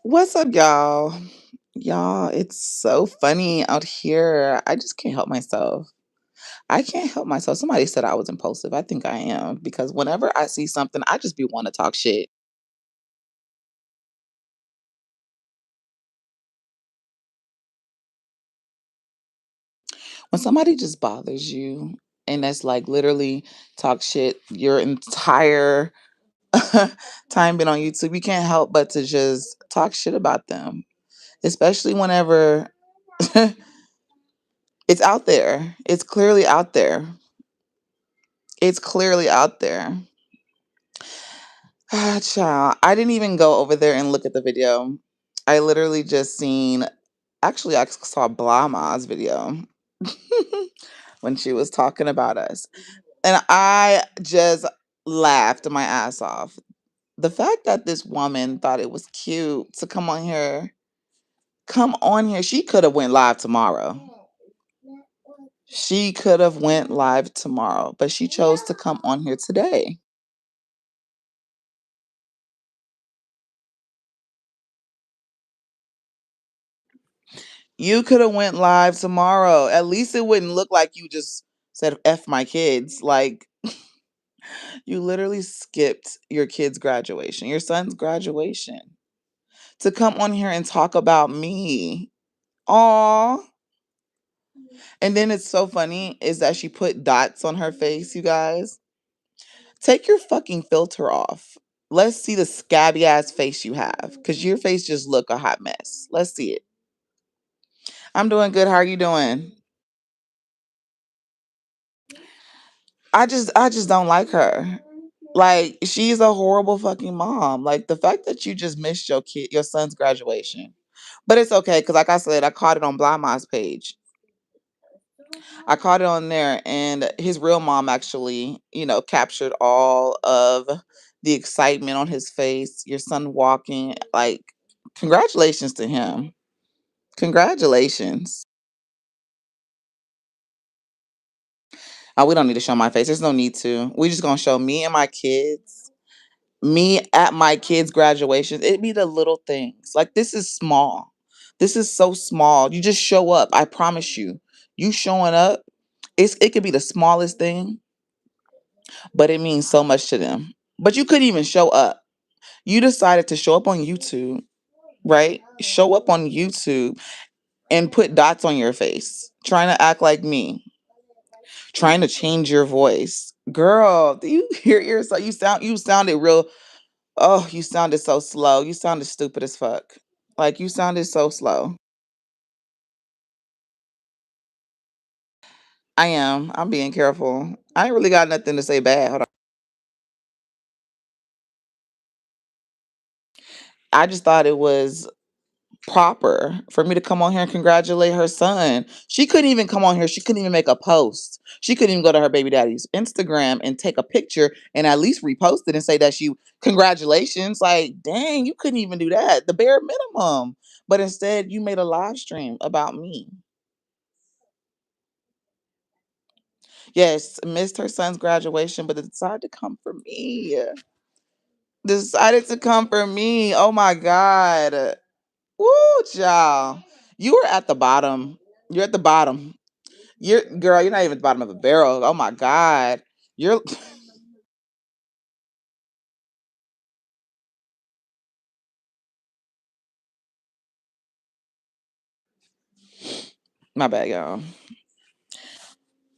What's up, y'all? Y'all, it's so funny out here. I just can't help myself. I can't help myself. Somebody said I was impulsive. I think I am because whenever I see something, I just be want to talk shit. When somebody just bothers you and that's like literally talk shit your entire time been on YouTube, you can't help but to just talk shit about them, especially whenever it's out there. It's clearly out there. It's clearly out there. Ah, child. I didn't even go over there and look at the video. I literally just seen, actually, I saw Blama's video when she was talking about us. And I just laughed my ass off. The fact that this woman thought it was cute to come on here, she could have went live tomorrow. She could have went live tomorrow, but she chose to come on here today. You could have went live tomorrow. At least it wouldn't look like you just said F my kids. Like you literally skipped your kid's graduation, your son's graduation, to come on here and talk about me. Aw. And then it's so funny is that she put dots on her face, you guys. Take your fucking filter off. Let's see the scabby ass face you have. Cause your face just look a hot mess. Let's see it. I'm doing good. How are you doing? I just don't like her. Like she's a horrible fucking mom. Like the fact that you just missed your son's graduation. But it's okay because like I said, I caught it on Blind Mom's page. I caught it on there and his real mom actually, captured all of the excitement on his face. Your son walking, like congratulations to him. Congratulations. We don't need to show my face. There's no need to. We just gonna show me and my kids. Me at my kids' graduations. It be the little things. Like this is small. This is so small. You just show up. I promise you. You showing up, it could be the smallest thing, but it means so much to them. But you couldn't even show up. You decided to show up on YouTube, right? Show up on YouTube and put dots on your face, trying to act like me, trying to change your voice. Girl, do you hear yourself? You sounded real. Oh, you sounded so slow. You sounded stupid as fuck. Like you sounded so slow. I am. I'm being careful. I ain't really got nothing to say bad. Hold on. I just thought it was proper for me to come on here and congratulate her son. She couldn't even come on here. She couldn't even make a post. She couldn't even go to her baby daddy's Instagram and take a picture and at least repost it and say that she congratulations. Like, dang, you couldn't even do that. The bare minimum. But instead, you made a live stream about me. Yes, missed her son's graduation, but decided to come for me. Decided to come for me. Oh my God. Woo, child. You were at the bottom. You're at the bottom. You're not even at the bottom of the barrel. Oh my God. You're my bad, y'all.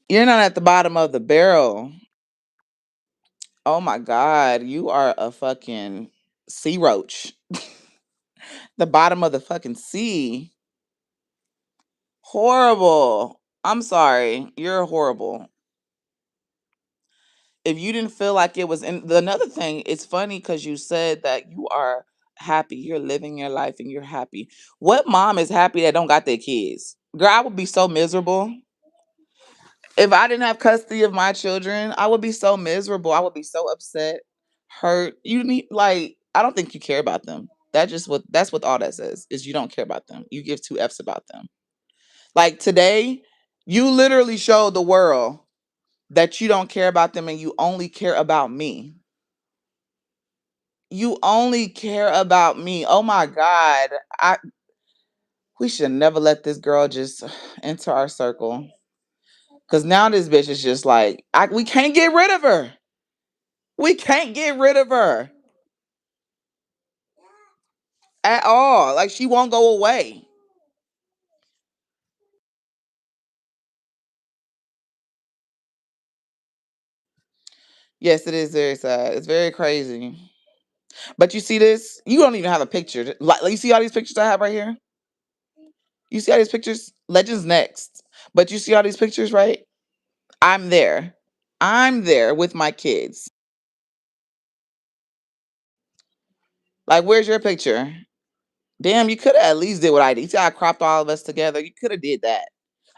You're not at the bottom of the barrel. Oh my God. You are a fucking sea roach. The bottom of the fucking sea. Horrible. I'm sorry. You're horrible. If you didn't feel like it was in another thing, it's funny because you said that you are happy, you're living your life and you're happy. What mom is happy that don't got their kids? Girl, I would be so miserable. If I didn't have custody of my children, I would be so miserable. I would be so upset, hurt. You need like I don't think you care about them. That's what all that says is you don't care about them. You give two F's about them. Like today, you literally showed the world that you don't care about them and you only care about me. You only care about me. Oh my God. I We should never let this girl just enter our circle. Cause now this bitch is just like, we can't get rid of her. We can't get rid of her at all. Like she won't go away. Yes, it is very sad. It's very crazy. But you see this? You don't even have a picture. Like you see all these pictures I have right here? You see all these pictures? Legends next. But you see all these pictures, right? I'm there. I'm there with my kids. Like, where's your picture? Damn, you could have at least did what I did. You see how I cropped all of us together? You could have did that.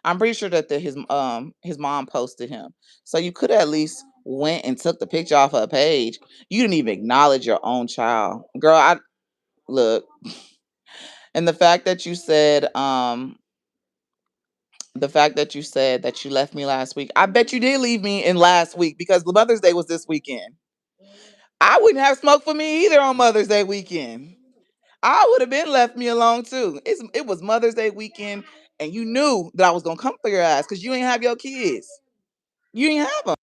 I'm pretty sure that his mom posted him. So you could have at least went and took the picture off her page. You didn't even acknowledge your own child. Girl, I look. And the fact that you said that you left me last week. I bet you did leave me in last week because Mother's Day was this weekend. I wouldn't have smoked for me either on Mother's Day weekend. I would have been left me alone too. It was Mother's Day weekend, and you knew that I was gonna come for your ass because you ain't have your kids. You ain't have them.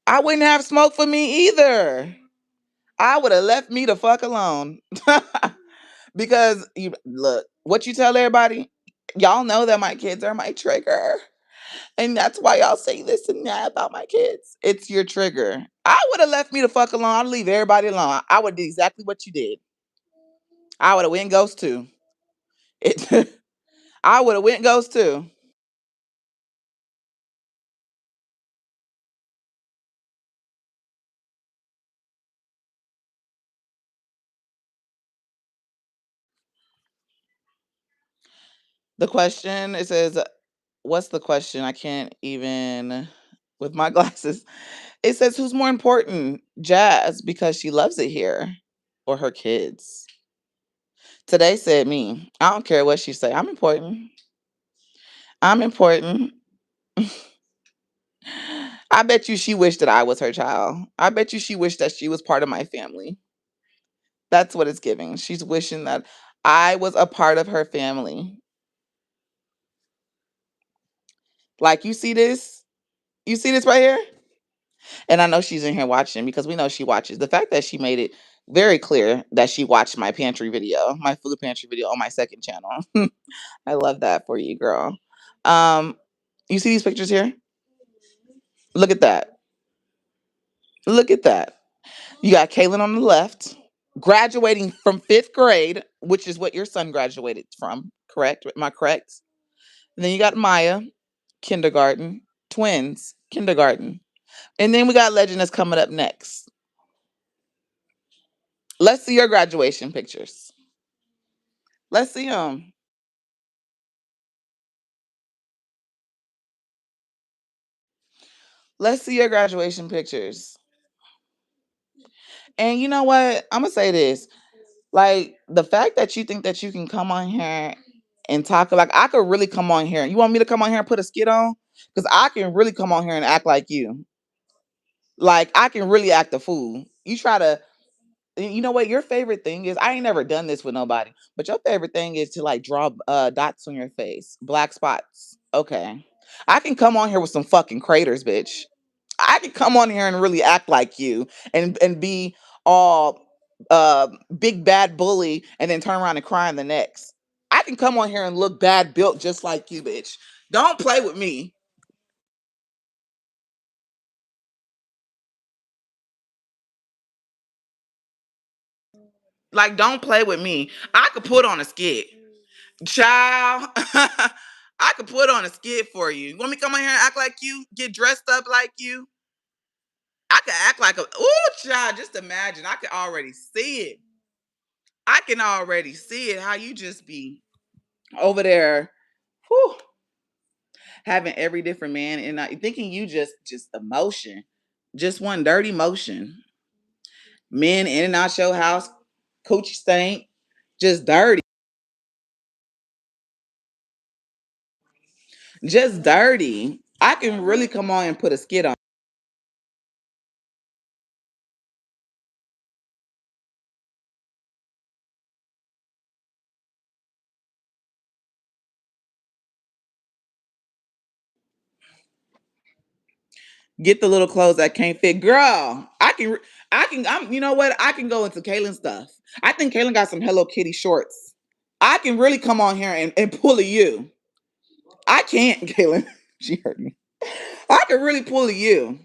I wouldn't have smoked for me either. I would have left me the fuck alone. Because you look, what you tell everybody, y'all know that my kids are my trigger. And that's why y'all say this and that about my kids. It's your trigger. I would have left me the fuck alone. I'd leave everybody alone. I would do exactly what you did. I would have went ghost too. It I would have went ghost too. The question, it says, what's the question? I can't even with my glasses. It says, who's more important, Jazz, because she loves it here, or her kids? Today said me. I don't care what she say. I'm important. I'm important. I bet you she wished that I was her child. I bet you she wished that she was part of my family. That's what it's giving. She's wishing that I was a part of her family. Like, you see this? You see this right here? And I know she's in here watching because we know she watches. The fact that she made it very clear that she watched my pantry video, my food pantry video on my second channel. I love that for you, girl. Um, you see these pictures here? Look at that. Look at that. You got Kaylin on the left, graduating from fifth grade, which is what your son graduated from. Correct? Am I correct? And then you got Maya, kindergarten, twins, kindergarten. And then we got Legend that's coming up next. Let's see your graduation pictures. Let's see them. Let's see your graduation pictures. And you know what? I'm gonna say this. Like, the fact that you think that you can come on here and talk, like, I could really come on here. You want me to come on here and put a skit on? Because I can really come on here and act like you. Like, I can really act a fool. You try to, you know what? Your favorite thing is, I ain't never done this with nobody, but your favorite thing is to like draw dots on your face, black spots. Okay. I can come on here with some fucking craters, bitch. I can come on here and really act like you and be all big bad bully and then turn around and cry in the next. I can come on here and look bad built just like you, bitch. Don't play with me. Like, don't play with me. I could put on a skit. Child. I could put on a skit for you. You want me to come on here and act like you? Get dressed up like you? I could act like a child, just imagine. I could already see it. I can already see it. How you just be over there, whew, having every different man and thinking you just emotion, just one dirty motion. Men in and out your house, coochie stank, just dirty. Just dirty. I can really come on and put a skit on. Get the little clothes that can't fit. Girl, I'm, you know what? I can go into Kaylin stuff. I think Kaylin got some Hello Kitty shorts. I can really come on here and pull a you. I can't, Kaylin. She hurt me. I can really pull a you.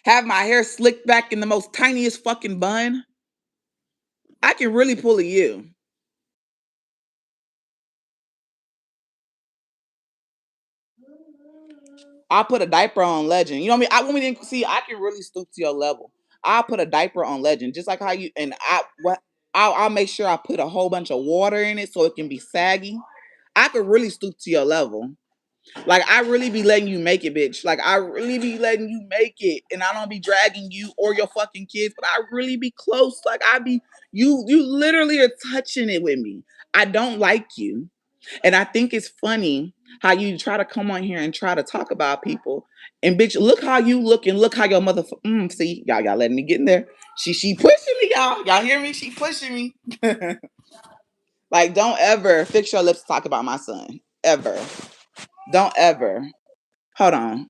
Have my hair slicked back in the most tiniest fucking bun. I can really pull a you. I'll put a diaper on Legend. You know what I mean? I when we didn't see, I can really stoop to your level. I'll put a diaper on Legend, just like how you and I. What I'll make sure I put a whole bunch of water in it so it can be saggy. I could really stoop to your level. Like I really be letting you make it, bitch. Like I really be letting you make it, and I don't be dragging you or your fucking kids, but I really be close. Like I be you. You literally are touching it with me. I don't like you. And I think it's funny how you try to come on here and try to talk about people. And bitch, look how you look and look how your mother. See, y'all letting me get in there. She pushing me, y'all. Y'all hear me? She pushing me. Like, don't ever fix your lips to talk about my son. Ever. Don't ever. Hold on.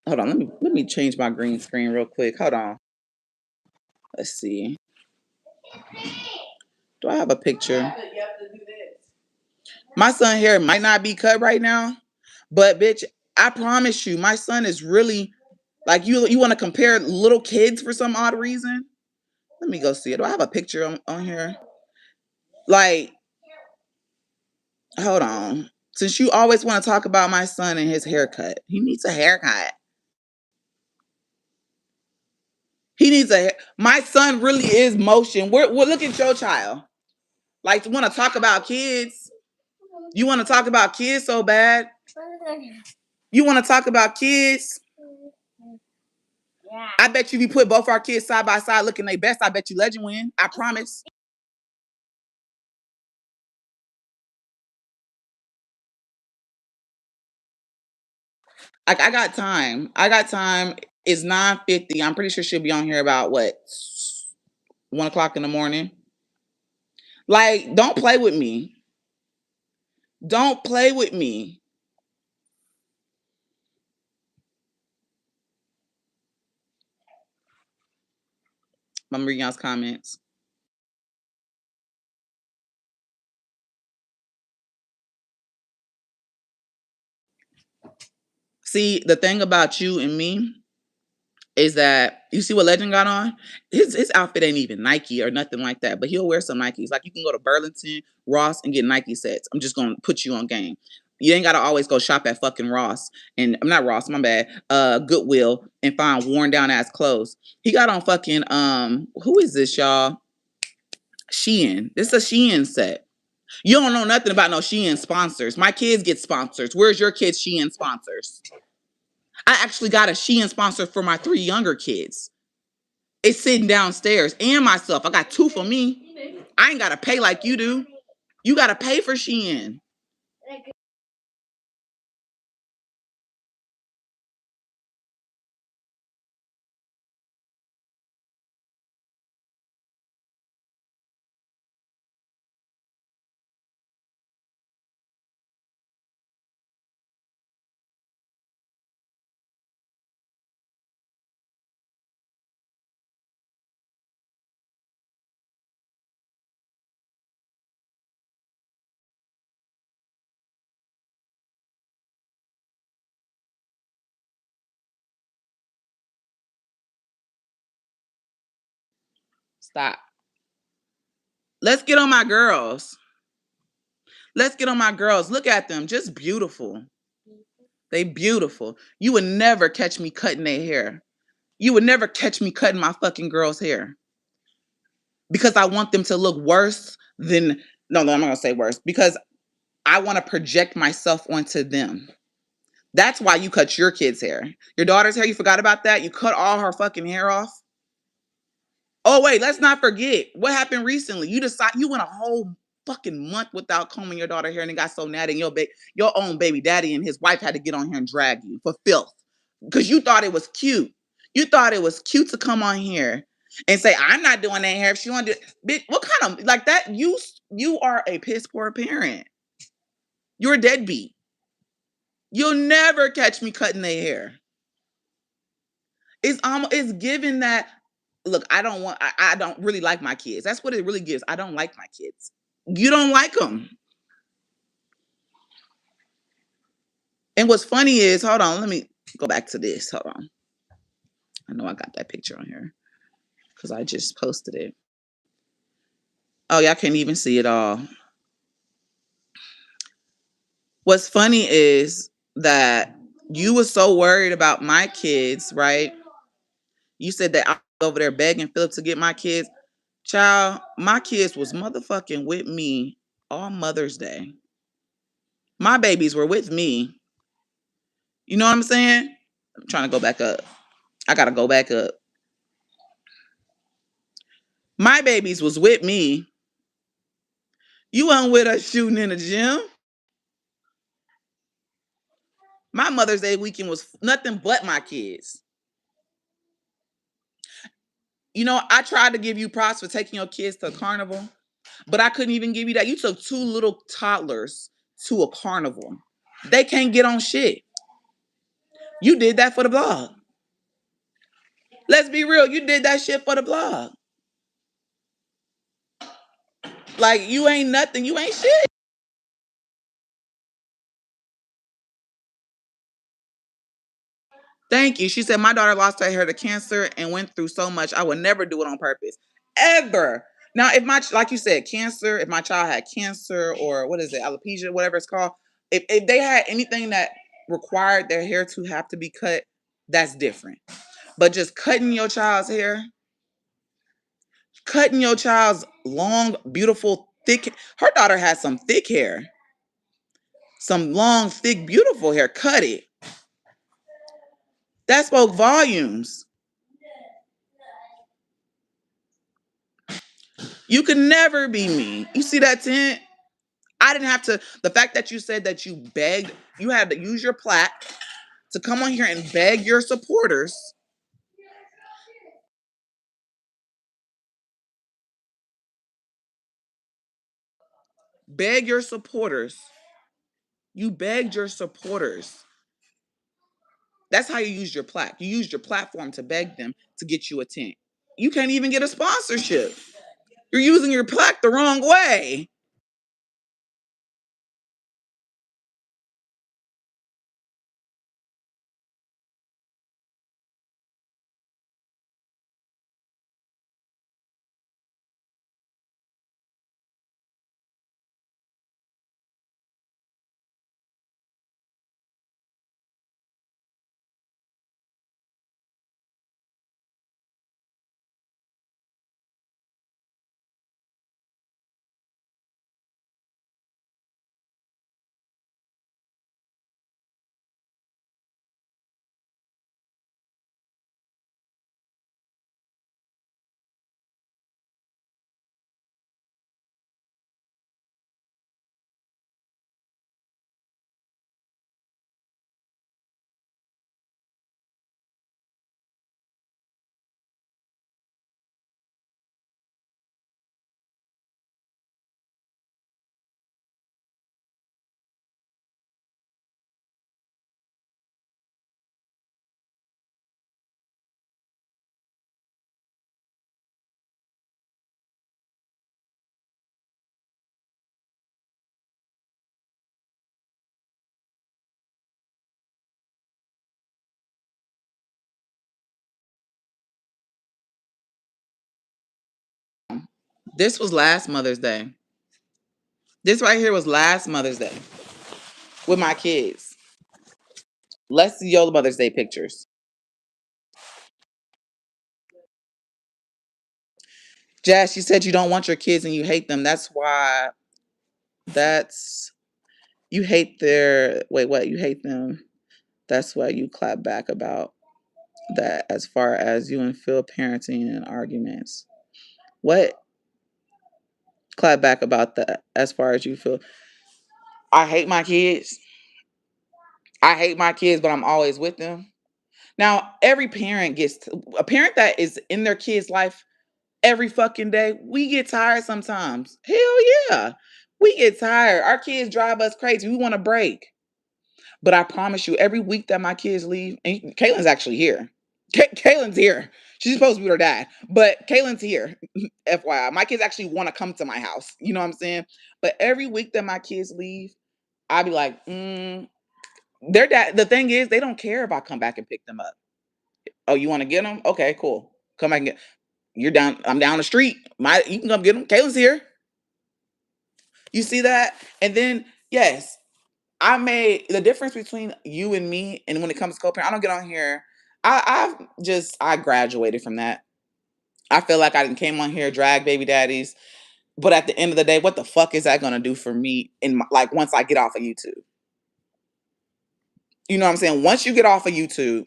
Hold on. Let me change my green screen real quick. Hold on. Let's see. Do I have a picture? My son hair might not be cut right now, but bitch, I promise you, my son is really like you. You want to compare little kids for some odd reason? Let me go see it. Do I have a picture on here? Like, hold on. Since you always want to talk about my son and his haircut, he needs a haircut. He needs a. My son really is motion. We're look at your child. Like, want to talk about kids? You want to talk about kids so bad? You want to talk about kids? I bet you if you put both our kids side by side looking their best, I bet you Legend win. I promise. Like I got time. I got time. It's 9:50. I'm pretty sure she'll be on here about what 1 o'clock in the morning. Like, don't play with me. Don't play with me. I'm reading y'all's comments. See, the thing about you and me is that you see what Legend got on? His outfit ain't even Nike or nothing like that, but he'll wear some Nikes. Like you can go to Burlington, Ross, and get Nike sets. I'm just gonna put you on game. You ain't gotta always go shop at fucking Ross and I'm not Ross, my bad. Goodwill and find worn down ass clothes. He got on fucking who is this, y'all? Shein. This is a Shein set. You don't know nothing about no Shein sponsors. My kids get sponsors. Where's your kids' Shein sponsors? I actually got a Shein sponsor for my 3 younger kids. It's sitting downstairs and myself. I got two for me. I ain't gotta pay like you do. You gotta pay for Shein. Stop. Let's get on my girls. Let's get on my girls. Look at them. Just beautiful. They beautiful. You would never catch me cutting their hair. You would never catch me cutting my fucking girls' hair. Because I want them to look worse than no, I'm not gonna say worse. Because I want to project myself onto them. That's why you cut your kids' hair. Your daughter's hair, you forgot about that? You cut all her fucking hair off. Oh, wait, let's not forget what happened recently. You went a whole fucking month without combing your daughter's hair and it got so natty, and your own baby daddy and his wife had to get on here and drag you for filth because you thought it was cute. You thought it was cute to come on here and say, I'm not doing that hair. If she want to do it, bitch, what kind of like that? You are a piss poor parent. You're a deadbeat. You'll never catch me cutting their hair. It's given that look, I don't really like my kids. That's what it really gives. I don't like my kids. You don't like them. And what's funny is, hold on, let me go back to this. Hold on. I know I got that picture on here because I just posted it. Oh, y'all can't even see it all. What's funny is that you were so worried about my kids, right? You said that I was over there begging Philip to get my kids. Child, my kids was motherfucking with me all Mother's Day. My babies were with me. You know what I'm saying? I'm trying to go back up. I gotta go back up. My babies was with me. You weren't with us shooting in the gym. My Mother's Day weekend was nothing but my kids. You know, I tried to give you props for taking your kids to a carnival, but I couldn't even give you that. You took two little toddlers to a carnival. They can't get on shit. You did that for the blog. Let's be real. You did that shit for the blog. Like, you ain't nothing. You ain't shit. Thank you. She said, my daughter lost her hair to cancer and went through so much. I would never do it on purpose. Ever. Now, like you said, cancer, if my child had cancer or what is it, alopecia, whatever it's called, if they had anything that required their hair to have to be cut, that's different. But just cutting your child's long, beautiful, thick, her daughter has some thick hair, some long, thick, beautiful hair. Cut it. That spoke volumes. You could never be me. You see that tint? I didn't have to. The fact that you said that you begged, you had to use your plaque to come on here and beg your supporters. Beg your supporters. You begged your supporters. That's how you used your plaque. You used your platform to beg them to get you a tent. You can't even get a sponsorship. You're using your plaque the wrong way. This was last Mother's Day. This right here was last Mother's Day with my kids. Let's see your Mother's Day pictures. Jazz, you said you don't want your kids and you hate them. That's you hate their wait, what? You hate them. That's why you clap back about that as far as you and Phil parenting and arguments. What? clap back about that as far as you feel. I hate my kids. I hate my kids, but I'm always with them. Now, every parent a parent that is in their kid's life every fucking day. We get tired sometimes. Hell yeah. We get tired. Our kids drive us crazy. We want a break. But I promise you, every week that my kids leave, and Kaylin's actually here. Kaylin's here. She's supposed to be with her dad, but Kaylin's here. FYI, my kids actually want to come to my house. You know what I'm saying? But every week that my kids leave, I be like, their dad. The thing is, they don't care if I come back and pick them up. Oh, you want to get them? Okay, cool. Come back and get. You're down. I'm down the street. You can come get them. Kaylin's here. You see that? And then yes, I made the difference between you and me, and when it comes to co-parent, I don't get on here. I graduated from that. I feel like I didn't came on here, drag baby daddies, but at the end of the day, what the fuck is that gonna do for me like once I get off of YouTube? You know what I'm saying? Once you get off of YouTube,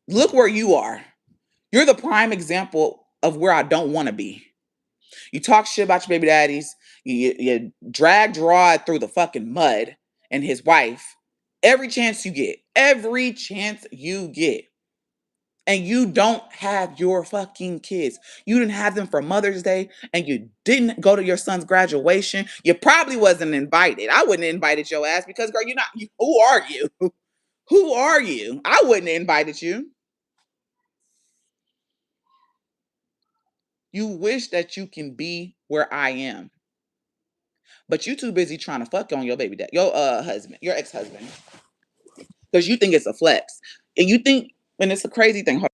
look where you are. You're the prime example of where I don't want to be. You talk shit about your baby daddies. You drag Gerard through the fucking mud and his wife every chance you get. Every chance you get. And you don't have your fucking kids. You didn't have them for Mother's Day and you didn't go to your son's graduation. You probably wasn't invited. I wouldn't have invited your ass because, girl, who are you? Who are you? I wouldn't have invited you. You wish that you can be where I am. But you too busy trying to fuck on your baby dad, your husband, your ex-husband. Because you think it's a flex. And you think, and it's a crazy thing.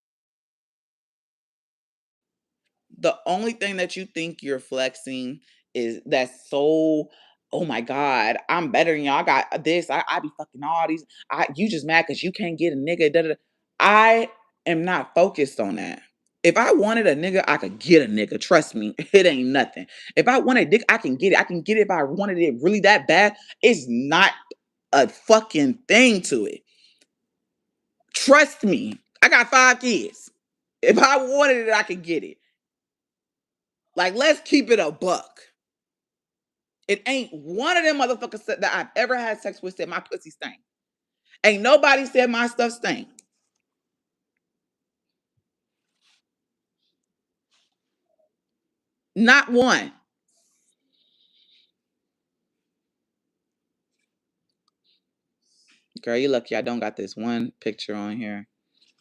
The only thing that you think you're flexing is that's so, oh my God, I'm better than y'all. I got this. I be fucking all these. You just mad because you can't get a nigga. Da, da, da. I am not focused on that. If I wanted a nigga, I could get a nigga. Trust me, it ain't nothing. If I wanted a dick, I can get it. I can get it if I wanted it really that bad. It's not a fucking thing to it. Trust me. I got 5 kids. If I wanted it, I could get it. Like, let's keep it a buck. It ain't one of them motherfuckers that I've ever had sex with said my pussy stank. Ain't nobody said my stuff stank. Not one. Girl, you lucky I don't got this one picture on here.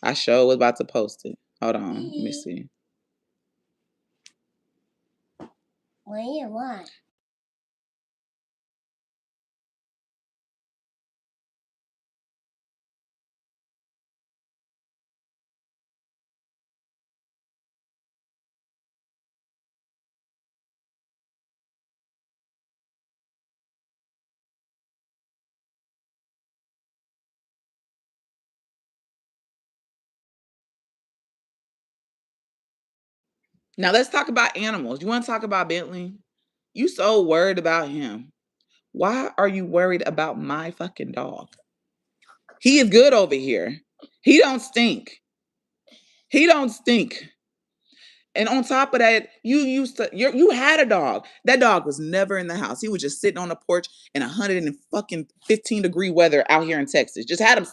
I sure was about to post it. Hold on. Let me see. What? Now let's talk about animals. You want to talk about Bentley? You so worried about him. Why are you worried about my fucking dog? He is good over here. He don't stink. He don't stink. And on top of that, you had a dog. That dog was never in the house. He was just sitting on the porch in 115-degree weather out here in Texas. Just had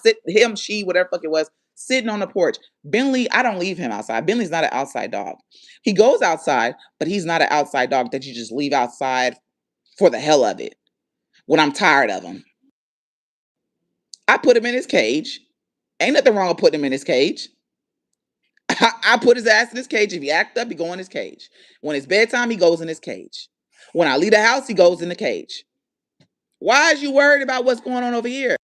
she, whatever fuck it was, sitting on the porch. Bentley, I don't leave him outside. Bentley's not an outside dog. He goes outside, but he's not an outside dog that you just leave outside for the hell of it. When I'm tired of him, I put him in his cage. Ain't nothing wrong with putting him in his cage. I put his ass in his cage. If he act up, he go in his cage. When it's bedtime, he goes in his cage. When I leave the house, he goes in the cage. Why is you worried about what's going on over here?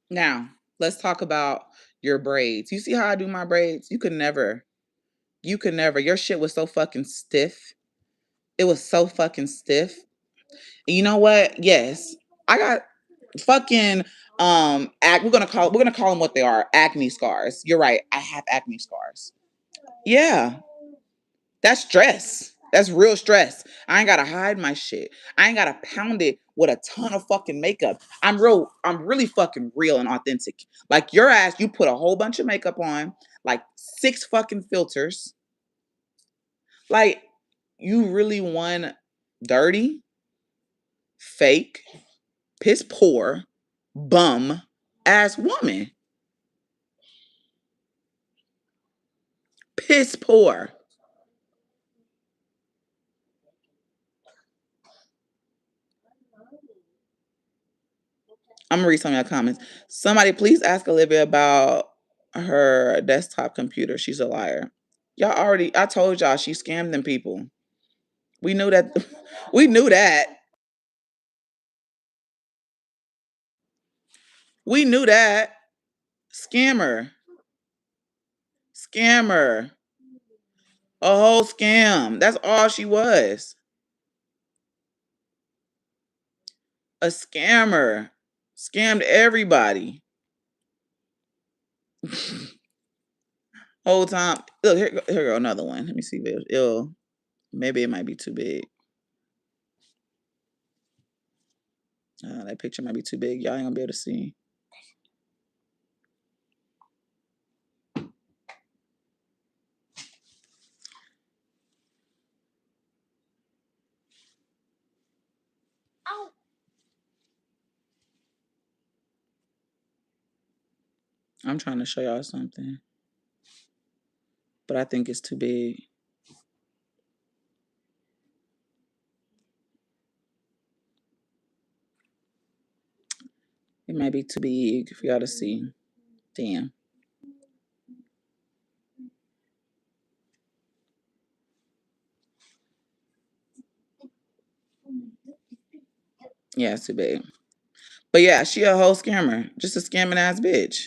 Now, let's talk about your braids. You see how I do my braids? You could never. You could never. Your shit was so fucking stiff. It was so fucking stiff. And you know what? Yes. I got fucking we're gonna call them what they are, acne scars. You're right. I have acne scars. Yeah. That's stress. That's real stress. I ain't gotta hide my shit. I ain't gotta pound it with a ton of fucking makeup. I'm really fucking real and authentic. Like your ass, you put a whole bunch of makeup on, like 6 filters. Like you really one dirty, fake, piss poor, bum ass woman. Piss poor. I'm gonna read some of your comments. Somebody please ask Olivia about her desktop computer. She's a liar. I told y'all she scammed them people. We knew that. We knew that. We knew that. Scammer. Scammer. A whole scam. That's all she was. A scammer. Scammed everybody. Whole time. Look, here go another one. Let me see if it'll maybe it might be too big. That picture might be too big. Y'all ain't gonna be able to see. I'm trying to show y'all something, but I think it's too big. It might be too big for y'all to see. Damn. Yeah, it's too big. But yeah, she a whole scammer. Just a scamming ass bitch.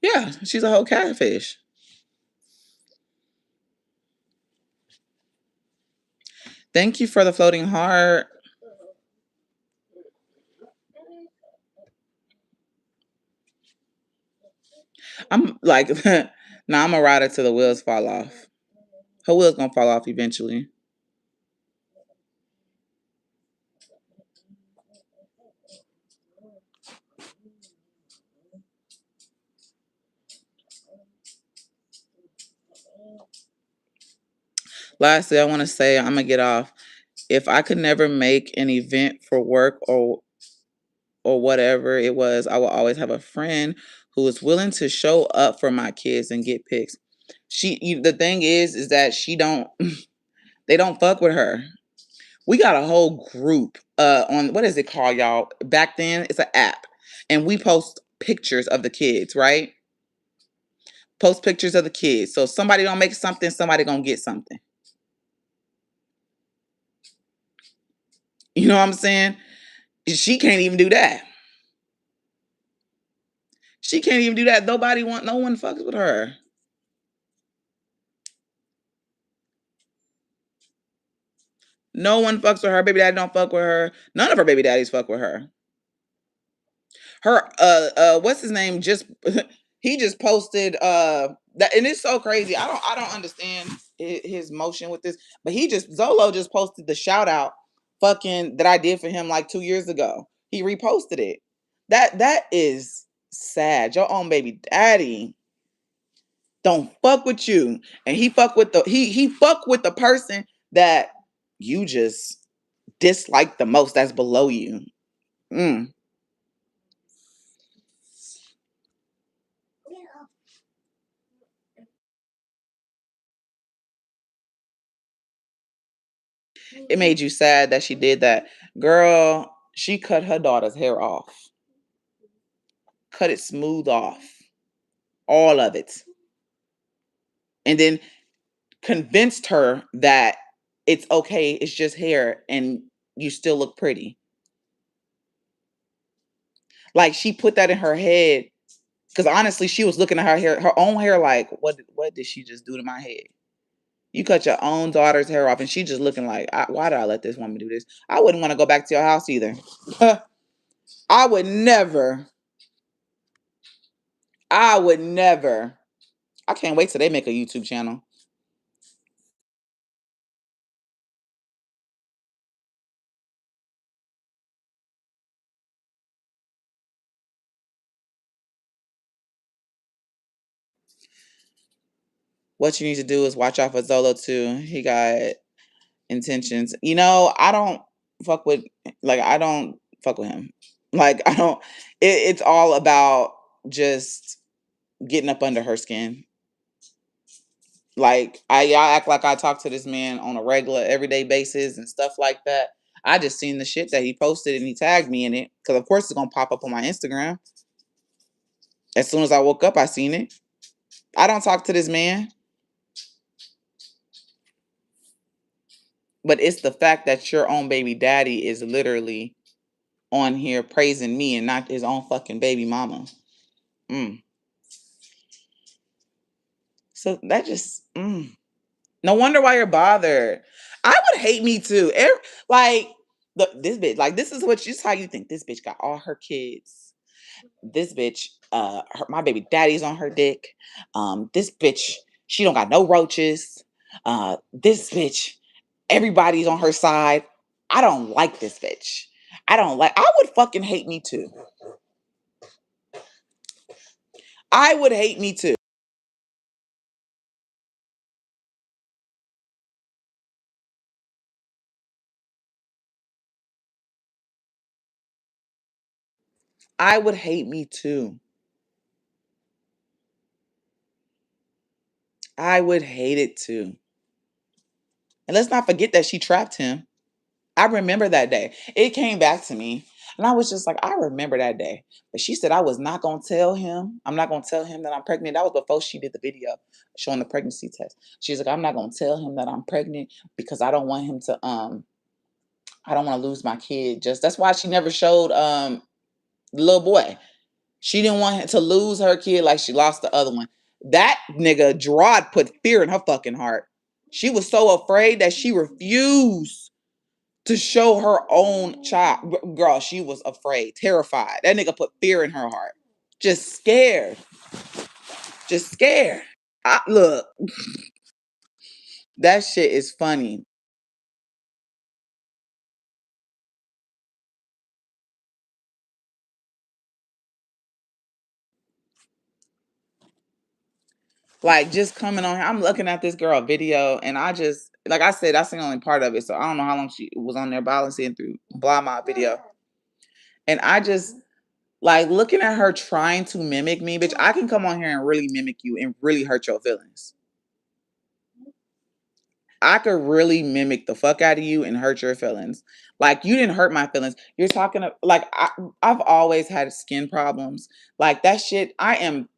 Yeah, she's a whole catfish. Thank you for the floating heart. I'm like, nah, I'm gonna ride her till the wheels fall off. Her wheels gonna fall off eventually. Lastly, I want to say I'm gonna get off. If I could never make an event for work or whatever it was, I will always have a friend who is willing to show up for my kids and get pics. The thing is that she don't, they don't fuck with her. We got a whole group on what is it called, y'all? Back then, it's an app, and we post pictures of the kids, right? Post pictures of the kids. So if somebody don't make something, somebody gonna get something. You know what I'm saying? She can't even do that. She can't even do that. No one fucks with her. No one fucks with her. Baby daddy don't fuck with her. None of her baby daddies fuck with her. Her what's his name just he just posted that, and it's so crazy. I don't understand his motion with this, but Zolo just posted the shout out fucking that I did for him like 2 years ago. He reposted it. That is sad. Your own baby daddy don't fuck with you, and he fuck with the person that you just dislike the most, that's below you. Mm. It made you sad that she did that. Girl, she cut her daughter's hair off. Cut it smooth off. All of it. And then convinced her that it's okay, it's just hair and you still look pretty. Like she put that in her head because honestly, she was looking at her hair, her own hair, like, what did she just do to my head? You cut your own daughter's hair off, and she just looking like, why did I let this woman do this? I wouldn't want to go back to your house either. I would never. I would never. I can't wait till they make a YouTube channel. What you need to do is watch out for Zolo too. He got intentions. I don't fuck with I don't fuck with him. Like I don't. It's all about just getting up under her skin. Like y'all act like I talk to this man on a regular, everyday basis and stuff like that. I just seen the shit that he posted and he tagged me in it because of course it's gonna pop up on my Instagram. As soon as I woke up, I seen it. I don't talk to this man, but it's the fact that your own baby daddy is literally on here praising me and not his own fucking baby mama. Mm. So that just no wonder why you're bothered. I would hate me too. Like this bitch, like this is how you think this bitch got all her kids. This bitch, my baby daddy's on her dick. This bitch, she don't got no roaches. This bitch, everybody's on her side. I don't like this bitch. I would fucking hate me too. I would hate me too. I would hate me too. I would hate it too. And let's not forget that she trapped him. I remember that day. It came back to me. And I was just like, I remember that day. But she said I was not going to tell him. I'm not going to tell him that I'm pregnant. That was before she did the video showing the pregnancy test. She's like, I'm not going to tell him that I'm pregnant because I don't want him to I don't want to lose my kid. Just that's why she never showed the little boy. She didn't want him to lose her kid like she lost the other one. That nigga Gerard put fear in her fucking heart. She was so afraid that she refused to show her own child. Girl, she was afraid, terrified. That nigga put fear in her heart. Just scared. Just scared. Look, that shit is funny. Like, just coming on here, I'm looking at this girl video, and I just, like I said, I seen only part of it, so I don't know how long she was on there, but I was seeing through Blah My video. And I just, like, looking at her trying to mimic me, bitch, I can come on here and really mimic you and really hurt your feelings. I could really mimic the fuck out of you and hurt your feelings. Like you didn't hurt my feelings. You're talking like I've always had skin problems. Like that shit. I am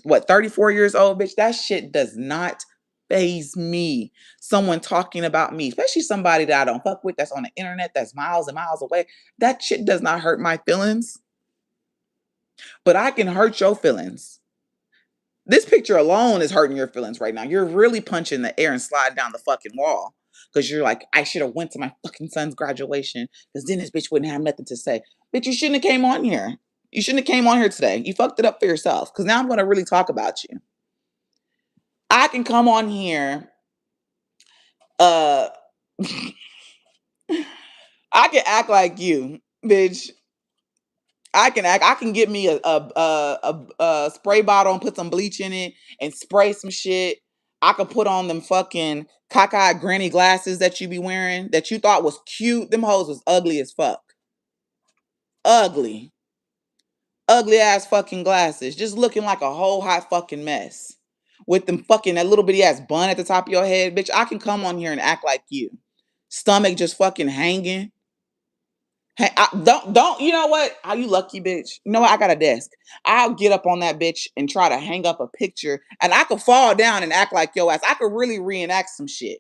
34 years old, bitch. That shit does not phase me. Someone talking about me, especially somebody that I don't fuck with, that's on the internet, that's miles and miles away. That shit does not hurt my feelings. But I can hurt your feelings. This picture alone is hurting your feelings right now. You're really punching the air and slide down the fucking wall. Because you're like, I should have went to my fucking son's graduation. Because then this bitch wouldn't have nothing to say. Bitch, you shouldn't have came on here. You shouldn't have came on here today. You fucked it up for yourself. Because now I'm going to really talk about you. I can come on here. Uh, I can act like you, bitch. I can get me a spray bottle and put some bleach in it and spray some shit. I could put on them fucking cockeyed granny glasses that you be wearing that you thought was cute. Them hoes was ugly as fuck. Ugly. Ugly ass fucking glasses. Just looking like a whole hot fucking mess. With them fucking that little bitty ass bun at the top of your head. Bitch, I can come on here and act like you. Stomach just fucking hanging. Hey, don't. You know what? Are you lucky, bitch? You know what? I got a desk. I'll get up on that bitch and try to hang up a picture, and I could fall down and act like yo ass. I could really reenact some shit.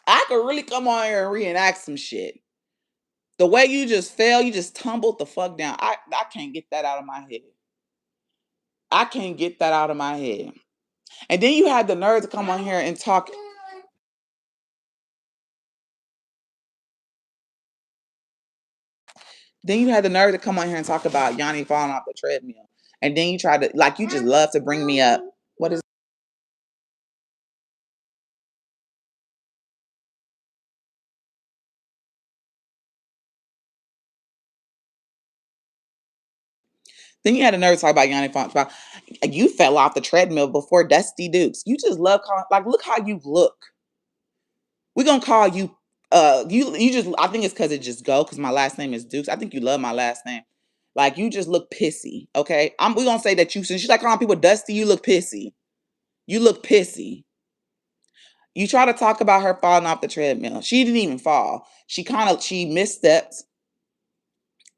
I could really come on here and reenact some shit. The way you just fell, you just tumbled the fuck down. I can't get that out of my head. I can't get that out of my head. And then you had the nerve to come on here and talk. Then you had the nerve to come on here and talk about Yanni falling off the treadmill. And then you tried to, like, you just love to bring me up. What is Then you had the nerve to talk about Yanni falling off. You fell off the treadmill before Dusty Dukes. You just love calling, like, look how you look. We're gonna call you you just, I think it's because it just go, because my last name is Dukes. I think you love my last name. Like, you just look pissy, okay? We're gonna say that you, since you like calling people Dusty, you look pissy. You look pissy. You try to talk about her falling off the treadmill. She didn't even fall. She misstepped.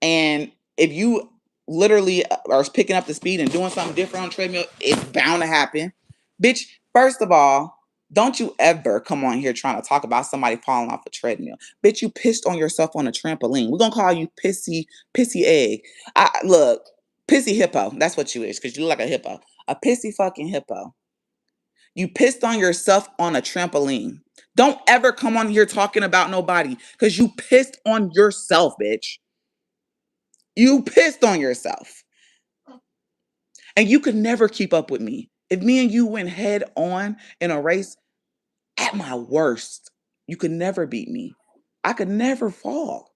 And if you literally are picking up the speed and doing something different on the treadmill, it's bound to happen. Bitch, first of all, don't you ever come on here trying to talk about somebody falling off a treadmill. Bitch, you pissed on yourself on a trampoline. We're gonna call you pissy egg. Look, pissy hippo. That's what you is, because you look like a hippo. A pissy fucking hippo. You pissed on yourself on a trampoline. Don't ever come on here talking about nobody, because you pissed on yourself, bitch. You pissed on yourself. And you could never keep up with me. If me and you went head on in a race, at my worst, you could never beat me. I could never fall.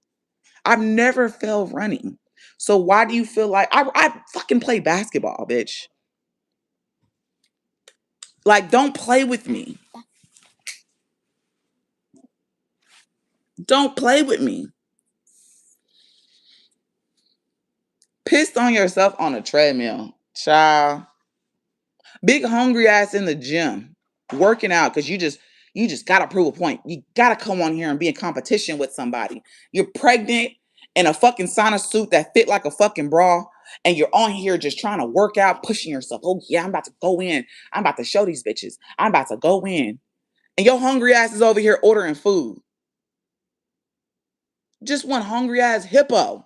I've never fell running. So why do you feel like I fucking play basketball, bitch? Like, don't play with me. Don't play with me. Pissed on yourself on a treadmill. Child. Big hungry ass in the gym, working out because you just gotta prove a point. You gotta come on here and be in competition with somebody. You're pregnant in a fucking sauna suit that fit like a fucking bra, and you're on here just trying to work out, pushing yourself. Oh yeah, I'm about to go in. I'm about to show these bitches. I'm about to go in. And your hungry ass is over here ordering food. Just one hungry ass hippo.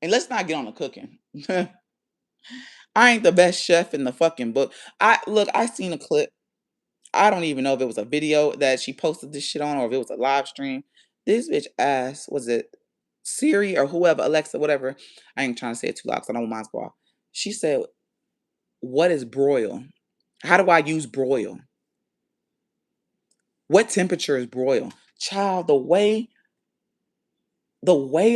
And let's not get on the cooking. I ain't the best chef in the fucking book. I seen a clip. I don't even know if it was a video that she posted this shit on or if it was a live stream. This bitch asked, was it Siri or whoever, Alexa, whatever. I ain't trying to say it too loud because I don't want my squaw. She said, what is broil? How do I use broil? What temperature is broil? Child, the way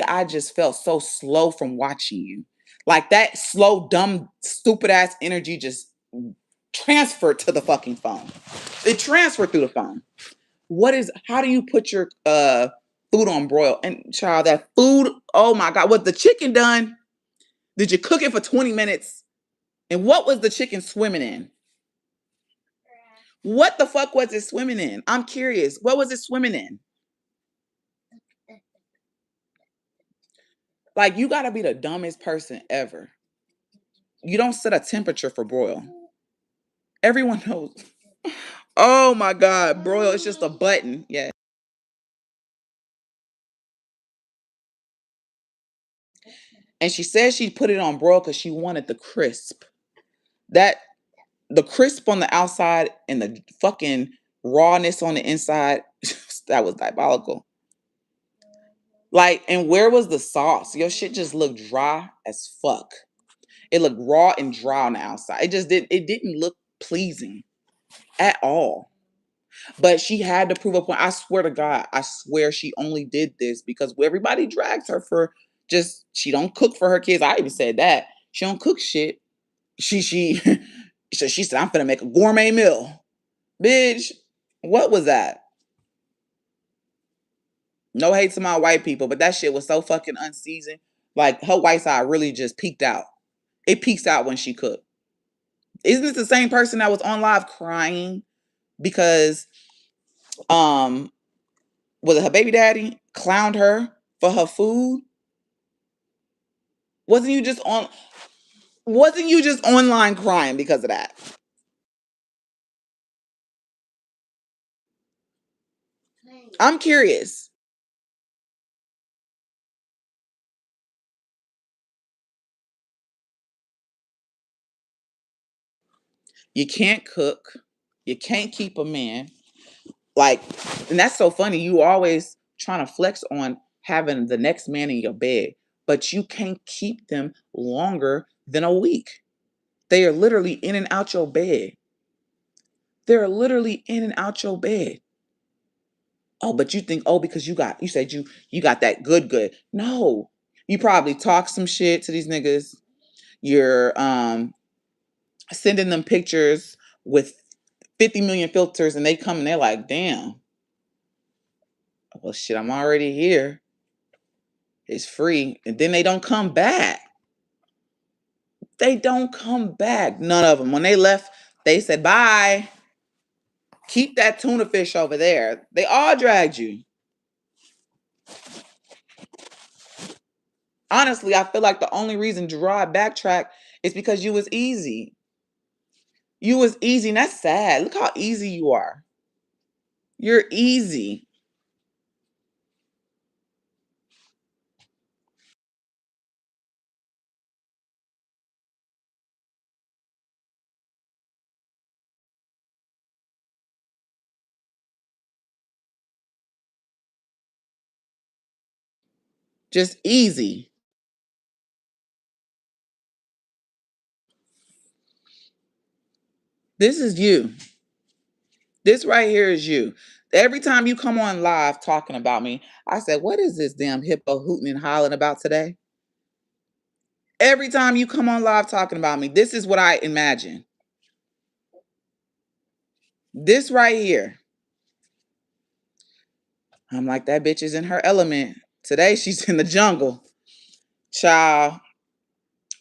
I just felt so slow from watching you. Like that slow, dumb, stupid ass energy just transferred to the fucking phone. It transferred through the phone. How do you put your food on broil? And child, that food, oh my God, was the chicken done? Did you cook it for 20 minutes? And what was the chicken swimming in? What the fuck was it swimming in? I'm curious. What was it swimming in? Like, you gotta be the dumbest person ever. You don't set a temperature for broil. Everyone knows. Oh my God, broil is just a button. Yeah. And she said she put it on broil because she wanted the crisp. That the crisp on the outside and the fucking rawness on the inside, that was diabolical. Like, and where was the sauce? Your shit just looked dry as fuck. It looked raw and dry on the outside. It didn't look pleasing at all. But she had to prove a point. I swear to God, I swear she only did this because everybody drags her for just she don't cook for her kids. I even said that. She don't cook shit. She so she said, I'm gonna make a gourmet meal. Bitch, what was that? No hate to my white people, but that shit was so fucking unseasoned. Like, her white side really just peeked out. It peaks out when she cooked. Isn't this the same person that was on live crying because um was it her baby daddy clowned her for her food? Wasn't you just on wasn't you just online crying because of that? I'm curious. You can't cook. You can't keep a man. Like, and that's so funny. You always trying to flex on having the next man in your bed, but you can't keep them longer than a week. They are literally in and out your bed. They're literally in and out your bed. Oh, but you think, oh, because you said you got that good. No. You probably talk some shit to these niggas. You're sending them pictures with 50 million filters and they come and they're like, damn, well shit, I'm already here. It's free. And then they don't come back. They don't come back. None of them. When they left, they said, bye. Keep that tuna fish over there. They all dragged you. Honestly, I feel like the only reason Gerard backtracked is because you was easy. You was easy, and that's sad. Look how easy you are. You're easy. Just easy. This is you. This right here is you. Every time you come on live talking about me, I said, what is this damn hippo hooting and hollering about today? Every time you come on live talking about me, this is what I imagine. This right here. I'm like, that bitch is in her element. Today she's in the jungle. Child,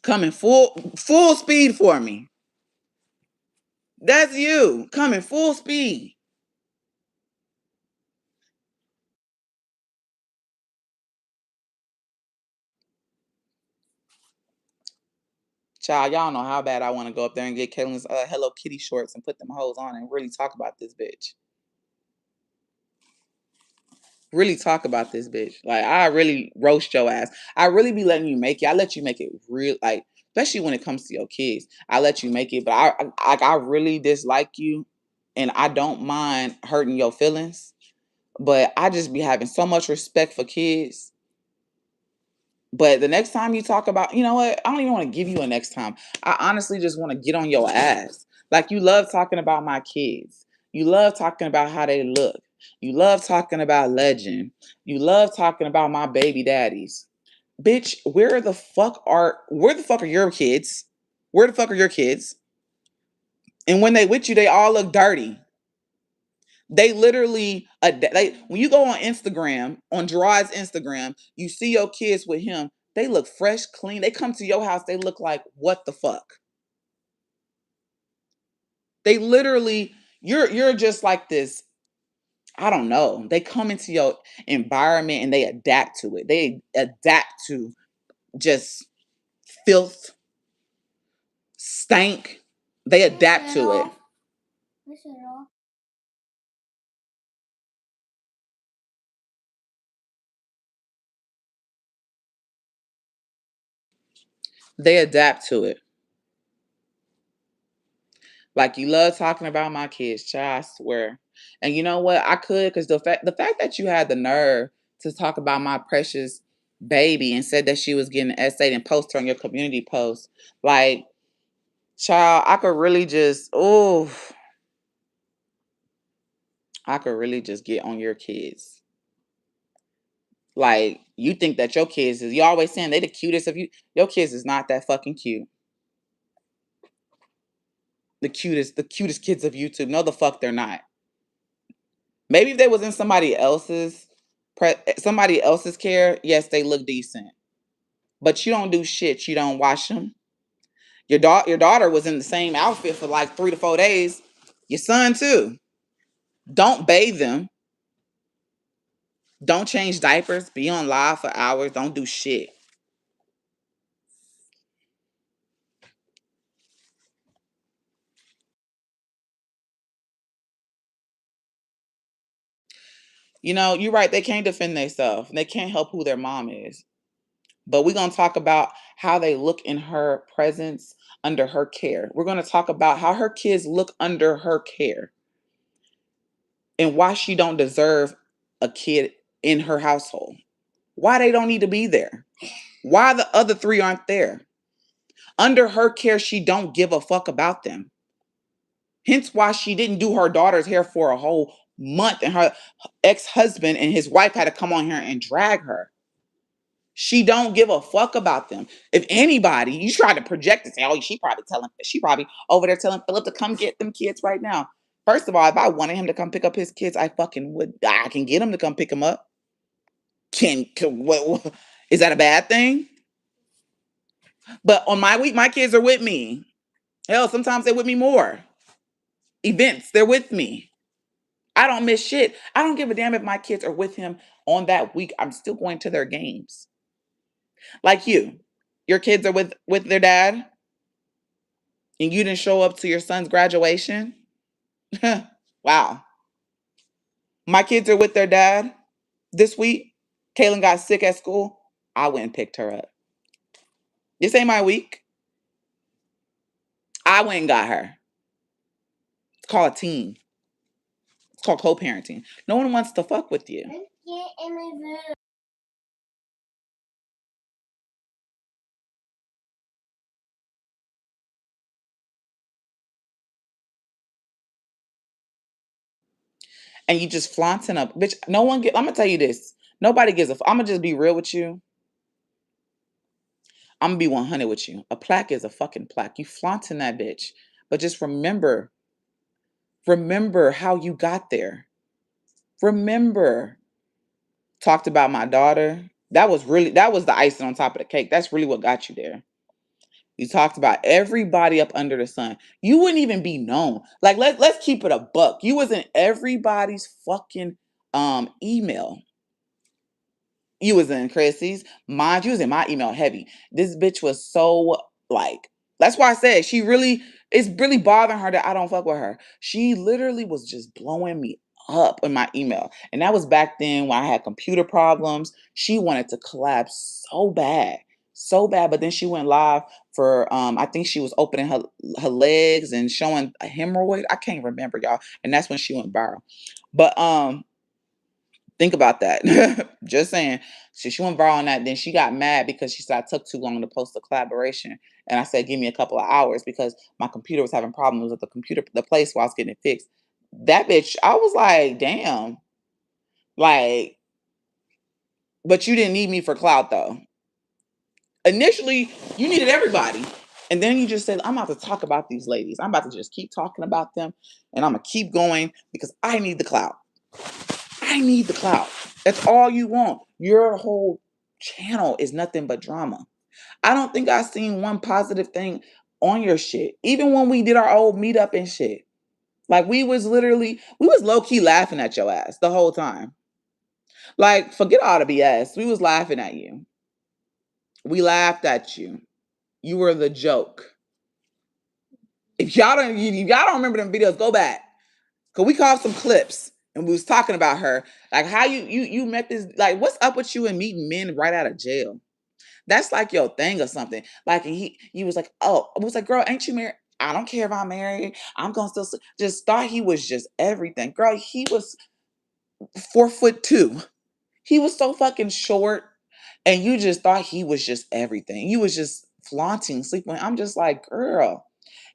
coming full speed for me. That's you. Coming full speed. Child, y'all know how bad I want to go up there and get Kaylin's Hello Kitty shorts and put them hoes on and really talk about this bitch. Really talk about this bitch. Like, I really roast your ass. I really be letting you make it. I let you make it real, like, especially when it comes to your kids. I let you make it, but I really dislike you, and I don't mind hurting your feelings. But I just be having so much respect for kids. But the next time you talk about, you know what? I don't even want to give you a next time. I honestly just want to get on your ass. Like, you love talking about my kids. You love talking about how they look. You love talking about Legend. You love talking about my baby daddies. Bitch, where the fuck are your kids? Where the fuck are your kids? And when they with you, they all look dirty. They literally, when you go on Instagram, on Gerard's Instagram, you see your kids with him. They look fresh, clean. They come to your house, they look like, what the fuck? They literally, you're just like this. I don't know. They come into your environment and they adapt to it. They adapt to just filth, stank. They adapt to it. They adapt to it. Like, you love talking about my kids, child, I swear. And you know what? I could, because the fact that you had the nerve to talk about my precious baby and said that she was getting an essay and post her on your community post. Like, child, I could really just get on your kids. Like, you think that your kids is, you always saying they the cutest of you. Your kids is not that fucking cute. The cutest kids of YouTube. No, the fuck they're not. Maybe if they was in somebody else's care, yes, they look decent. But you don't do shit. You don't wash them. Your daughter was in the same outfit for like 3 to 4 days. Your son too. Don't bathe them. Don't change diapers. Be on live for hours. Don't do shit. You're right. They can't defend themselves. They can't help who their mom is. But we're going to talk about how they look in her presence under her care. We're going to talk about how her kids look under her care and why she don't deserve a kid in her household. Why they don't need to be there. Why the other three aren't there. Under her care, she don't give a fuck about them. Hence why she didn't do her daughter's hair for a whole month and her ex-husband and his wife had to come on here and drag her. She don't give a fuck about them. If anybody, you try to project and say, oh, she probably over there telling Philip to come get them kids right now. First of all, if I wanted him to come pick up his kids, I fucking would. I can get him to come pick them up. What, is that a bad thing? But on my week, my kids are with me. Hell, sometimes they're with me more. Events, they're with me. I don't miss shit. I don't give a damn if my kids are with him on that week. I'm still going to their games. Like you. Your kids are with their dad and you didn't show up to your son's graduation? Wow. My kids are with their dad this week. Kaylin got sick at school. I went and picked her up. This ain't my week. I went and got her. It's called a team. It's called co-parenting. No one wants to fuck with you. And you just flaunting up. Bitch, I'm gonna tell you this. Nobody gives a I'm gonna just be real with you. I'm gonna be 100 with you. A plaque is a fucking plaque. You flaunting that bitch. But just remember how you got there. Remember. Talked about my daughter. That was the icing on top of the cake. That's really what got you there. You talked about everybody up under the sun. You wouldn't even be known. Like let's keep it a buck. You was in everybody's fucking email. You was in Chrissy's. Mind you was in my email heavy. This bitch was so like that's why I said it's really bothering her that I don't fuck with her. She literally was just blowing me up in my email. And that was back then when I had computer problems. She wanted to collapse so bad. So bad. But then she went live for I think she was opening her legs and showing a hemorrhoid. I can't remember, y'all. And that's when she went viral. But think about that. Just saying. So she went viral on that. Then she got mad because she said I took too long to post the collaboration. And I said, give me a couple of hours because my computer was having problems with the place while I was getting it fixed. That bitch, I was like, damn. Like, but you didn't need me for clout though. Initially, you needed everybody. And then you just said, I'm about to talk about these ladies. I'm about to just keep talking about them. And I'm going to keep going because I need the clout. I need the clout. That's all you want. Your whole channel is nothing but drama. I don't think I've seen one positive thing on your shit. Even when we did our old meetup and shit. Like we was low key laughing at your ass the whole time. Like forget all the BS. We was laughing at you. We laughed at you. You were the joke. If y'all don't remember them videos, go back. Cause we caught some clips and we was talking about her. Like how you met this, like what's up with you and meeting men right out of jail? That's like your thing or something. Like he was like, oh, I was like, girl, ain't you married? I don't care if I'm married. I'm gonna still just thought he was just everything. Girl, he was 4'2". He was so fucking short. And you just thought he was just everything. You was just flaunting, sleeping. I'm just like, girl.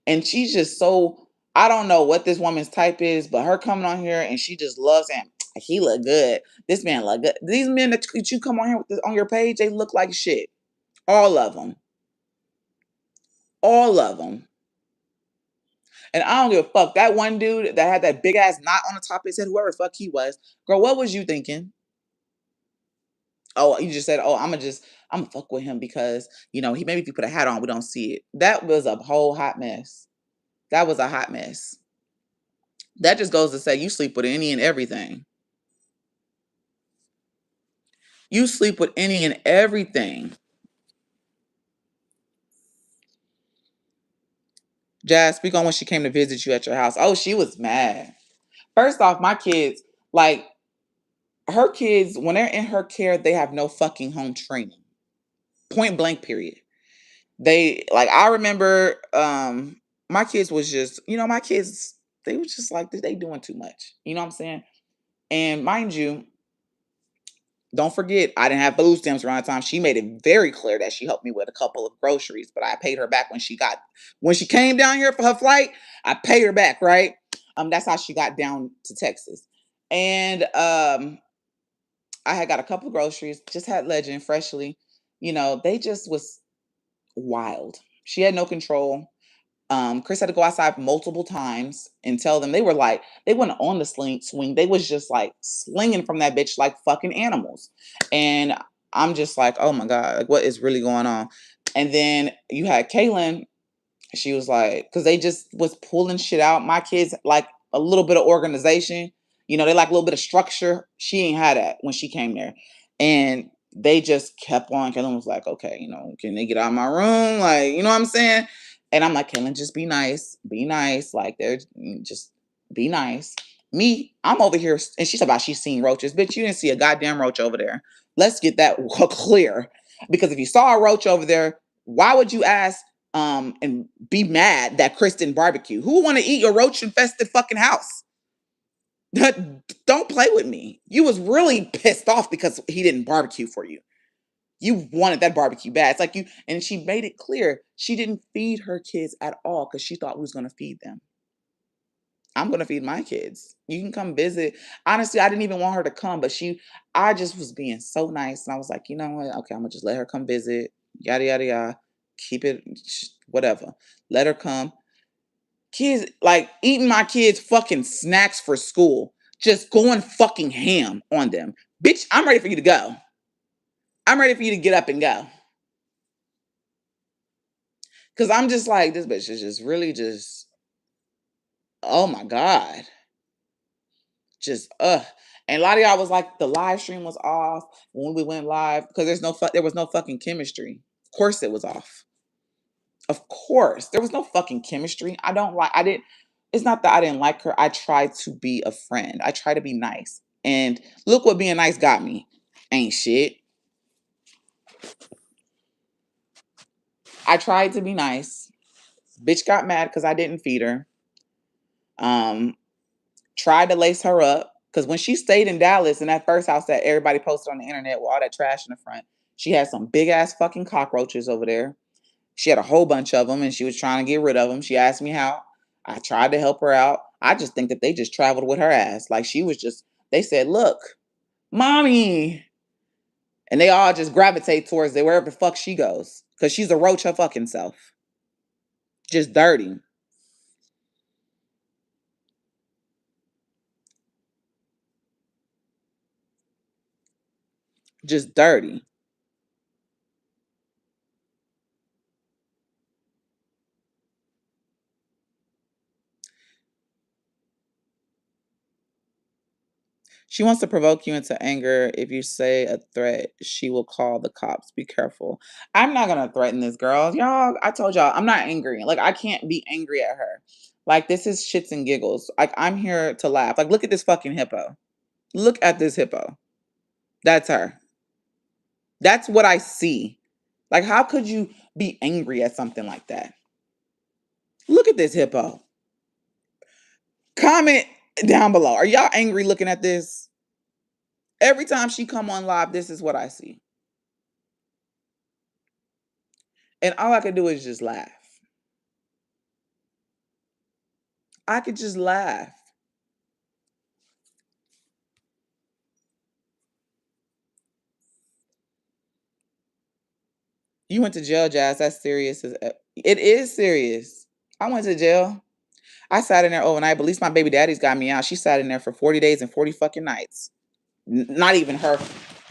And she's just so I don't know what this woman's type is, but her coming on here and she just loves him. He look good. This man look good. These men that you come on here with on your page, they look like shit. All of them. All of them. And I don't give a fuck. That one dude that had that big ass knot on the top of his head, whoever the fuck he was, girl, what was you thinking? Oh, you just said, oh, I'm gonna fuck with him because he maybe if you put a hat on, we don't see it. That was a whole hot mess. That was a hot mess. That just goes to say you sleep with any and everything. You sleep with any and everything. Jazz, speak on when she came to visit you at your house. Oh, she was mad. First off, my kids, like her kids, when they're in her care, they have no fucking home training. Point blank, period. They like I remember my kids was just, my kids, they was just like they doing too much. You know what I'm saying? And mind you, don't forget, I didn't have food stamps around the time. She made it very clear that she helped me with a couple of groceries, but I paid her back when she came down here for her flight. I paid her back, right? That's how she got down to Texas, and I had got a couple of groceries. Just had Legend freshly. They just was wild. She had no control. Chris had to go outside multiple times and tell them they weren't on the swing. They was just like slinging from that bitch like fucking animals. And I'm just like, oh my God, like what is really going on? And then you had Kaylin. She was like, because they just was pulling shit out. My kids like a little bit of organization. They like a little bit of structure. She ain't had that when she came there. And they just kept on. Kaylin was like, okay, can they get out of my room? Like, you know what I'm saying? And I'm like, Kaylin, just be nice. Be nice. Like, they're just be nice. Me, I'm over here. And she's about she's seen roaches. Bitch, you didn't see a goddamn roach over there. Let's get that clear. Because if you saw a roach over there, why would you ask and be mad that Chris didn't barbecue? Who want to eat your roach infested fucking house? Don't play with me. You was really pissed off because he didn't barbecue for you. You wanted that barbecue bad. It's like and she made it clear she didn't feed her kids at all because she thought we was gonna feed them. I'm gonna feed my kids. You can come visit. Honestly, I didn't even want her to come, but I just was being so nice, and I was like, you know what? Okay, I'm gonna just let her come visit. Yada yada yada. Keep it, whatever. Let her come. Kids like eating my kids' fucking snacks for school, just going fucking ham on them. Bitch, I'm ready for you to go. I'm ready for you to get up and go. Cause I'm just like, this bitch is just really just, oh my God. Just and a lot of y'all was like the live stream was off when we went live because there was no fucking chemistry. Of course it was off. Of course. There was no fucking chemistry. I didn't it's not that I didn't like her. I tried to be a friend. I try to be nice. And look what being nice got me. Ain't shit. I tried to be nice. Bitch got mad because I didn't feed her. Um, Tried to lace her up. Because when she stayed in Dallas in that first house that everybody posted on the internet with all that trash in the front, she had some big ass fucking cockroaches over there. She had a whole bunch of them and she was trying to get rid of them. She asked me how. I tried to help her out. I just think that they just traveled with her ass. Like they said, look, mommy. And they all just gravitate towards it wherever the fuck she goes. Because she's a roach her fucking self. Just dirty. Just dirty. She wants to provoke you into anger. If you say a threat, she will call the cops. Be careful. I'm not gonna threaten this girl. Y'all, I told y'all, I'm not angry. Like, I can't be angry at her. Like, this is shits and giggles. Like, I'm here to laugh. Like, look at this fucking hippo. Look at this hippo. That's her. That's what I see. Like, how could you be angry at something like that? Look at this hippo. Comment down below. Are y'all angry looking at this? Every time she come on live, this is what I see. And all I could do is just laugh. I could just laugh. You went to jail, Jazz. That's serious. It is serious. I went to jail. I sat in there overnight, but at least my baby daddy's got me out. She sat in there for 40 days and 40 fucking nights. Not even her.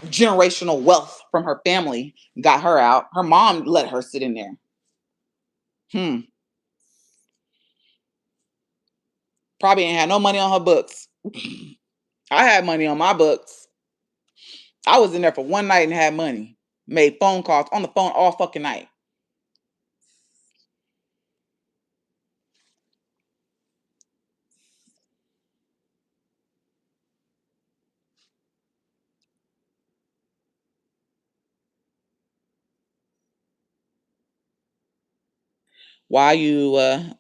generational wealth from her family got her out. Her mom let her sit in there. Probably ain't had no money on her books. I had money on my books. I was in there for one night and had money. Made phone calls on the phone all fucking night. Why you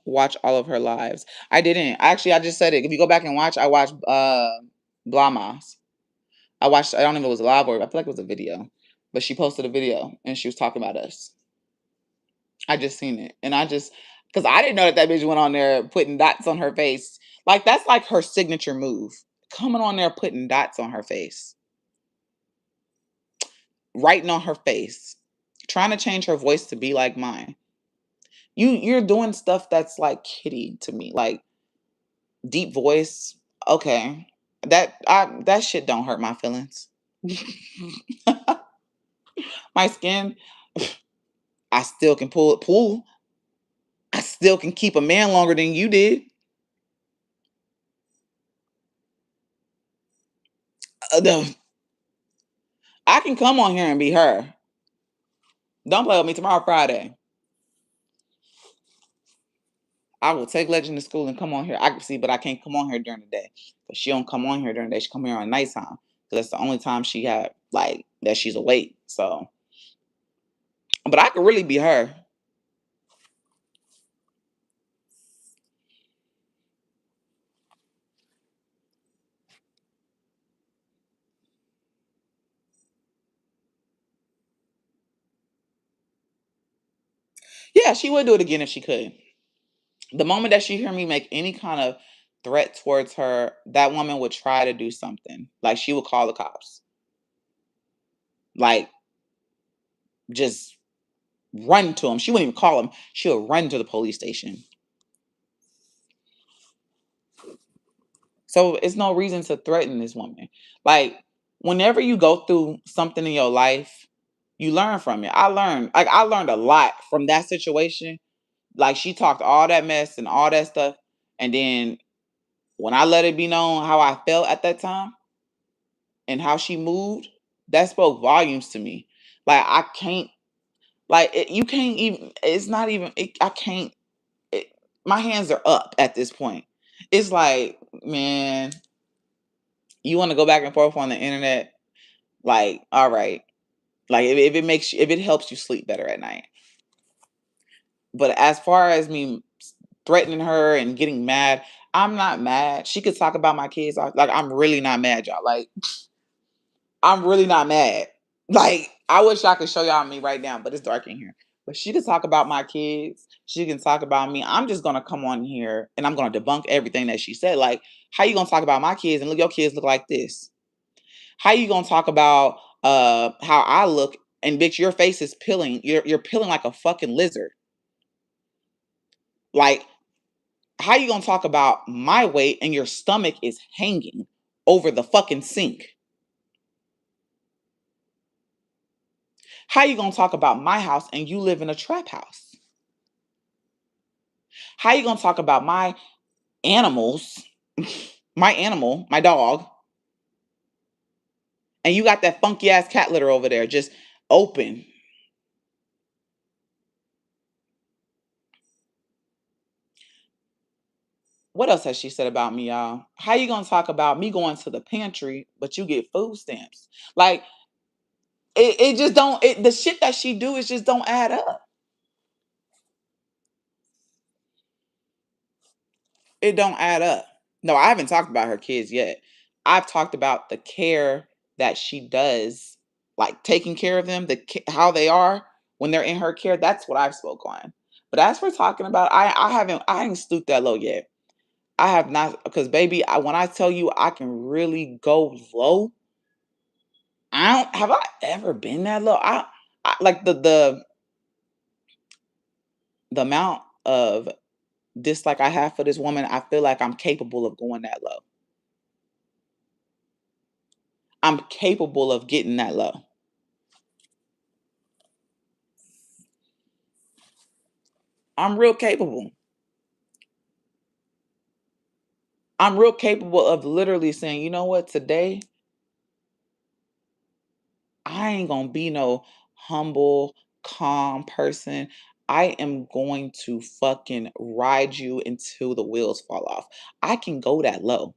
watch all of her lives? I didn't. Actually, I just said it. If you go back and watch, I watched Blamos. I watched. I don't know if it was a live or I feel like it was a video, but she posted a video and she was talking about us. I just seen it, and I just because I didn't know that bitch went on there putting dots on her face. Like that's like her signature move. Coming on there putting dots on her face, writing on her face, trying to change her voice to be like mine. You're doing stuff that's like kitty to me, like deep voice. Okay, that shit don't hurt my feelings. My skin, I still can pull. I still can keep a man longer than you did. No, I can come on here and be her. Don't play with me tomorrow, Friday. I will take Legend to school and come on here. I can see, but I can't come on here during the day. But she don't come on here during the day. She come here on nighttime. So that's the only time she had like that she's awake. So, but I could really be her. Yeah, she would do it again if she could. The moment that she hear me make any kind of threat towards her, that woman would try to do something. Like she would call the cops. Like just run to them. She wouldn't even call them. She would run to the police station. So it's no reason to threaten this woman. Like whenever you go through something in your life, you learn from it. I learned a lot from that situation. Like she talked all that mess and all that stuff. And then when I let it be known how I felt at that time and how she moved, that spoke volumes to me. Like I can't you can't even it's not even I can't it, my hands are up at this point. It's like, man, you want to go back and forth on the internet, like, all right. Like if it makes you, if it helps you sleep better at night. But as far as me threatening her and getting mad, I'm not mad. She could talk about my kids. Like I'm really not mad, y'all. Like I'm really not mad. Like I wish I could show y'all me right now, but it's dark in here. But she could talk about my kids. She can talk about me. I'm just gonna come on here and I'm gonna debunk everything that she said. Like, how you gonna talk about my kids and look your kids look like this? How you gonna talk about how I look and bitch your face is peeling. You're peeling like a fucking lizard. Like, how you gonna talk about my weight and your stomach is hanging over the fucking sink? How you gonna talk about my house and you live in a trap house? How you gonna talk about my animals, my animal, my dog, and you got that funky ass cat litter over there just open? What else has she said about me, y'all? How you gonna talk about me going to the pantry, but you get food stamps? Like it just don't. The shit that she do is just don't add up. It don't add up. No, I haven't talked about her kids yet. I've talked about the care that she does, like taking care of them, how they are when they're in her care. That's what I've spoke on. But as for talking about, I ain't stooped that low yet. I have not because baby, when I tell you I can really go low, I don't have I ever been that low. I like the amount of dislike I have for this woman. I feel like I'm capable of going that low. I'm capable of getting that low. I'm real capable. I'm real capable of literally saying, you know what, today I ain't gonna be no humble, calm person. I am going to fucking ride you until the wheels fall off. I can go that low.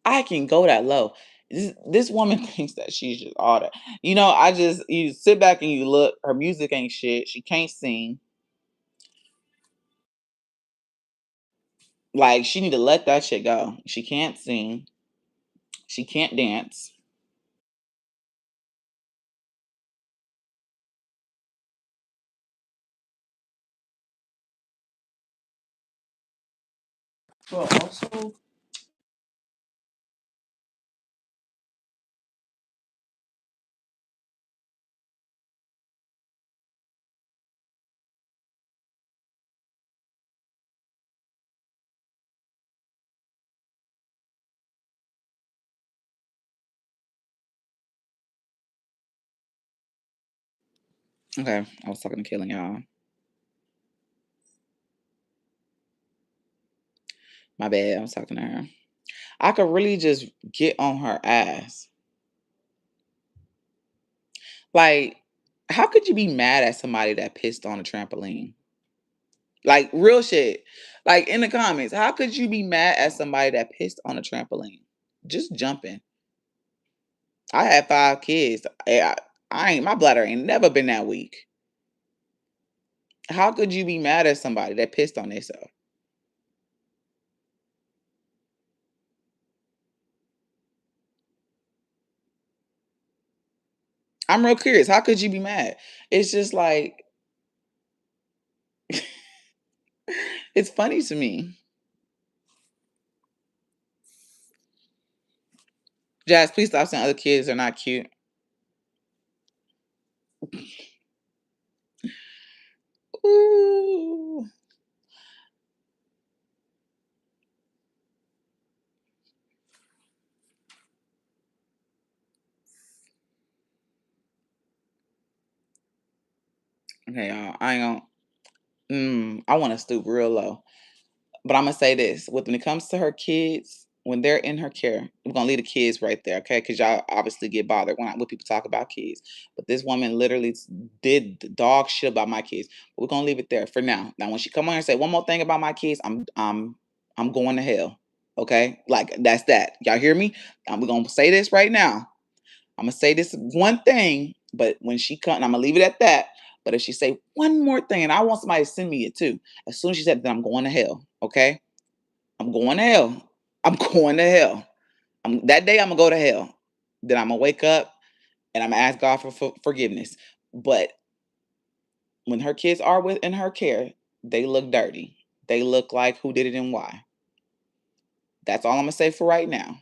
I can go that low. This woman thinks that she's just all that. You sit back and you look, her music ain't shit. She can't sing. Like, she need to let that shit go. She can't sing. She can't dance. Well, also, okay, I was talking to Killing y'all. My bad, I was talking to her. I could really just get on her ass. Like, how could you be mad at somebody that pissed on a trampoline? Like, real shit. Like, in the comments, how could you be mad at somebody that pissed on a trampoline? Just jumping. I had 5 kids. My bladder ain't never been that weak. How could you be mad at somebody that pissed on themselves? I'm real curious. How could you be mad? It's just like, it's funny to me. Jazz, please stop saying other kids are not cute. Ooh. Okay, y'all. I ain't gonna. I want to stoop real low. But I'm gonna say this: when it comes to her kids, when they're in her care, we're gonna leave the kids right there, okay? Because y'all obviously get bothered when people talk about kids. But this woman literally did the dog shit about my kids. But we're gonna leave it there for now. Now, when she come on here and say one more thing about my kids, I'm going to hell. Okay, like that's that. Y'all hear me? We're gonna say this right now. I'm gonna say this one thing, but when she come, I'm gonna leave it at that. But if she say one more thing, and I want somebody to send me it too, as soon as she said that, I'm going to hell. Okay, I'm going to hell. I'm going to hell. That day I'm gonna go to hell. Then I'm gonna wake up and I'm gonna ask God for forgiveness. But when her kids are within her care, they look dirty. They look like who did it and why. That's all I'm gonna say for right now.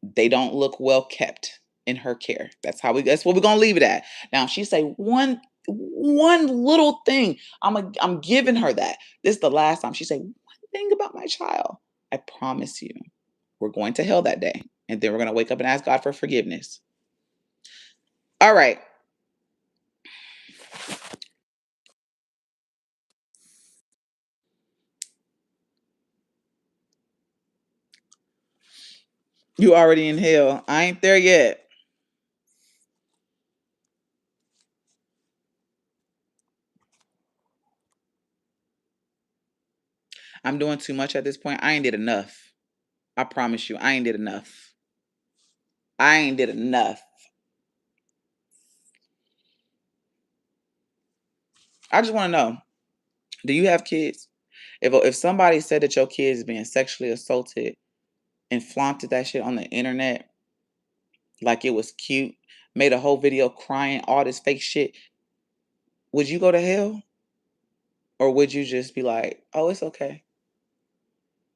They don't look well kept in her care. That's what we're gonna leave it at. Now, if she say one little thing, I'm giving her that. This is the last time she say one thing about my child. I promise you, we're going to hell that day. And then we're gonna wake up and ask God for forgiveness. All right. You already in hell. I ain't there yet. I'm doing too much at this point. I ain't did enough. I promise you, I ain't did enough. I ain't did enough. I just want to know, do you have kids? If somebody said that your kid is being sexually assaulted and flaunted that shit on the internet like it was cute, made a whole video crying, all this fake shit, would you go to hell? Or would you just be like, oh, it's okay?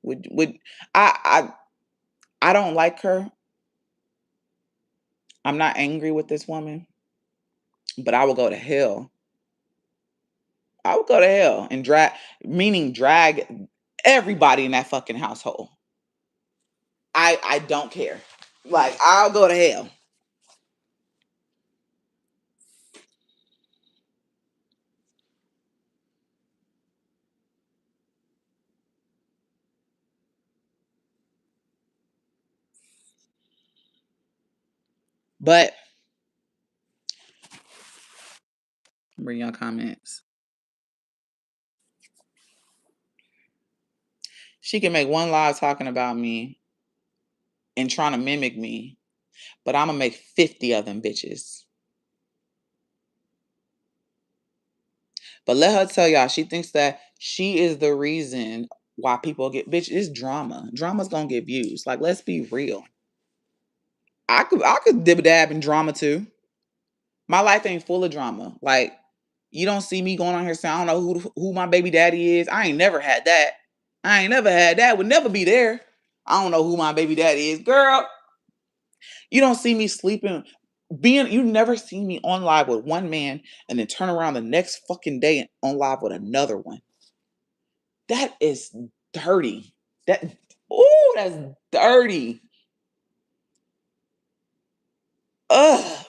Would I I don't like her. I'm not angry with this woman, but I will go to hell. I would go to hell and drag, meaning drag Everybody in that fucking household. I don't care. Like, I'll go to hell. But bring your comments. She can make one live talking about me and trying to mimic me, but I'm gonna make 50 of them bitches. But let her tell y'all, she thinks that she is the reason why people get bitch. It's drama. Drama's gonna get views. Like, let's be real. I could dib a dab in drama too. My life ain't full of drama. Like, you don't see me going on here saying I don't know who my baby daddy is. I ain't never had that. I ain't never had that. Would never be there. I don't know who my baby daddy is, girl. You don't see me sleeping. You never see me on live with one man and then turn around the next fucking day on live with another one. That is dirty. That's dirty. Ugh.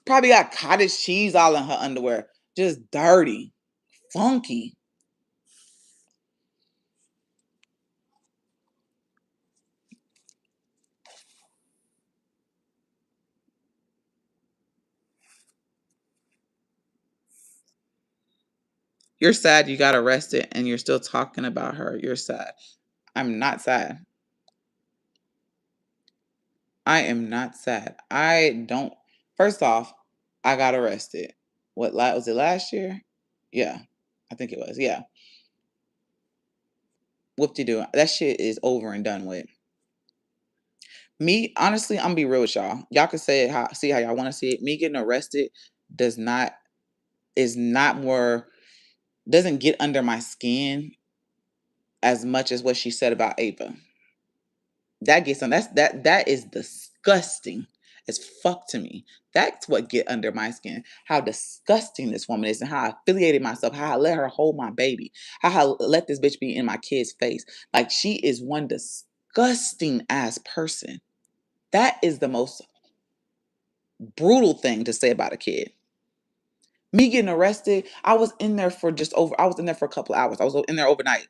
Probably got cottage cheese all in her underwear. Just dirty. Funky. You're sad you got arrested and you're still talking about her. You're sad. I'm not sad. I am not sad. I don't. First off, I got arrested. What was it last year? Yeah, I think it was. Yeah. Whoop de doo. That shit is over and done with. Me, honestly, I'm gonna be real with y'all. Y'all can say it see how y'all want to see it. Me getting arrested does not is not more doesn't get under my skin as much as what she said about Ava. That gets on. That is disgusting as fuck to me. That's what get under my skin. How disgusting this woman is, and how I affiliated myself. How I let her hold my baby. How I let this bitch be in my kid's face. Like, she is one disgusting ass person. That is the most brutal thing to say about a kid. Me getting arrested, I was in there for I was in there for a couple hours. I was in there overnight.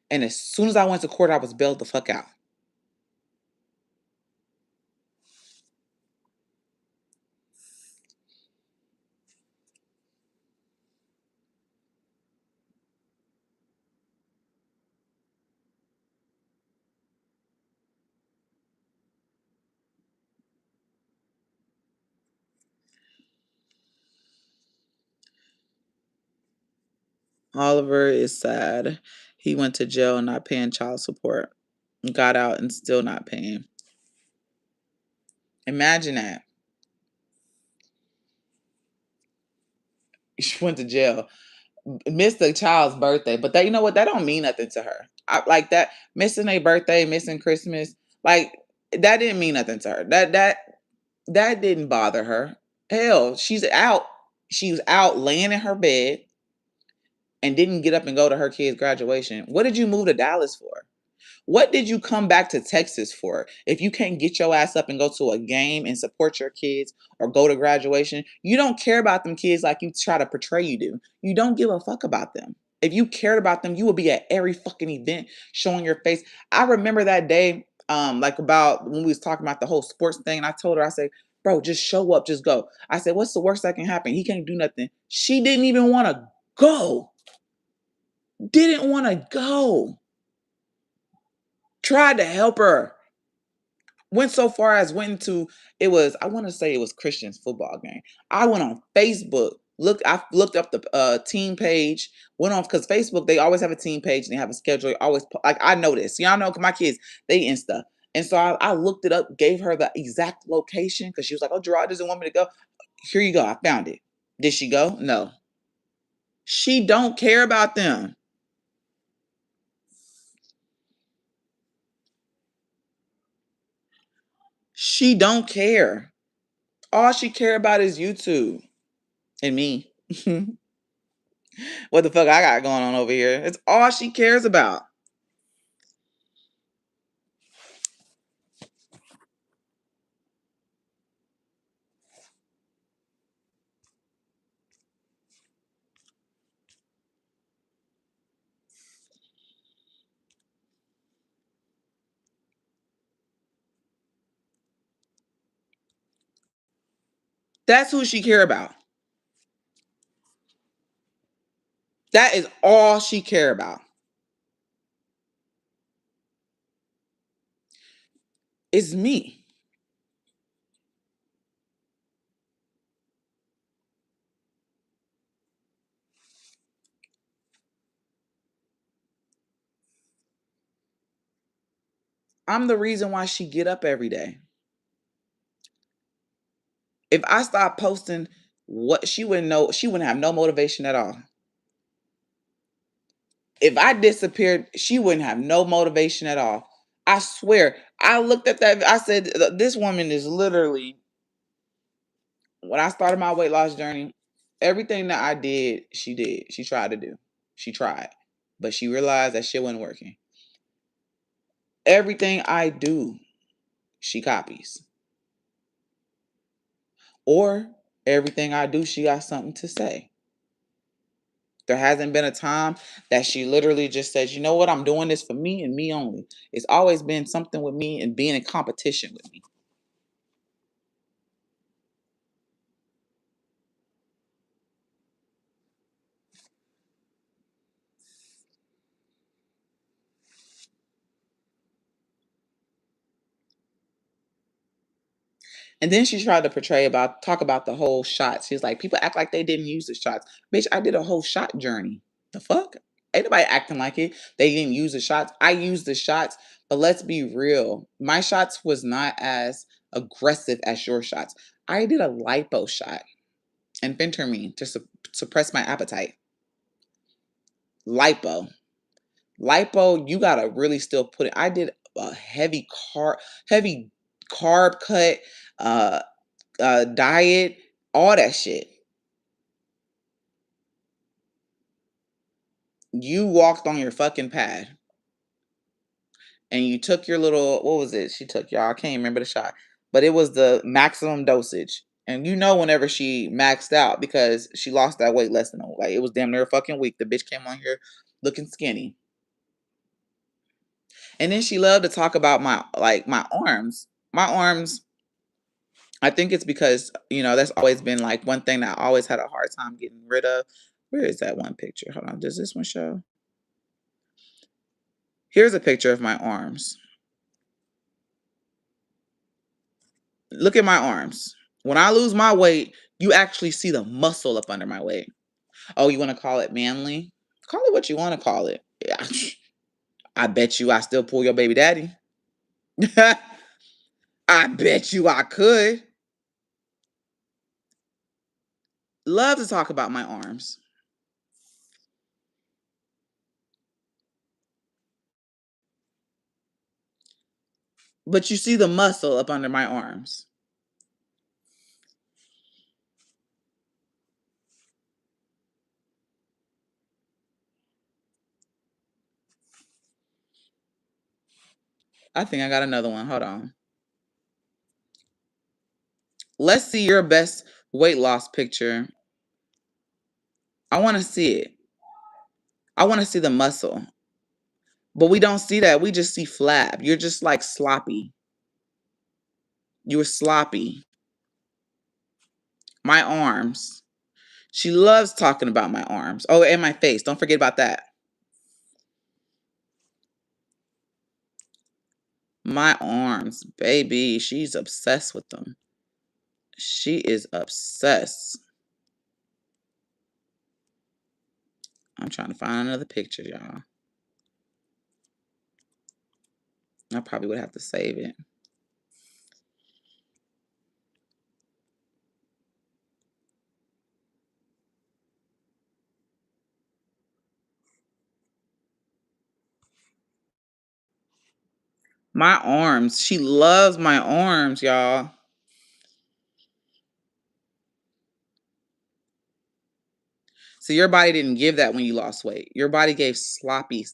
And as soon as I went to court, I was bailed the fuck out. Oliver is sad. He went to jail not paying child support. Got out and still not paying. Imagine that. She went to jail. Missed the child's birthday. But that, you know what? That don't mean nothing to her. Like that, missing a birthday, missing Christmas, like, that didn't mean nothing to her. That didn't bother her. Hell, she's out. She was out laying in her bed and didn't get up and go to her kid's graduation. What did you move to Dallas for? What did you come back to Texas for? If you can't get your ass up and go to a game and support your kids or go to graduation, you don't care about them kids like you try to portray you do. You don't give a fuck about them. If you cared about them, you would be at every fucking event showing your face. I remember that day, like about when we was talking about the whole sports thing, and I told her, I said, bro, just show up, just go. I said, what's the worst that can happen? He can't do nothing. She didn't even want to go. Didn't want to go. Tried to help her. Went so far as went into I want to say it was Christian's football game. I went on Facebook. I looked up the team page. Went on because Facebook, they always have a team page and they have a schedule. They always like, I know this. Y'all know my kids, they Insta. And so I looked it up, gave her the exact location because she was like, oh, Gerard doesn't want me to go. Here you go. I found it. Did she go? No. She don't care about them. She don't care. All she care about is YouTube and me. What the fuck I got going on over here? It's all she cares about. That's who she care about. That is all she care about. It's me. I'm the reason why she get up every day. If I stopped posting, what she wouldn't know, she wouldn't have no motivation at all. If I disappeared, she wouldn't have no motivation at all. I swear. I looked at that. I said, this woman is literally, when I started my weight loss journey, everything that I did, she did. She tried to do. She tried. But she realized that shit wasn't working. Everything I do, she copies. Or everything I do, she got something to say. There hasn't been a time that she literally just says, you know what, I'm doing this for me and me only. It's always been something with me and being in competition with me. And then she tried to talk about the whole shots. She's like, people act like they didn't use the shots. Bitch, I did a whole shot journey. The fuck? Ain't nobody acting like it. They didn't use the shots. I used the shots, but let's be real. My shots was not as aggressive as your shots. I did a lipo shot and phentermine to suppress my appetite. Lipo. Lipo, you gotta really still put it. I did a heavy carb cut, uh, diet, all that shit. You walked on your fucking pad and you took your little, what was it? She took, y'all. I can't remember the shot, but it was the maximum dosage. And you know, whenever she maxed out, because she lost that weight less than like it was damn near a fucking week. The bitch came on here looking skinny. And then she loved to talk about my arms. My arms, I think it's because, that's always been like one thing that I always had a hard time getting rid of. Where is that one picture? Hold on. Does this one show? Here's a picture of my arms. Look at my arms. When I lose my weight, you actually see the muscle up under my weight. Oh, you want to call it manly? Call it what you want to call it. Yeah. I bet you I still pull your baby daddy. I bet you I could. Love to talk about my arms. But you see the muscle up under my arms. I think I got another one. Hold on. Let's see your best weight loss picture. I want to see it. I want to see the muscle. But we don't see that. We just see flab. You're just like sloppy. You were sloppy. My arms. She loves talking about my arms. Oh, and my face. Don't forget about that. My arms, baby. She's obsessed with them. She is obsessed. I'm trying to find another picture, y'all. I probably would have to save it. My arms. She loves my arms, y'all. So your body didn't give that when you lost weight. Your body gave sloppy.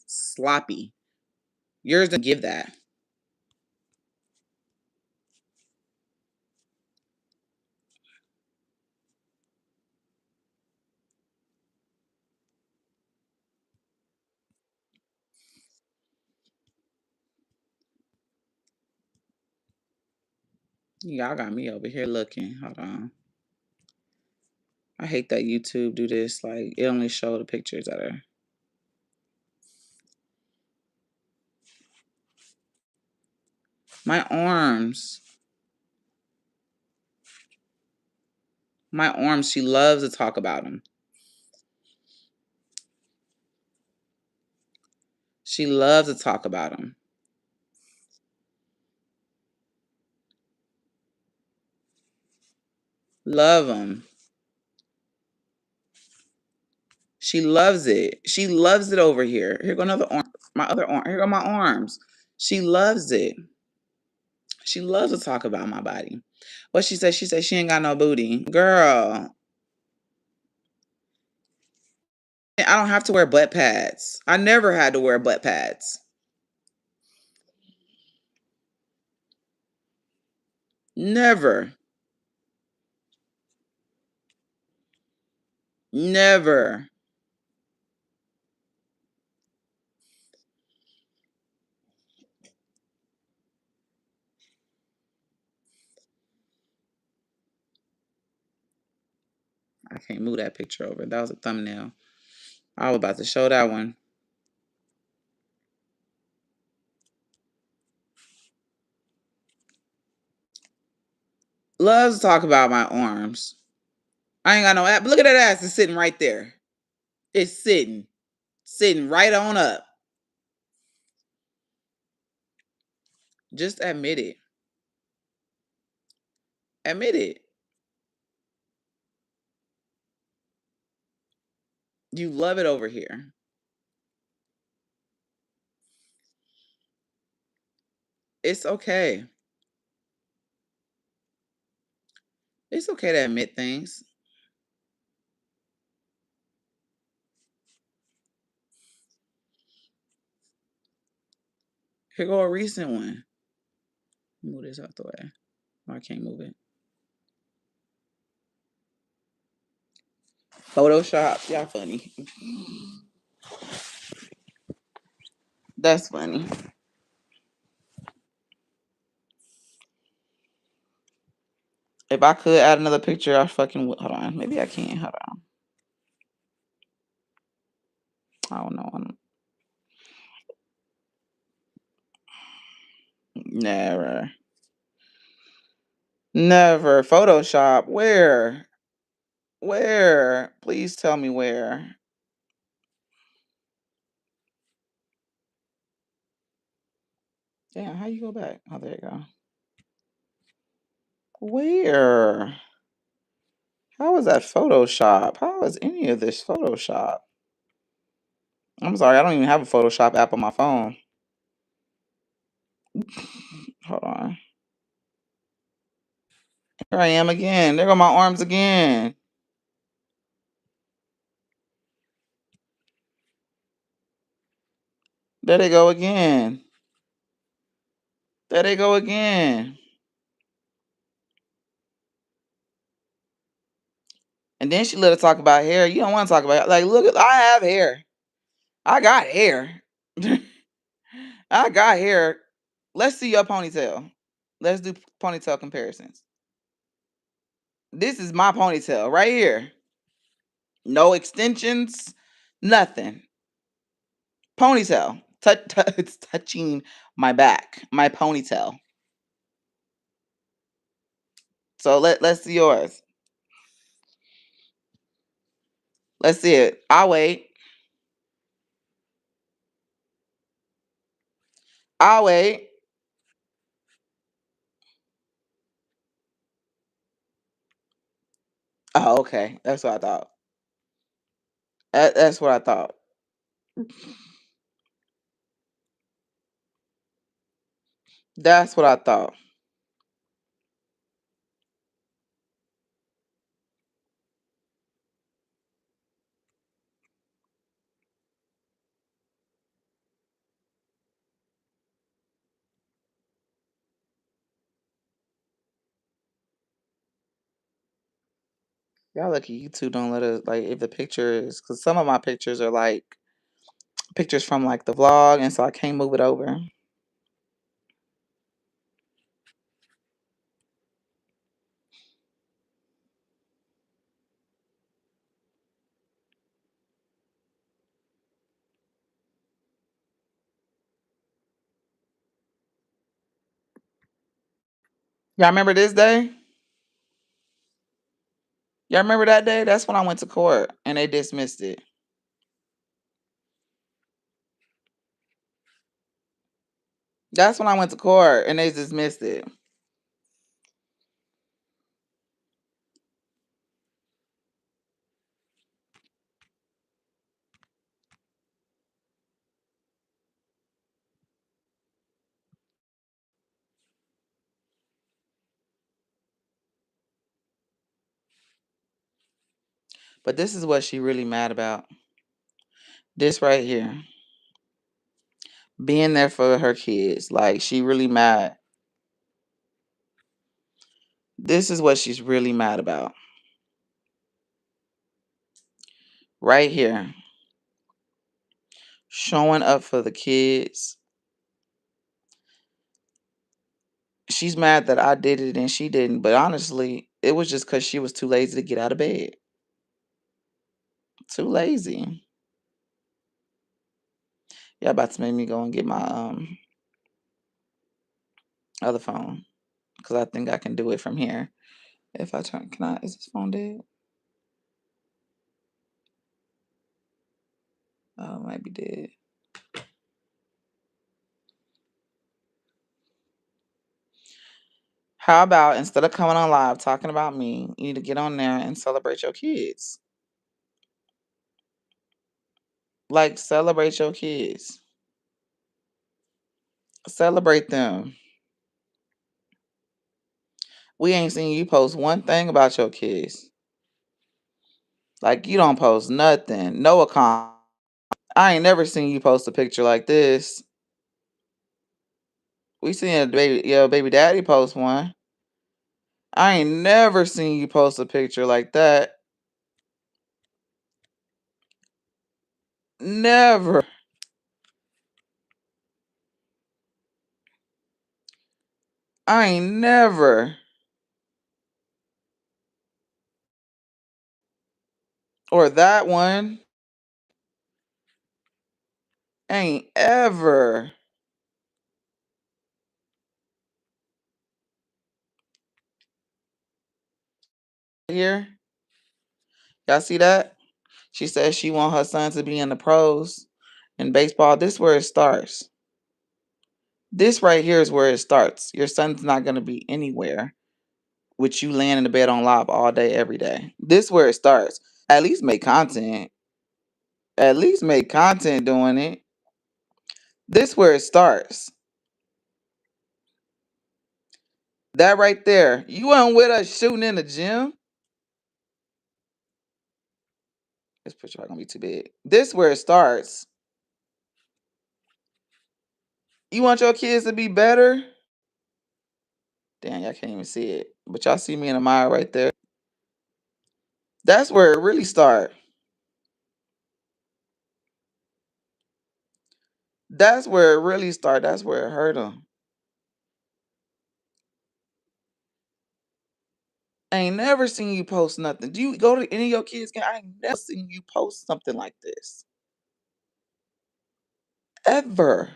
Yours didn't give that. Y'all got me over here looking. Hold on. I hate that YouTube do this. Like, it only show the pictures that are. My arms. My arms. She loves to talk about them. She loves to talk about them. Love them. She loves it. She loves it over here. Here go another arm. My other arm. Here go my arms. She loves it. She loves to talk about my body. What she said? She said she ain't got no booty. Girl, I don't have to wear butt pads. I never had to wear butt pads. Never. Never. I can't move that picture over. That was a thumbnail. I was about to show that one. Loves to talk about my arms. I ain't got no ass. Look at that ass. It's sitting right there. It's sitting. Sitting right on up. Just admit it. Admit it. You love it over here. It's okay. It's okay to admit things. Here go a recent one. Move this out the way. Oh, I can't move it. Photoshop. Y'all funny. That's funny. If I could add another picture, I fucking would. Hold on. Maybe I can. Hold on. I don't know. Never. Never. Photoshop. Where? Where? Please tell me where. Damn, how you go back? Oh, there you go. Where? How is that Photoshop? How is any of this Photoshop? I'm sorry, I don't even have a Photoshop app on my phone. Hold on. Here I am again. There go my arms again. There they go again. There they go again. And then she let us talk about hair. You don't want to talk about like, look, I have hair. I got hair. I got hair. Let's see your ponytail. Let's do ponytail comparisons. This is my ponytail right here. No extensions, nothing. Ponytail. It's touching my back, my ponytail. So let's see yours. Let's see it. I'll wait. I'll wait. Oh, okay. That's what I thought. That's what I thought. That's what I thought. Y'all lucky YouTube don't let us like if the pictures, because some of my pictures are like pictures from like the vlog, and so I can't move it over. Y'all remember this day? Y'all remember that day? That's when I went to court and they dismissed it. That's when I went to court and they dismissed it. But this is what she really mad about. This right here. Being there for her kids. Like she really mad. This is what she's really mad about. Right here. Showing up for the kids. She's mad that I did it and she didn't. But honestly, it was just because she was too lazy to get out of bed. Too lazy. Y'all about to make me go and get my other phone. Because I think I can do it from here. If I turn, can I? Is this phone dead? Oh, it might be dead. How about instead of coming on live talking about me, you need to get on there and celebrate your kids. Like, celebrate your kids. Celebrate them. We ain't seen you post one thing about your kids. Like, you don't post nothing. No account. I ain't never seen you post a picture like this. We seen a baby, your baby daddy post one. I ain't never seen you post a picture like that. Never. I ain't never. Or that one. Ain't ever. Here. Y'all see that? She says she want her son to be in the pros in baseball. This where it starts. This right here is where it starts. Your son's not gonna be anywhere with you laying in the bed on live all day, every day. This where it starts. At least make content. At least make content doing it. This where it starts. That right there. You weren't with us shooting in the gym. This picture not gonna be too big. This where it starts. You want your kids to be better? Damn, y'all can't even see it. But y'all see me in the mile right there. That's where it really start. That's where it really start. That's where it hurt them. I ain't never seen you post nothing. Do you go to any of your kids' game? I ain't never seen you post something like this. Ever.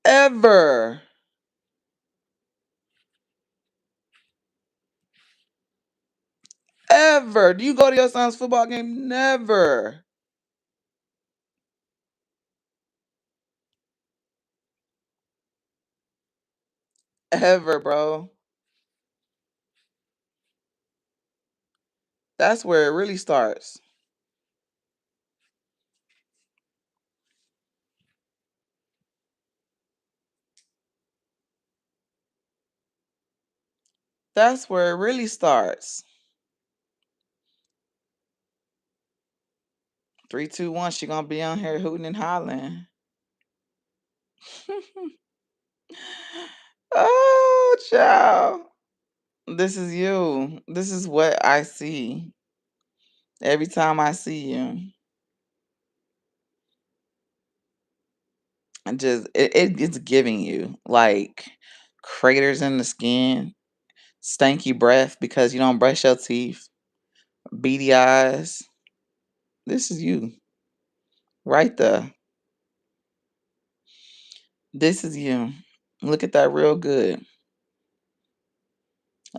Ever. Ever. Do you go to your son's football game? Never. Ever, bro. That's where it really starts. That's where it really starts. 3, 2, 1. She gonna be on here hooting and hollering. Oh, child. This is you. This is what I see every time I see you. And just it's giving you like craters in the skin, stanky breath because you don't brush your teeth, beady eyes. This is you right there. This is you. Look at that real good.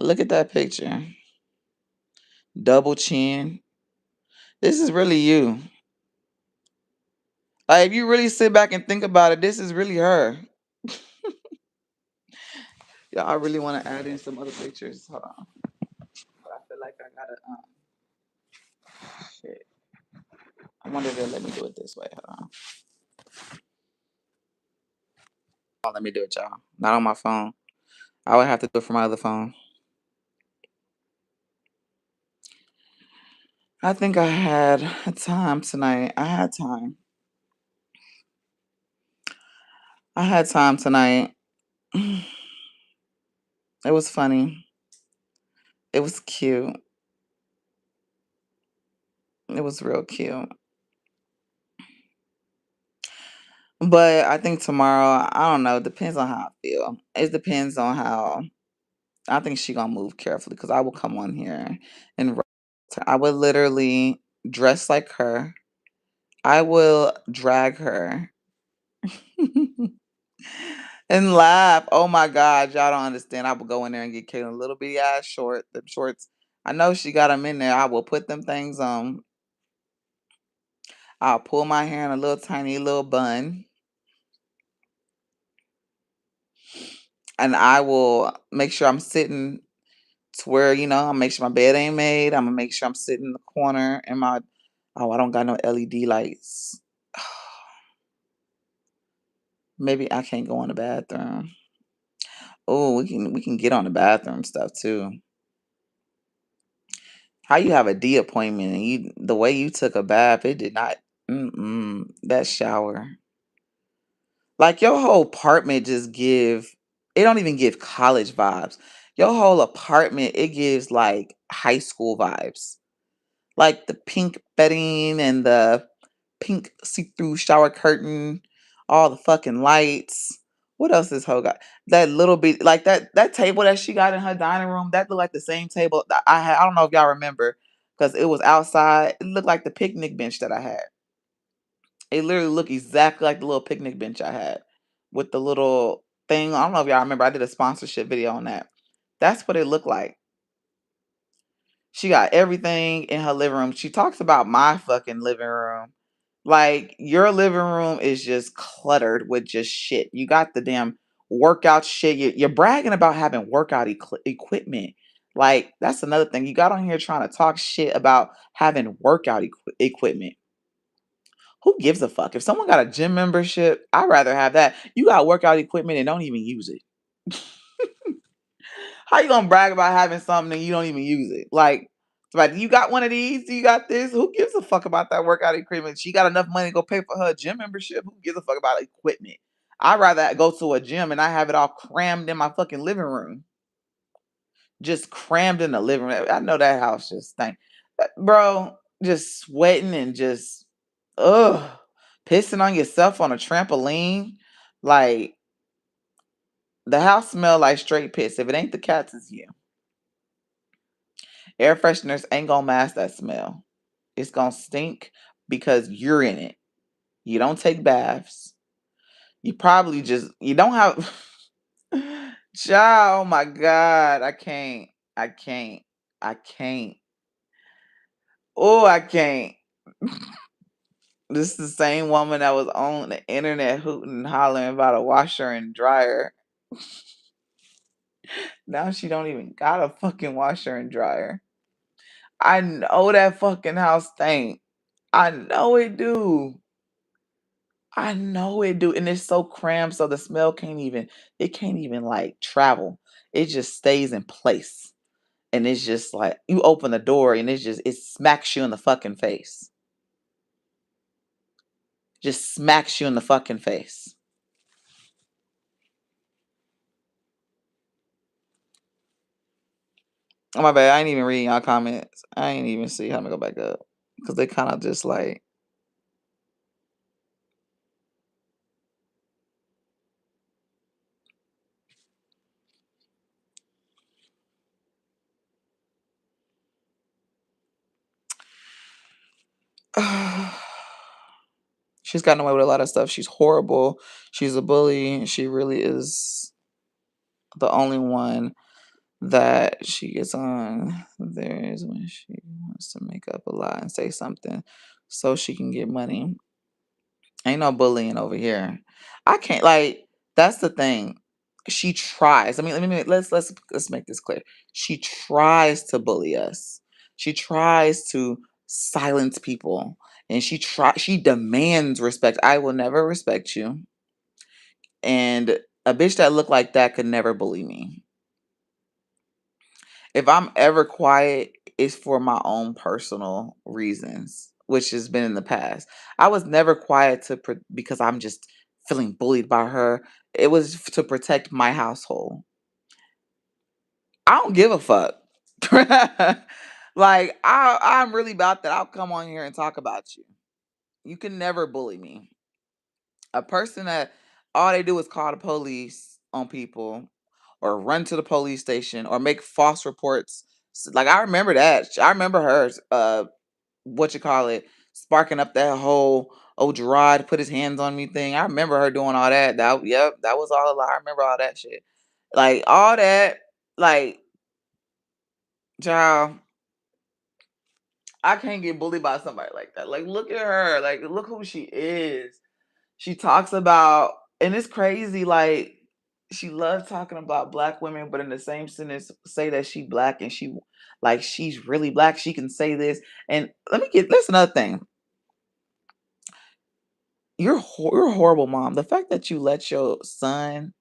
Look at that picture. Double chin. This is really you. Like if you really sit back and think about it, this is really her. Yeah, I really want to add in some other pictures. Hold on. But I feel like I gotta shit. I wonder if they'll let me do it this way. Hold on. Oh, let me do it, y'all. Not on my phone. I would have to do it from my other phone. I think I had a time tonight. I had time. I had time tonight. It was funny. It was cute. It was real cute. But I think tomorrow, I don't know. It depends on how I feel. It depends on how. I think she gonna move carefully because I will come on here and I would literally dress like her. I will drag her and laugh. Oh my God, y'all don't understand. I will go in there and get Kaylin a little bitty ass short. The shorts. I know she got them in there. I will put them things on. I'll pull my hair in a little tiny little bun. And I will make sure I'm sitting to where, I'll make sure my bed ain't made. I'm gonna make sure I'm sitting in the corner in my I don't got no LED lights. Maybe I can't go in the bathroom. Oh, we can get on the bathroom stuff too. How you have a D appointment and the way you took a bath, it did not that shower. Like your whole apartment just it don't even give college vibes. Your whole apartment, it gives like high school vibes. Like the pink bedding and the pink see-through shower curtain, all the fucking lights. What else this hoe got? That little bit like that table that she got in her dining room, that looked like the same table that I had. I don't know if y'all remember because it was outside. It looked like the picnic bench that I had. It literally looked exactly like the little picnic bench I had with the little thing. I don't know if y'all remember. I did a sponsorship video on that. That's what it looked like. She got everything in her living room. She talks about my fucking living room. Like your living room is just cluttered with just shit. You got the damn workout shit. You're bragging about having workout equipment. Like that's another thing. You got on here trying to talk shit about having workout equipment. Who gives a fuck? If someone got a gym membership, I'd rather have that. You got workout equipment and don't even use it. How you gonna brag about having something and you don't even use it? Like, you got one of these? You got this? Who gives a fuck about that workout equipment? She got enough money to go pay for her gym membership. Who gives a fuck about equipment? I'd rather go to a gym and I have it all crammed in my fucking living room. Just crammed in the living room. I know that house just stank. Bro, just sweating and just ugh. Pissing on yourself on a trampoline. Like the house smell like straight piss. If it ain't the cats, it's you. Air fresheners ain't gonna mask that smell. It's gonna stink because you're in it. You don't take baths. You probably you don't have Child, oh my God. I can't. I can't. I can't. Oh, I can't. This is the same woman that was on the internet hooting and hollering about a washer and dryer. Now she don't even got a fucking washer and dryer. I know that fucking house stink. I know it do. I know it do. And it's so cramped so the smell can't even like travel. It just stays in place. And it's just like you open the door and it smacks you in the fucking face. Just smacks you in the fucking face. Oh my bad. I ain't even reading y'all comments. I ain't even see how to go back up because they kind of just like. She's gotten away with a lot of stuff. She's horrible. She's a bully. She really is the only one that she gets on. There is when she wants to make up a lie and say something so she can get money. Ain't no bullying over here. I can't like that's the thing. She tries. I mean, let's make this clear. She tries to bully us. She tries to silence people and she demands respect. I will never respect you. And a bitch that looked like that could never bully me. If I'm ever quiet, it's for my own personal reasons, which has been in the past. I was never quiet because I'm just feeling bullied by her. It was to protect my household. I don't give a fuck. Like I'm really about that. I'll come on here and talk about you. You can never bully me. A person that all they do is call the police on people or run to the police station or make false reports. Like I remember that. I remember her what you call it, sparking up that whole oh Gerard put his hands on me thing. I remember her doing all that. That was all a lie. I remember all that shit. Like all that, like child, I can't get bullied by somebody like that. Like look at her. Like look who she is. She talks about, and it's crazy, like, she loves talking about black women, but in the same sentence, say that she black and she's really black. She can say this. And that's another thing. You're a horrible mom. The fact that you let your son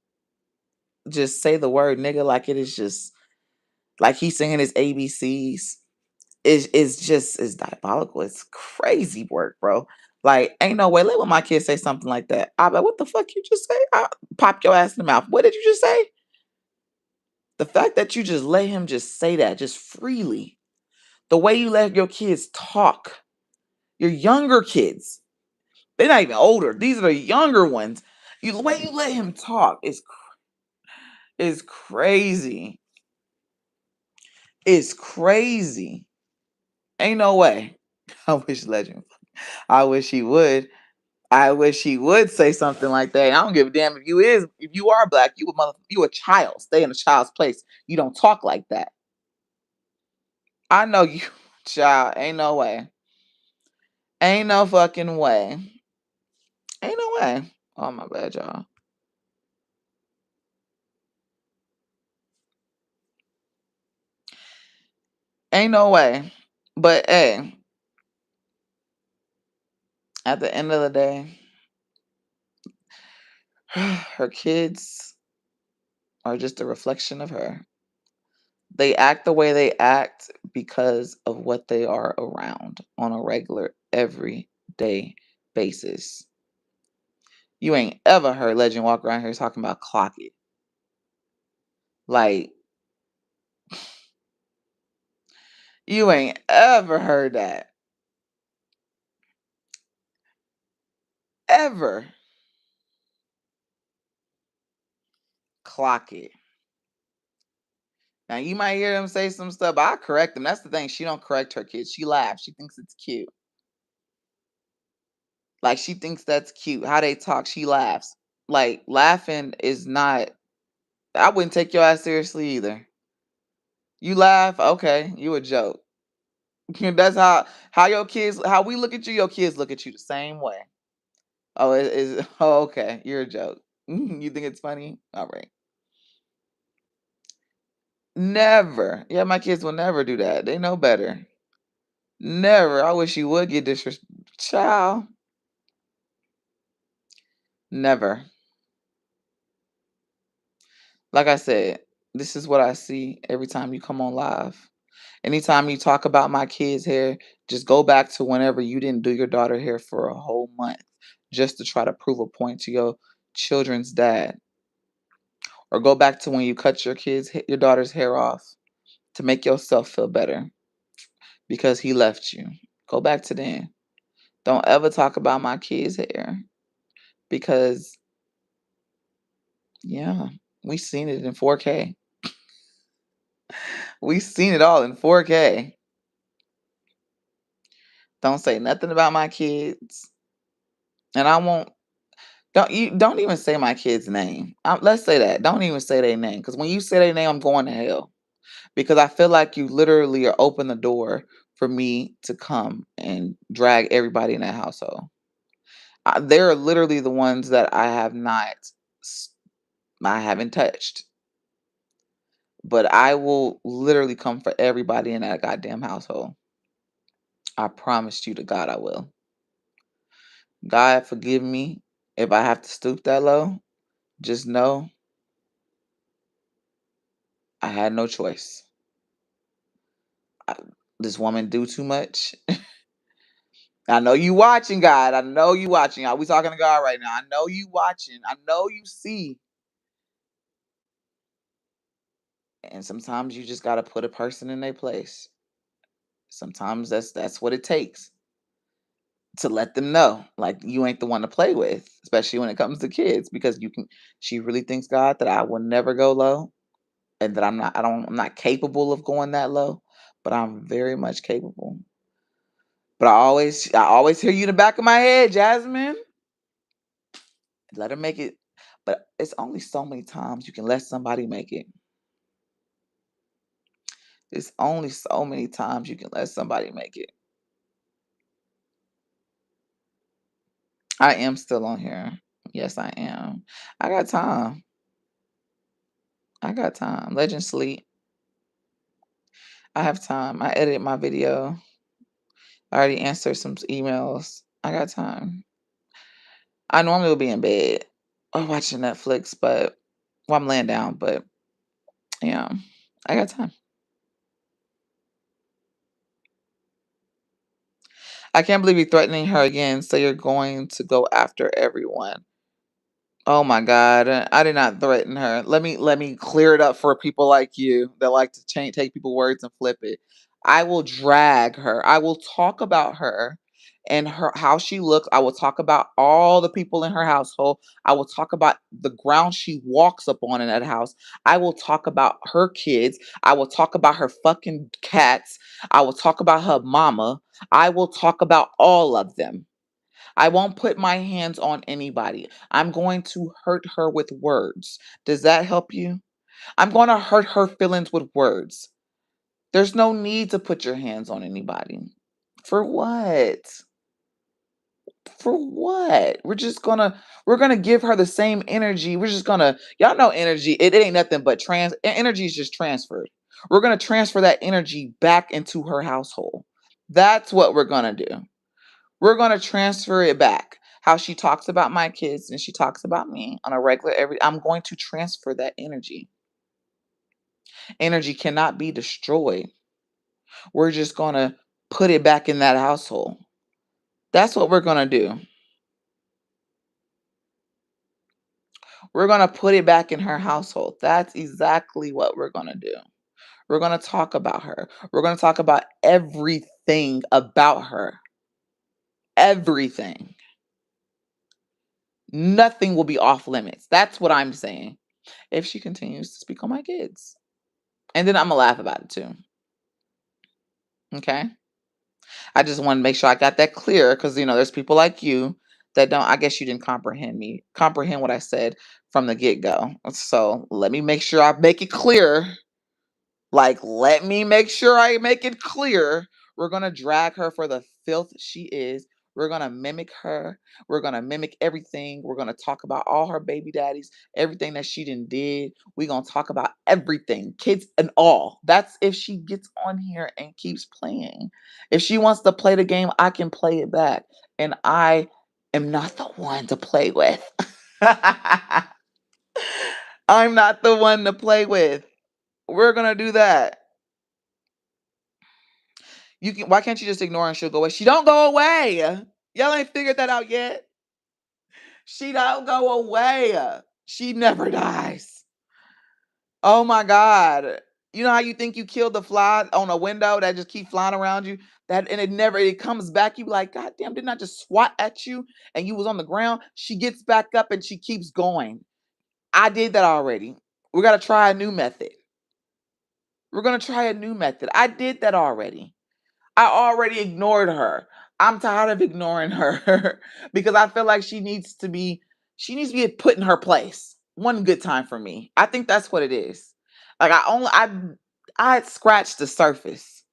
just say the word nigga like it is just, like he's singing his ABCs is diabolical. It's crazy work, bro. Like, ain't no way. Let when my kids say something like that. I bet what the fuck you just say? I pop your ass in the mouth. What did you just say? The fact that you just let him just say that just freely. The way you let your kids talk. Your younger kids. They're not even older. These are the younger ones. The way you let him talk is crazy. It's crazy. Ain't no way. I wish Legend. I wish he would. I wish he would say something like that. I don't give a damn if you are black, you a child. Stay in a child's place. You don't talk like that. I know you, child. Ain't no way. Ain't no fucking way. Ain't no way. Oh my bad, y'all. Ain't no way. But hey, at the end of the day, her kids are just a reflection of her. They act the way they act because of what they are around on a regular, everyday basis. You ain't ever heard Legend walk around here talking about clock it. Like, you ain't ever heard that. Ever. Clock it. Now you might hear them say some stuff, but I correct them. That's the thing. She don't correct her kids. She laughs. She thinks it's cute. Like she thinks that's cute. How they talk, she laughs. Like laughing is not, I wouldn't take your ass seriously either. You laugh, okay, you a joke. That's how your kids, how we look at you, your kids look at you the same way. Oh, oh okay, you're a joke. You think it's funny? All right. Never. Yeah, my kids will never do that. They know better. Never. I wish you would get disrespect. Child. Never. Like I said, this is what I see every time you come on live. Anytime you talk about my kids' hair, just go back to whenever you didn't do your daughter hair for a whole month just to try to prove a point to your children's dad. Or go back to when you cut your daughter's hair off to make yourself feel better because he left you. Go back to then. Don't ever talk about my kids' hair because, yeah, we seen it in 4K. We seen it all in 4K. Don't say nothing about my kids, and I won't. Don't even say my kid's name. Let's say that. Don't even say their name because when you say their name, I'm going to hell because I feel like you literally are open the door for me to come and drag everybody in that household. They're literally the ones that s- I haven't touched, but I will literally come for everybody in that goddamn household. I promised you to God I will. God forgive me if I have to stoop that low. Just know I had no choice. I, this woman do too much. I know you watching, God. I know you watching. Are we talking to God right now? I know you watching. I know you see. And sometimes you just gotta put a person in their place. Sometimes that's what it takes to let them know, like you ain't the one to play with, especially when it comes to kids, because you can. She really thinks God that I will never go low, and that I'm not capable of going that low, but I'm very much capable. But I always hear you in the back of my head, Jasmine. Let her make it. But it's only so many times you can let somebody make it. It's only so many times you can let somebody make it. I am still on here. Yes, I am. I got time. I got time. Legend sleep. I have time. I edited my video. I already answered some emails. I got time. I normally would be in bed or watching Netflix, but well, I'm laying down, but yeah, I got time. I can't believe you're threatening her again, so you're going to go after everyone. Oh my God, I did not threaten her. Let me clear it up for people like you that like to take people's words and flip it. I will drag her. I will talk about her and her how she looks. I will talk about all the people in her household. I will talk about the ground she walks upon in that house. I will talk about her kids. I will talk about her fucking cats. I will talk about her mama. I will talk about all of them. I won't put my hands on anybody. I'm going to hurt her with words. Does that help you? I'm going to hurt her feelings with words. There's no need to put your hands on anybody. For what? For what? We're gonna give her the same energy. We're just gonna y'all know energy. It ain't nothing but energy is just transferred. We're gonna transfer that energy back into her household. That's what we're gonna do. We're going to transfer it back. How she talks about my kids and she talks about me on a regular I'm going to transfer that energy. Energy cannot be destroyed. We're just going to put it back in that household. That's what we're going to do. We're going to put it back in her household. That's exactly what we're going to do. We're going to talk about her. We're going to talk about everything about her. Everything. Nothing will be off limits. That's what I'm saying. If she continues to speak on my kids. And then Imma laugh about it too. Okay? I just wanna make sure I got that clear because, there's people like you that don't I guess you didn't comprehend what I said from the get-go. So, let me make sure I make it clear. Like, let me make sure I make it clear. We're going to drag her for the filth she is. We're going to mimic her. We're going to mimic everything. We're going to talk about all her baby daddies, everything that she did. We're going to talk about everything, kids and all. That's if she gets on here and keeps playing. If she wants to play the game, I can play it back. And I am not the one to play with. I'm not the one to play with. We're going to do that. Why can't you just ignore her and she'll go away? She don't go away. Y'all ain't figured that out yet. She don't go away. She never dies. Oh my God. You know how you think you killed the fly on a window that just keep flying around you? That and it comes back. You be like, God damn, didn't I just swat at you and you was on the ground? She gets back up and she keeps going. I did that already. We gotta try a new method. We're gonna try a new method. I did that already. I already ignored her. I'm tired of ignoring her because I feel like she needs to be put in her place. One good time for me. I think that's what it is. Like I had scratched the surface.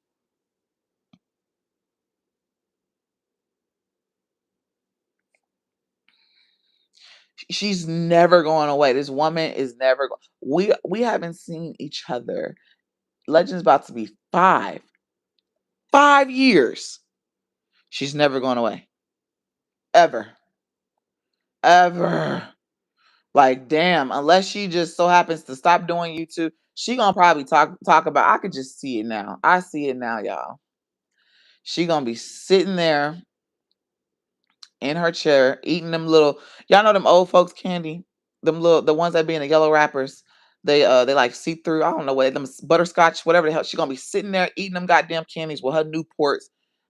She's never going away. This woman is never we haven't seen each other. Legend's about to be 5 years. She's never going away. Ever. Ever. Like, damn, unless she just so happens to stop doing YouTube, she gonna probably talk about. I could just see it now. I see it now, y'all. She gonna be sitting there in her chair eating them little. Y'all know them old folks candy, the ones that be in the yellow wrappers. They like see through. I don't know what them butterscotch, whatever the hell. She gonna be sitting there eating them goddamn candies with her Newports.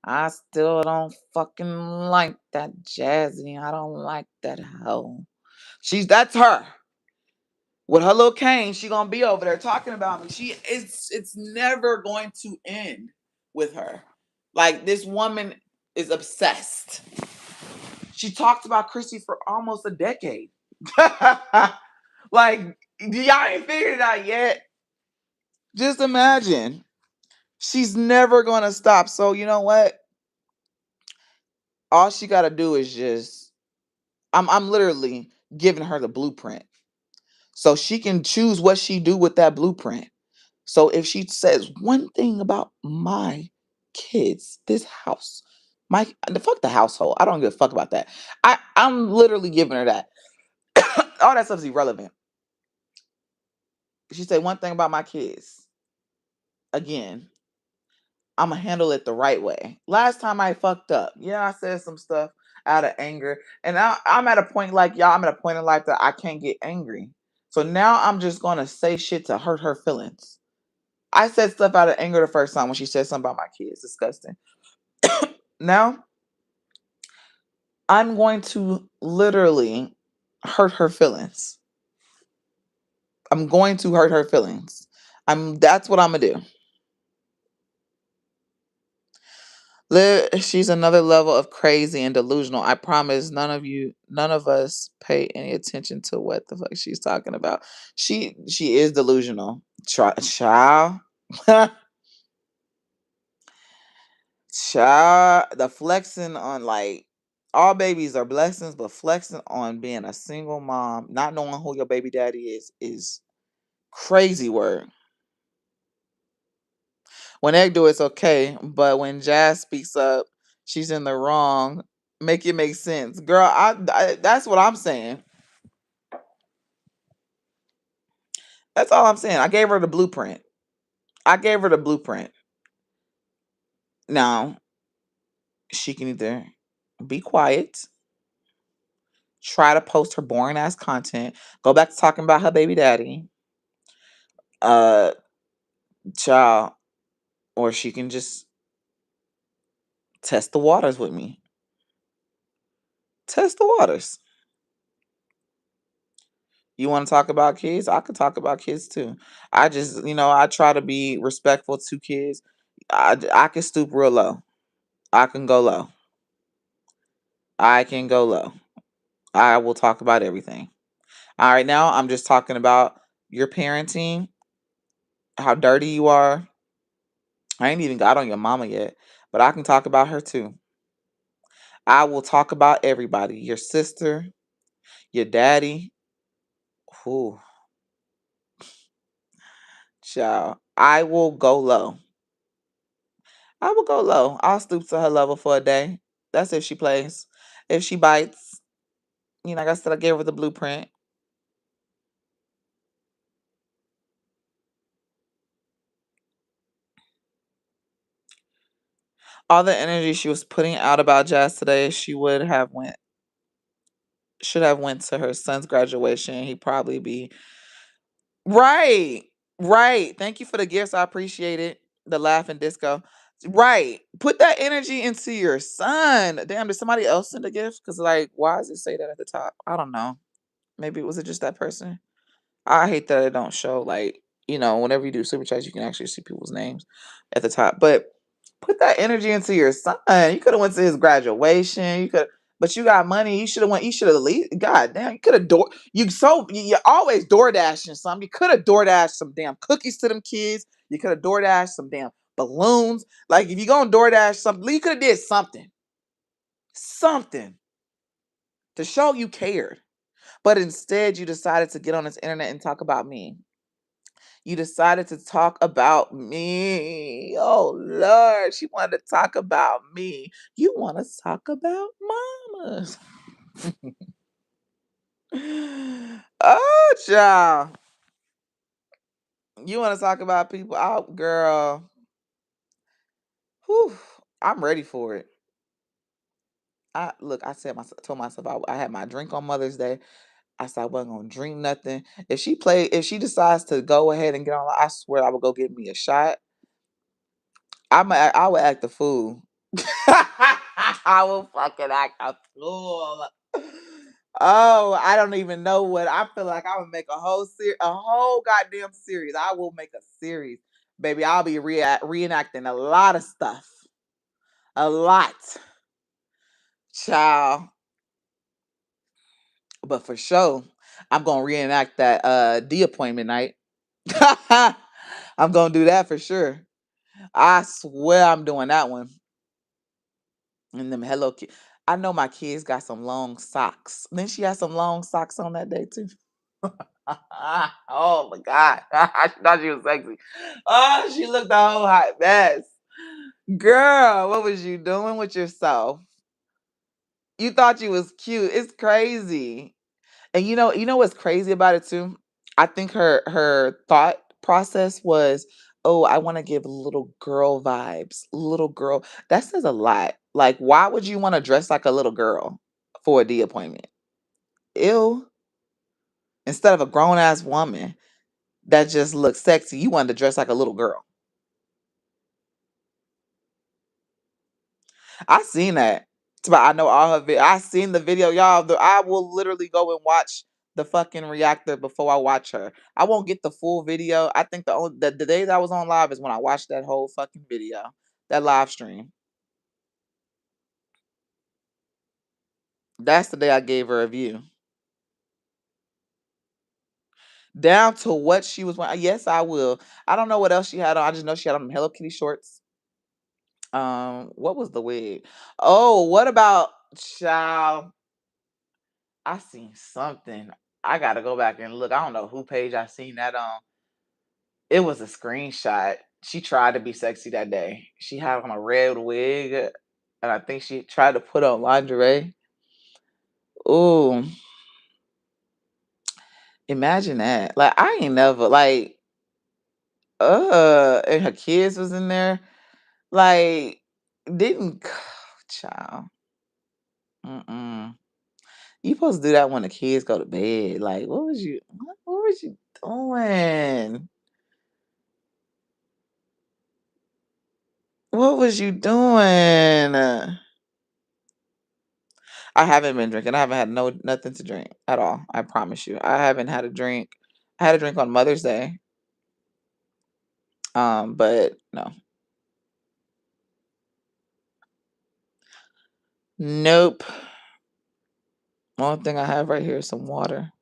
I still don't fucking like that Jazzy. I don't like that hoe. That's her. With her little cane, she gonna be over there talking about me. It's never going to end with her. Like this woman is obsessed. She talked about Chrissy for almost a decade. Like y'all ain't figured it out yet. Just imagine. She's never gonna stop. So you know what? All she gotta do is just I'm literally giving her the blueprint. So she can choose what she do with that blueprint. So if she says one thing about my kids, this house, fuck the household. I don't give a fuck about that. I'm literally giving her that. All that stuff's irrelevant. If she say one thing about my kids, again, I'ma handle it the right way. Last time I fucked up. Yeah, I said some stuff out of anger. And now I'm at a point like y'all, I'm at a point in life that I can't get angry. So now I'm just gonna say shit to hurt her feelings. I said stuff out of anger the first time when she said something about my kids. Disgusting. Now I'm going to literally hurt her feelings. I'm going to hurt her feelings. That's what I'm gonna do. She's another level of crazy and delusional. I promise none of us pay any attention to what the fuck she's talking about. She is delusional. Child. Child, the flexing on like all babies are blessings, but flexing on being a single mom, not knowing who your baby daddy is crazy word. When Egg do it's okay, but when Jazz speaks up, she's in the wrong. Make it make sense, girl. That's what I'm saying. That's all I'm saying. I gave her the blueprint. I gave her the blueprint. Now she can either be quiet, try to post her boring ass content, go back to talking about her baby daddy, uh, child, or she can just test the waters with me. Test the waters. You want to talk about kids? I could talk about kids too. I just, I try to be respectful to kids. I can stoop real low. I can go low. I can go low. I will talk about everything. All right, now I'm just talking about your parenting, how dirty you are. I ain't even got on your mama yet, but I can talk about her too. I will talk about everybody. Your sister, your daddy. Who, child. I will go low. I will go low. I'll stoop to her level for a day. That's if she plays. If she bites, like I said, I gave her the blueprint. All the energy she was putting out about Jazz today, she would have went should have went to her son's graduation. He'd probably be right. Right. Thank you for the gifts. I appreciate it. The laugh and disco. Right. Put that energy into your son. Damn, did somebody else send a gift? Because like, why does it say that at the top? I don't know. Maybe was it just that person? I hate that it don't show like, whenever you do super chats, you can actually see people's names at the top. But put that energy into your son. You could have went to his graduation. You could, but you got money. You should have went. You should have least. God damn, you could have door. You always door dashing something. You could have door dashed some damn cookies to them kids. You could have door dashed some damn balloons. Like if you gonna door dash something, you could have did something to show you cared. But instead, you decided to get on this internet and talk about me. You decided to talk about me. Oh Lord, she wanted to talk about me. You want to talk about mamas. Oh, child. You want to talk about people? Oh, girl. Whew, I'm ready for it. I told myself I had my drink on Mother's Day. I said I wasn't gonna drink nothing. If she decides to go ahead and get on, I swear I will go get me a shot. I will act a fool. I will fucking act a fool. Oh, I don't even know what I feel like. I would make a whole goddamn series. I will make a series, baby. I'll be reenacting a lot of stuff, a lot, child. But for sure, I'm gonna reenact that D appointment night. I'm gonna do that for sure. I swear I'm doing that one. And them Hello Kitty. I know my kids got some long socks. Then she had some long socks on that day too. Oh my God. I thought she was sexy. Oh, she looked a whole hot mess. Girl, what was you doing with yourself? You thought you was cute. It's crazy. And you know what's crazy about it too? I think her thought process was, "Oh, I want to give little girl vibes." Little girl. That says a lot. Like, why would you want to dress like a little girl for a D appointment? Ew. Instead of a grown ass woman that just looks sexy, you wanted to dress like a little girl. I seen that. But I know all of it. I seen the video, y'all. I will literally go and watch the fucking reactor before I watch her. I won't get the full video. I think the day that I was on live is when I watched that whole fucking video, that live stream. That's the day I gave her a view. Down to what she was wearing. Yes, I will. I don't know what else she had on. I just know she had on them Hello Kitty shorts. What was the wig? Oh, what about child? I seen something. I gotta go back and look. I don't know who page I seen that on. It was a screenshot. She tried to be sexy that day. She had on a red wig, and I think she tried to put on lingerie. Ooh, imagine that. Like I ain't never like and her kids was in there. Like didn't child. Mm-mm. You supposed to do that when the kids go to bed. Like what was you doing? What was you doing? I haven't been drinking. I haven't had nothing to drink at all. I promise you. I haven't had a drink. I had a drink on Mother's Day. But no. Nope. Only thing I have right here is some water.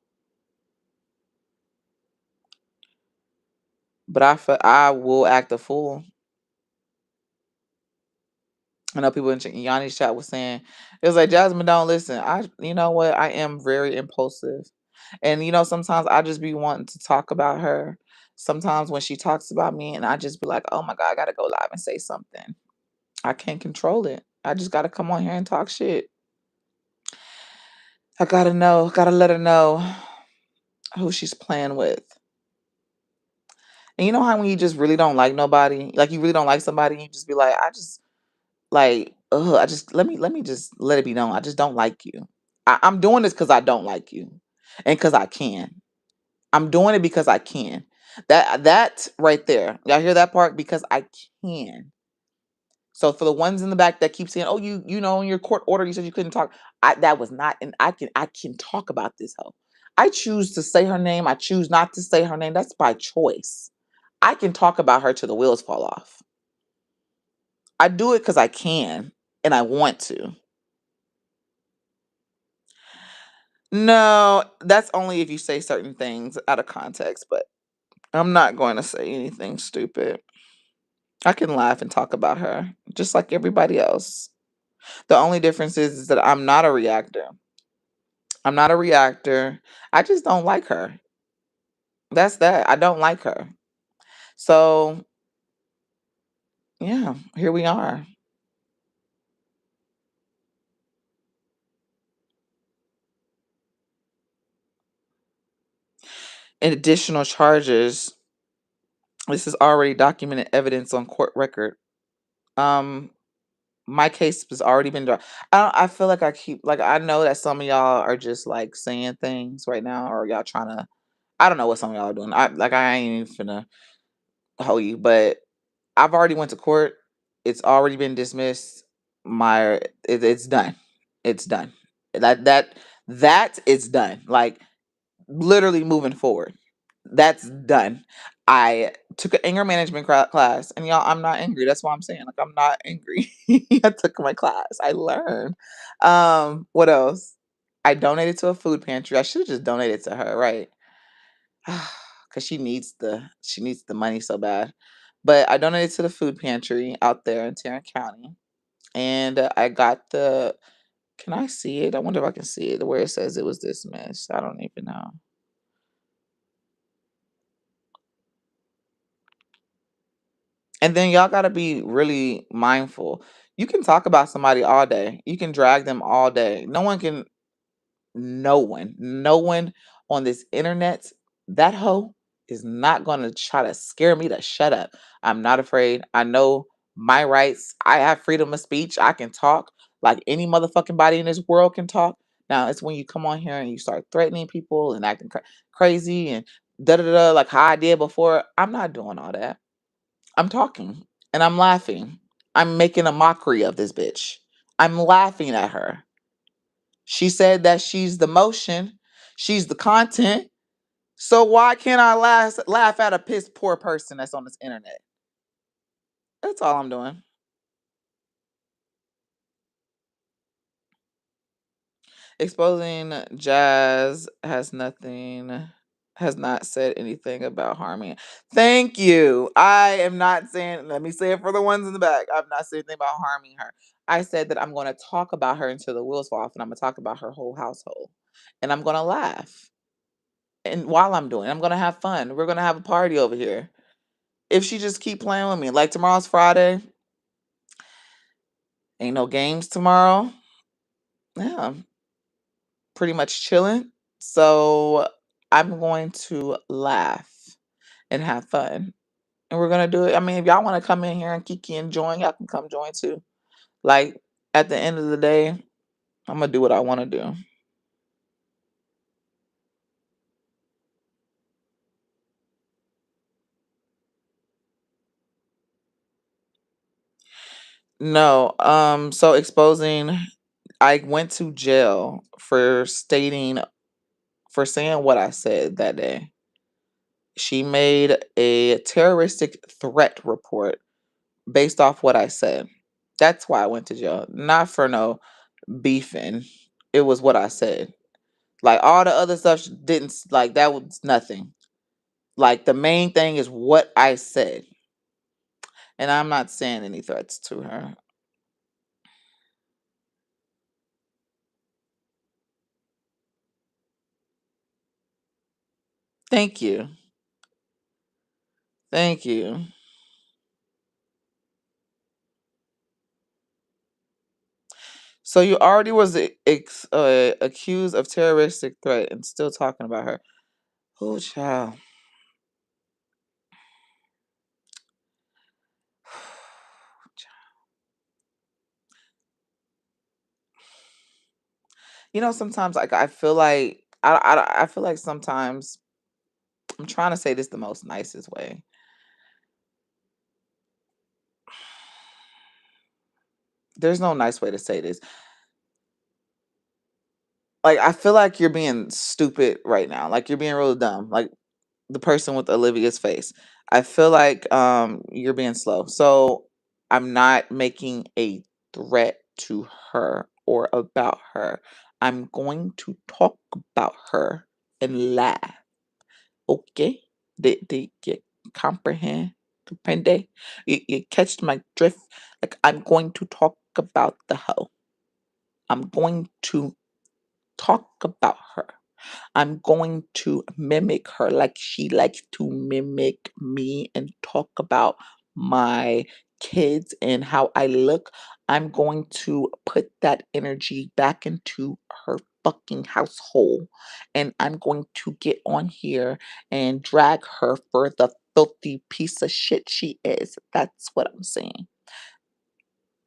But I will act a fool. I know people in Yanni's chat was saying it was like Jasmine, don't listen. You know what? I am very impulsive, and sometimes I just be wanting to talk about her. Sometimes when she talks about me, and I just be like, oh my god, I gotta go live and say something. I can't control it. I just gotta come on here and talk shit. I gotta let her know who she's playing with. And you know how when you just really don't like nobody, like you really don't like somebody, you just be like, I just like, ugh, I just let me just let it be known. I just don't like you. I'm doing this because I don't like you. And because I can. I'm doing it because I can. That right there. Y'all hear that part? Because I can. So for the ones in the back that keep saying, "Oh, you know, in your court order, you said you couldn't talk." That was not, and I can talk about this hoe. I choose to say her name. I choose not to say her name. That's by choice. I can talk about her till the wheels fall off. I do it because I can and I want to. No, that's only if you say certain things out of context, but I'm not going to say anything stupid. I can laugh and talk about her just like everybody else. The only difference is that I'm not a reactor. I'm not a reactor. I just don't like her. That's that. I don't like her. So, yeah, here we are. In additional charges, this is already documented evidence on court record. Um, my case has already been done. I feel like I keep like I know that some of y'all are just like saying things right now, or y'all trying to. I don't know what some of y'all are doing. I ain't even finna hold you, but I've already went to court. It's already been dismissed. It's done. It's done. That it's done. Like literally moving forward. That's done. I took an anger management class, and y'all, I'm not angry. That's why I'm saying, like, I'm not angry. I took my class. I learned. What else? I donated to a food pantry. I should have just donated to her, right? Because she needs the money so bad. But I donated to the food pantry out there in Tarrant County, and I got the. Can I see it? I wonder if I can see it where it says it was dismissed. I don't even know. And then y'all gotta be really mindful. You can talk about somebody all day. You can drag them all day. No one on this internet, that hoe is not gonna try to scare me to shut up. I'm not afraid. I know my rights. I have freedom of speech. I can talk like any motherfucking body in this world can talk. Now it's when you come on here and you start threatening people and acting crazy and da da da like how I did before. I'm not doing all that. I'm talking and I'm laughing. I'm making a mockery of this bitch. I'm laughing at her. She said that she's the motion, she's the content. So why can't I laugh at a piss poor person that's on this internet? That's all I'm doing. Exposing Jazz has not said anything about harming. Thank you. I am not saying, let me say it for the ones in the back. I've not said anything about harming her. I said that I'm going to talk about her until the wheels fall off, and I'm going to talk about her whole household. And I'm going to laugh. And while I'm doing it, I'm going to have fun. We're going to have a party over here. If she just keep playing with me, like tomorrow's Friday, ain't no games tomorrow. Yeah, pretty much chilling. So I'm going to laugh and have fun. And we're gonna do it. I mean, if y'all want to come in here and kiki and join, y'all can come join too. Like at the end of the day, I'm gonna do what I want to do. No, so exposing, I went to jail for saying what I said that day. She made a terroristic threat report based off what I said. That's why I went to jail. Not for no beefing. It was what I said. Like all the other stuff didn't like that was nothing. Like the main thing is what I said. And I'm not saying any threats to her. Thank you. Thank you. So you already was accused of terroristic threat and still talking about her. Oh, child. You know, sometimes like I feel like I feel like sometimes I'm trying to say this the most nicest way. There's no nice way to say this. Like, I feel like you're being stupid right now. Like, you're being real dumb. Like, the person with Olivia's face. I feel like you're being slow. So I'm not making a threat to her or about her. I'm going to talk about her and laugh. Okay? They you comprehend? Comprende? You catch my drift? Like, I'm going to talk about the hoe. I'm going to talk about her. I'm going to mimic her like she likes to mimic me and talk about my kids and how I look. I'm going to put that energy back into her fucking household. And I'm going to get on here and drag her for the filthy piece of shit she is. That's what I'm saying.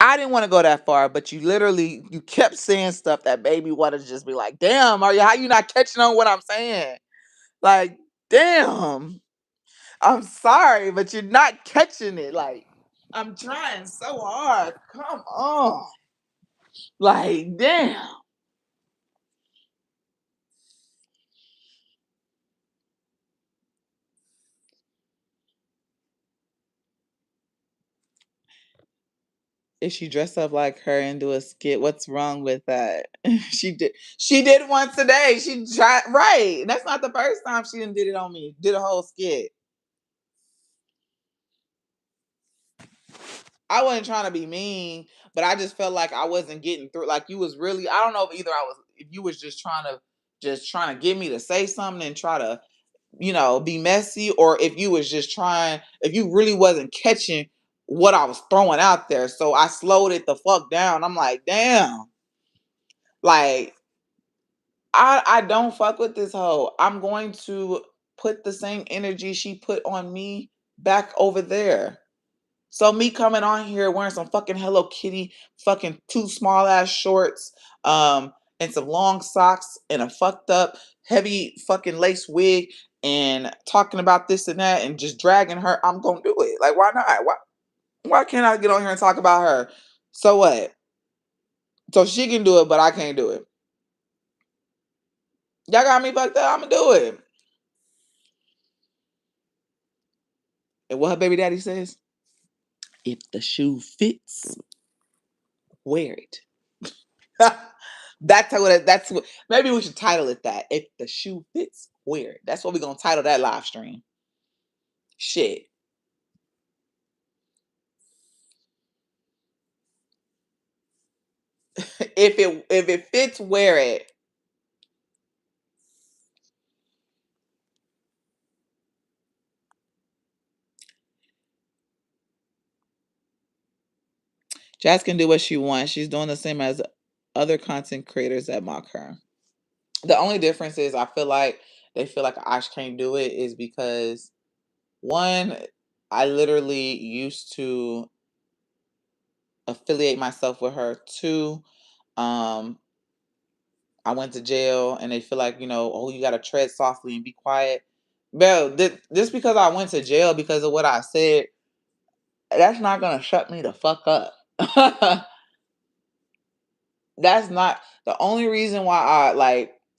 I didn't want to go that far, but you kept saying stuff that made me want to just be like, damn, are you how you not catching on what I'm saying? Like, damn. I'm sorry, but you're not catching it. Like, I'm trying so hard. Come on. Like, damn. If she dressed up like her and do a skit, what's wrong with that? She did one today. She tried right. That's not the first time she done did it on me. Did a whole skit. I wasn't trying to be mean, but I just felt like I wasn't getting through. Like you was really, I don't know if either I was, if you was just trying to get me to say something and try to, be messy, or if you was just trying, if you really wasn't catching what I was throwing out there. So I slowed it the fuck down. I'm like, damn, like I don't fuck with this hoe. I'm going to put the same energy she put on me back over there. So me coming on here wearing some fucking Hello Kitty, fucking two small ass shorts, and some long socks and a fucked up heavy fucking lace wig and talking about this and that and just dragging her, I'm gonna do it. Like why not? Why can't I get on here and talk about her? So what? So she can do it, but I can't do it. Y'all got me fucked up, I'ma do it. And what her baby daddy says? If the shoe fits, wear it. That's what maybe we should title it that. If the shoe fits, wear it. That's what we're gonna title that live stream. Shit. if it fits, wear it. Jazz can do what she wants. She's doing the same as other content creators that mock her. The only difference is I feel like they feel like Ash can't do it is because one, I literally used to affiliate myself with her. Two, um, I went to jail and they feel like, oh, you got to tread softly and be quiet. Bro, just because I went to jail because of what I said, that's not going to shut me the fuck up. That's not the only reason why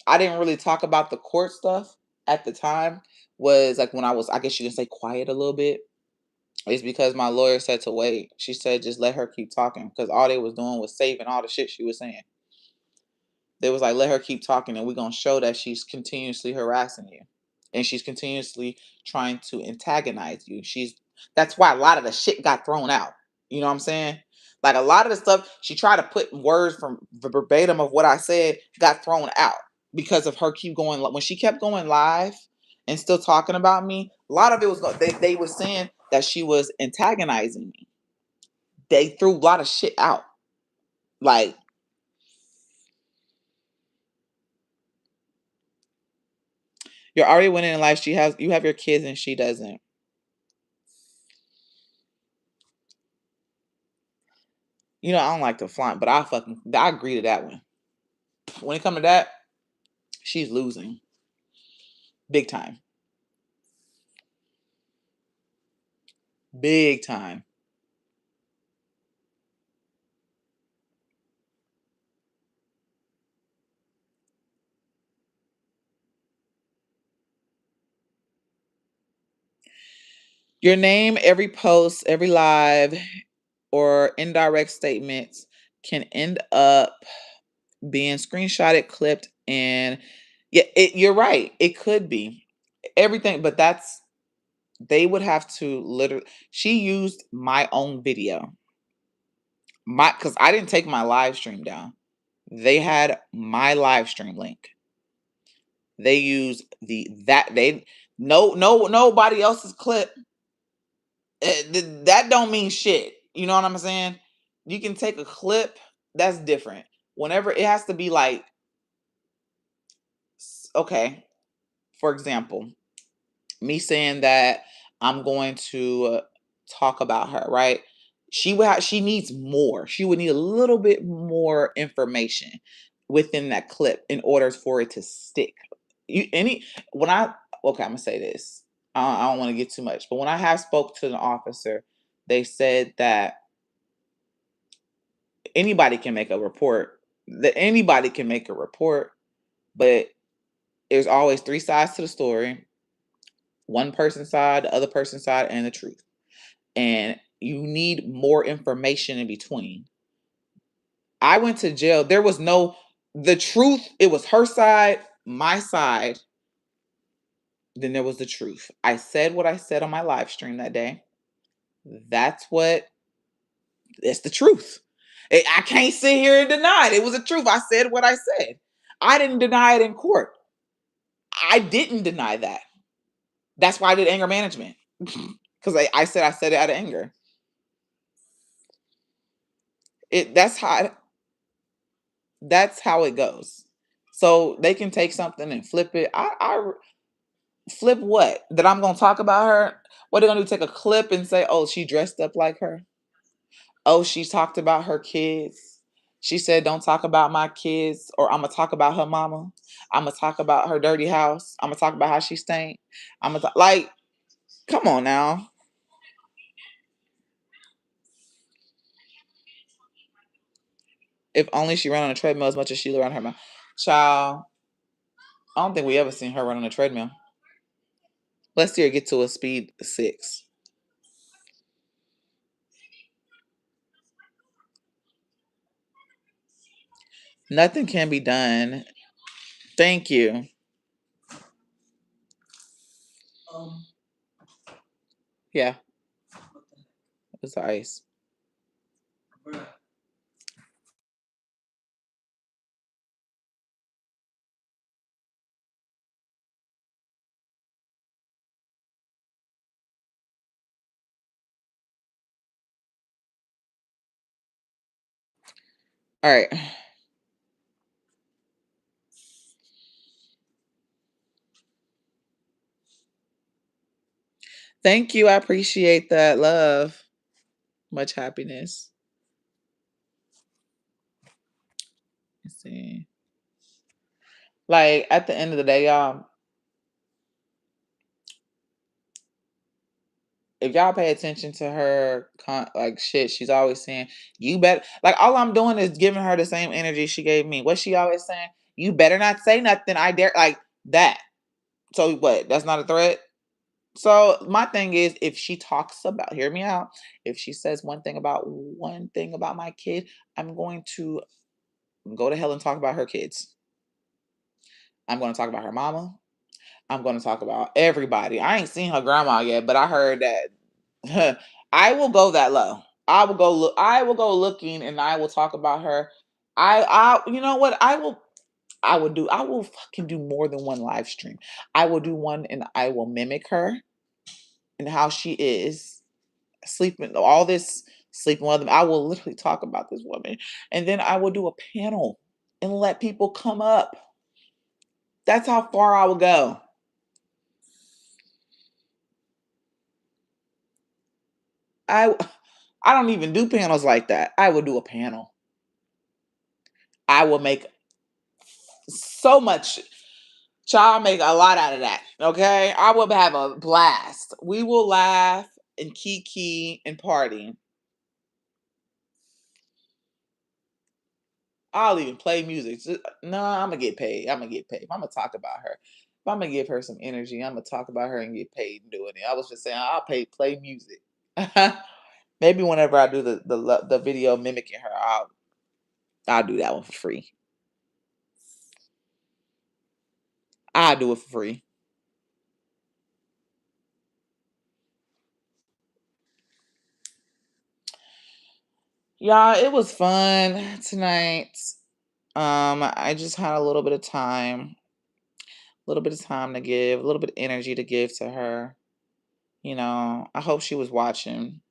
I didn't really talk about the court stuff at the time was like when I was, I guess you can say, quiet a little bit. It's because my lawyer said to wait. She said just let her keep talking because all they was doing was saving all the shit she was saying. They was like, let her keep talking and we're going to show that she's continuously harassing you. And she's continuously trying to antagonize you. That's why a lot of the shit got thrown out. You know what I'm saying? Like a lot of the stuff she tried to put words from verbatim of what I said got thrown out because of her keep going. When she kept going live and still talking about me, a lot of it was they were saying that she was antagonizing me. They threw a lot of shit out. Like you're already winning in life. You have your kids and she doesn't. I don't like to flaunt, but I agree to that one. When it comes to that, she's losing big time. Big time. Your name, every post, every live, or indirect statements can end up being screenshotted, clipped, and yeah, you're right. It could be everything, but they would have to literally. She used my own video, because I didn't take my live stream down. They had my live stream link. They used that they nobody else's clip. That don't mean shit. You know what I'm saying? You can take a clip. That's different. Whenever it has to be like, okay, for example, me saying that I'm going to talk about her, right? She needs more. She would need a little bit more information within that clip in order for it to stick. You any when I Okay, I'm gonna say this. I don't want to get too much, but when I have spoke to an officer, they said that anybody can make a report. That anybody can make a report, but there's always three sides to the story: one person's side, the other person's side, and the truth. And you need more information in between. I went to jail. There was no the truth. It was her side, my side. Then there was the truth. I said what I said on my live stream that day. That's what It's the truth. I can't sit here and deny it. It was the truth. I said what I said. I didn't deny it in court. I didn't deny that. That's why I did anger management. Because I said it out of anger. It that's how it goes. So they can take something and flip it. Flip what? That I'm gonna talk about her? What are they gonna do? Take a clip and say, oh, she dressed up like her? Oh, she talked about her kids. She said, don't talk about my kids, or I'm gonna talk about her mama. I'm gonna talk about her dirty house. I'm gonna talk about how she stank. Like, come on now. If only she ran on a treadmill as much as she ran her mouth. Child, I don't think we ever seen her run on a treadmill. Let's see her get to a speed 6. Nothing can be done. Thank you. Yeah, it's the ice. All right. Thank you. I appreciate that love. Much happiness. Let's see. Like at the end of the day, y'all, if y'all pay attention to her, like shit, she's always saying, "You better." Like all I'm doing is giving her the same energy she gave me. What's she always saying? You better not say nothing. I dare, like that. So what? That's not a threat. So my thing is, if she talks about, hear me out. If she says one thing about my kid, I'm going to go to hell and talk about her kids. I'm going to talk about her mama. I'm going to talk about everybody. I ain't seen her grandma yet, but I heard that I will go that low. I will go look. I will go looking, and I will talk about her. You know what? I will do. I will fucking do more than one live stream. I will do one, and I will mimic her and how she is sleeping. All this sleeping with them. I will literally talk about this woman, and then I will do a panel and let people come up. That's how far I will go. I I don't even do panels like that. I will do a panel. I will make so much. Child, make a lot out of that. Okay, I will have a blast. We will laugh. and kiki and party. I'll even play music. No, I'm gonna get paid. I'm gonna get paid. If I'm gonna talk about her, if I'm gonna give her some energy, I'm gonna talk about her and get paid doing it. I was just saying, I'll play music. Maybe whenever I do the video mimicking her, I'll do that one for free. I'll do it for free. Y'all, it was fun tonight. I just had a little bit of time to give, a little bit of energy to give to her. You know, I hope she was watching.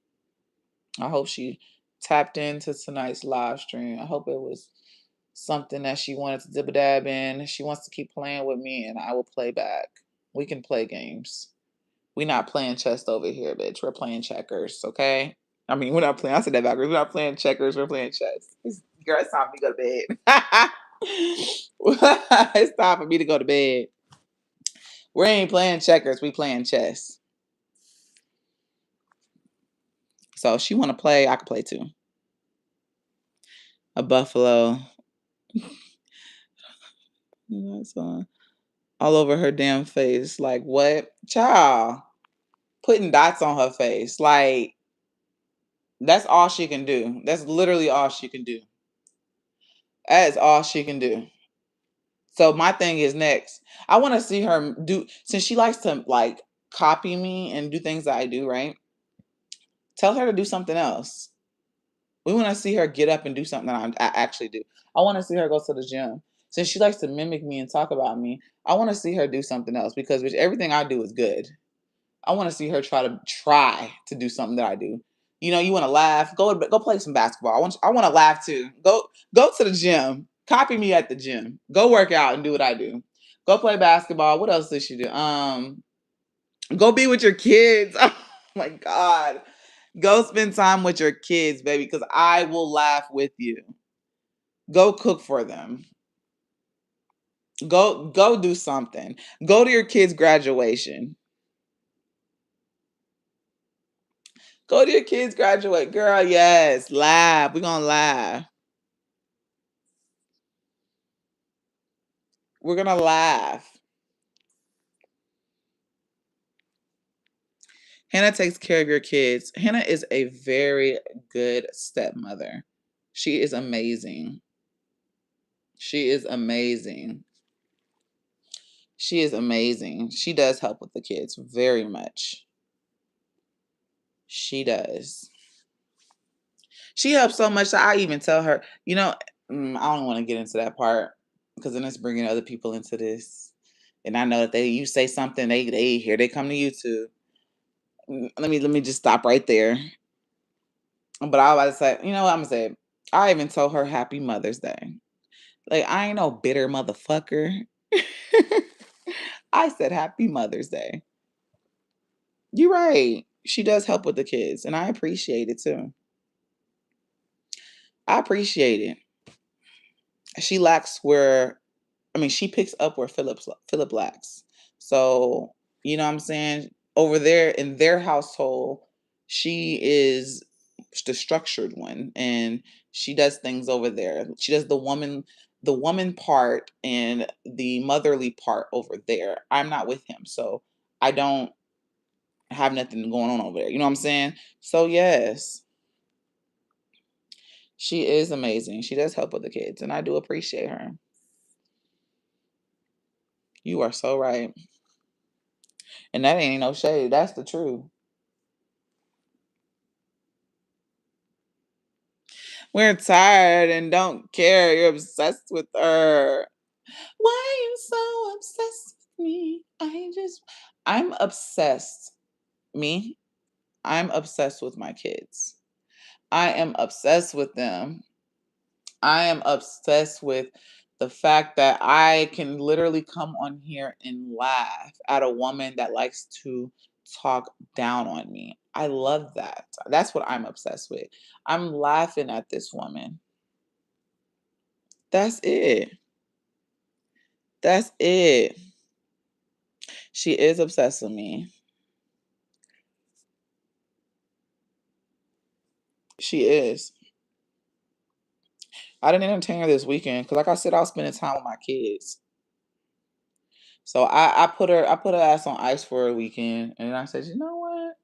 I hope she tapped into tonight's live stream. I hope it was something that she wanted to dib a dab in. She wants to keep playing with me, and I will play back. We can play games. We not playing chess over here, bitch. We're playing checkers, okay? I mean, we're not playing. I said that backwards. We're not playing checkers. We're playing chess. Girl, it's time for me to go to bed. It's time for me to go to bed. We ain't playing checkers. We playing chess. So if she want to play, I can play too. A buffalo. All over her damn face. Like, what? Child. Putting dots on her face. Like, that's all she can do. That's literally all she can do. That is all she can do. So my thing is next. I want to see her do, since she likes to like copy me and do things that I do, right? Tell her to do something else. We want to see her get up and do something that I actually do. I want to see her go to the gym. Since she likes to mimic me and talk about me, I want to see her do something else because everything I do is good. I want to see her try to do something that I do. You know, you want to laugh, go play some basketball. I want to laugh too. Go to the gym. Copy me at the gym. Go work out and do what I do. Go play basketball. What else does she do? Go be with your kids. Oh my God. Go spend time with your kids, baby, because I will laugh with you. Go cook for them. Go do something. Go to your kids' graduation. Go to your kids' graduate, girl. Yes, laugh. We're gonna laugh. We're gonna laugh. Hannah takes care of your kids. Hannah is a very good stepmother. She is amazing. She is amazing. She is amazing. She does help with the kids very much. She does. She helps so much that I even tell her, I don't want to get into that part because then it's bringing other people into this. And I know that you say something, they come to YouTube. Let me just stop right there. But I was about to say, you know what I'm gonna say? I even told her Happy Mother's Day. Like I ain't no bitter motherfucker. I said Happy Mother's Day. You're right. She does help with the kids, and I appreciate it too. I appreciate it. She lacks where, she picks up where Philip lacks. So, you know what I'm saying? Over there in their household, she is the structured one and she does things over there. She does the woman part and the motherly part over there. I'm not with him. So, I don't have nothing going on over there. You know what I'm saying? So, yes, she is amazing. She does help with the kids and I do appreciate her. You are so right. And that ain't no shade. That's the truth. We're tired and don't care. You're obsessed with her. Why are you so obsessed with me? I'm obsessed. Me? I'm obsessed with my kids. I am obsessed with them. I am obsessed with the fact that I can literally come on here and laugh at a woman that likes to talk down on me. I love that. That's what I'm obsessed with. I'm laughing at this woman. That's it. That's it. She is obsessed with me. She is. I didn't entertain her this weekend because, like I said, I was spending time with my kids. So I put her ass on ice for a weekend, and I said, you know what?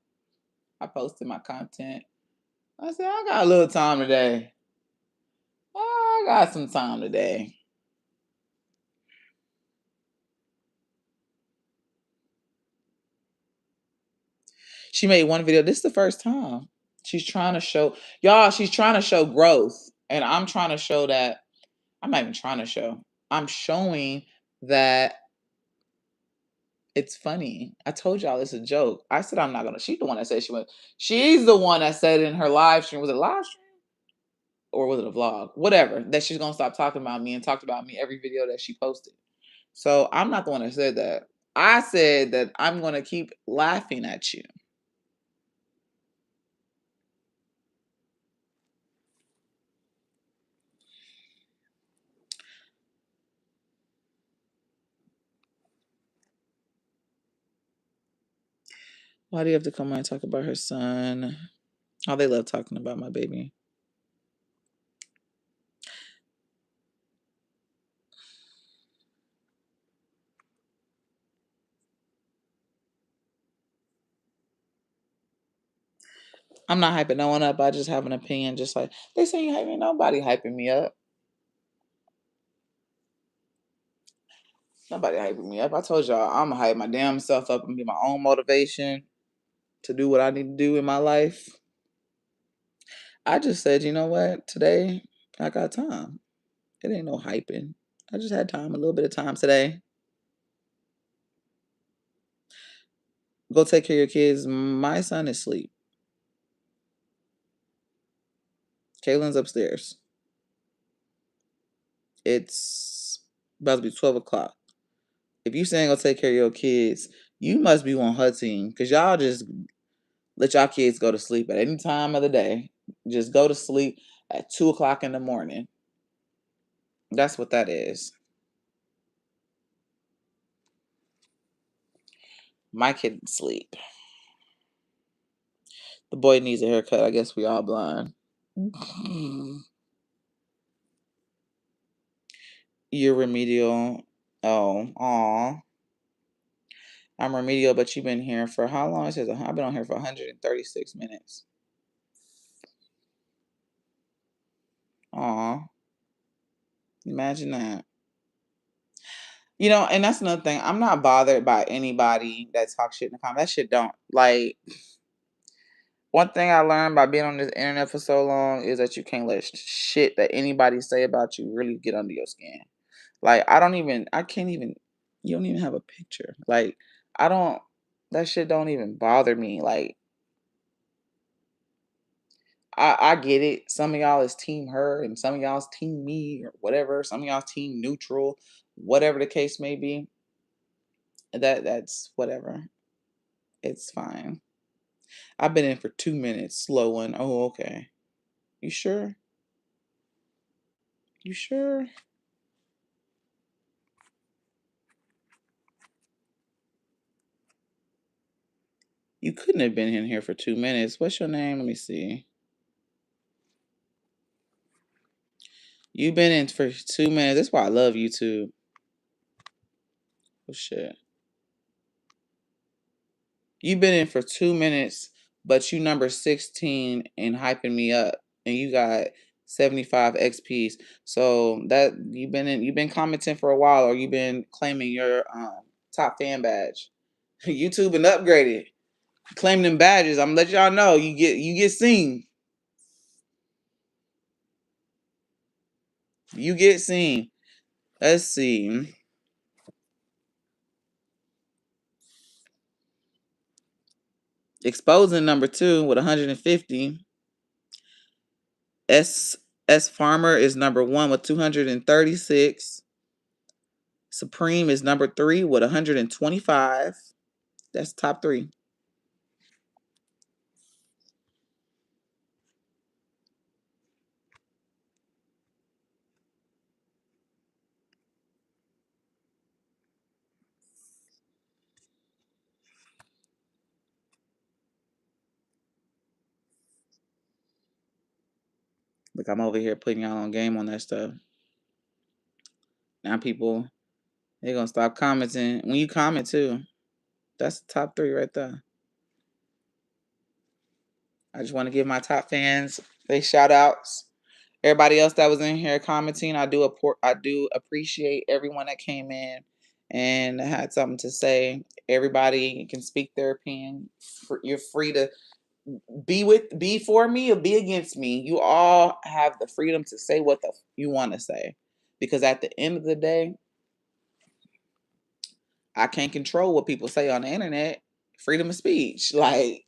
I posted my content. I said I got a little time today. I got some time today. She made one video. This is the first time. She's trying to show y'all. She's trying to show growth, and I'm trying to show that. I'm not even trying to show. I'm showing that it's funny. I told y'all it's a joke. I said I'm not gonna. She's the one that said she went. She's the one that said in her live stream. Was it live stream or was it a vlog? Whatever. That she's gonna stop talking about me and talked about me every video that she posted. So I'm not the one that said that. I said that I'm gonna keep laughing at you. Why do you have to come on and talk about her son? Oh, they love talking about my baby. I'm not hyping no one up. I just have an opinion. Just like they say, you hyping nobody hyping me up. Nobody hyping me up. I told y'all I'm gonna hype my damn self up and be my own motivation to do what I need to do in my life. I just said, you know what? Today I got time. It ain't no hyping. I just had time, a little bit of time today. Go take care of your kids. My son is asleep. Kaylin's upstairs. It's about to be 12 o'clock. If you saying go take care of your kids, you must be on her team. Because y'all just let y'all kids go to sleep at any time of the day. Just go to sleep at 2 o'clock in the morning. That's what that is. My kid sleep. The boy needs a haircut. I guess we all blind. You're remedial. Oh, aw. I'm remedial, but you've been here for how long? It says I've been on here for 136 minutes. Aw. Imagine that. You know, and that's another thing. I'm not bothered by anybody that talks shit in the comments. That shit don't like. One thing I learned by being on this internet for so long is that you can't let shit that anybody say about you really get under your skin. Like I can't even. You don't even have a picture. Like I don't. That shit don't even bother me. Like I get it. Some of y'all is team her, and some of y'all's team me, or whatever. Some of y'all's team neutral, whatever the case may be. That's whatever. It's fine. I've been in for 2 minutes. Slow one. Oh, okay. You sure? You sure? You couldn't have been in here for 2 minutes. What's your name? Let me see. You've been in for 2 minutes. That's why I love YouTube. Oh shit. You've been in for 2 minutes, but you number 16 and hyping me up. And you got 75 XPs. So that you've been commenting for a while, or you've been claiming your top fan badge. YouTube and upgraded. Claim them badges. I'm gonna let y'all know you get seen. You get seen. Let's see. Exposing number 2 with 150. S Farmer is number 1 with 236. Supreme is number 3 with 125. That's top 3. Like, I'm over here putting y'all on game on that stuff. Now people, they're going to stop commenting. When you comment too, that's the top 3 right there. I just want to give my top fans they shout outs. Everybody else that was in here commenting, I do appreciate everyone that came in and had something to say. Everybody can speak their opinion. You're free to be for me or be against me. You all have the freedom to say what you want to say, because at the end of the day, I can't control what people say on the internet. Freedom of speech. Like,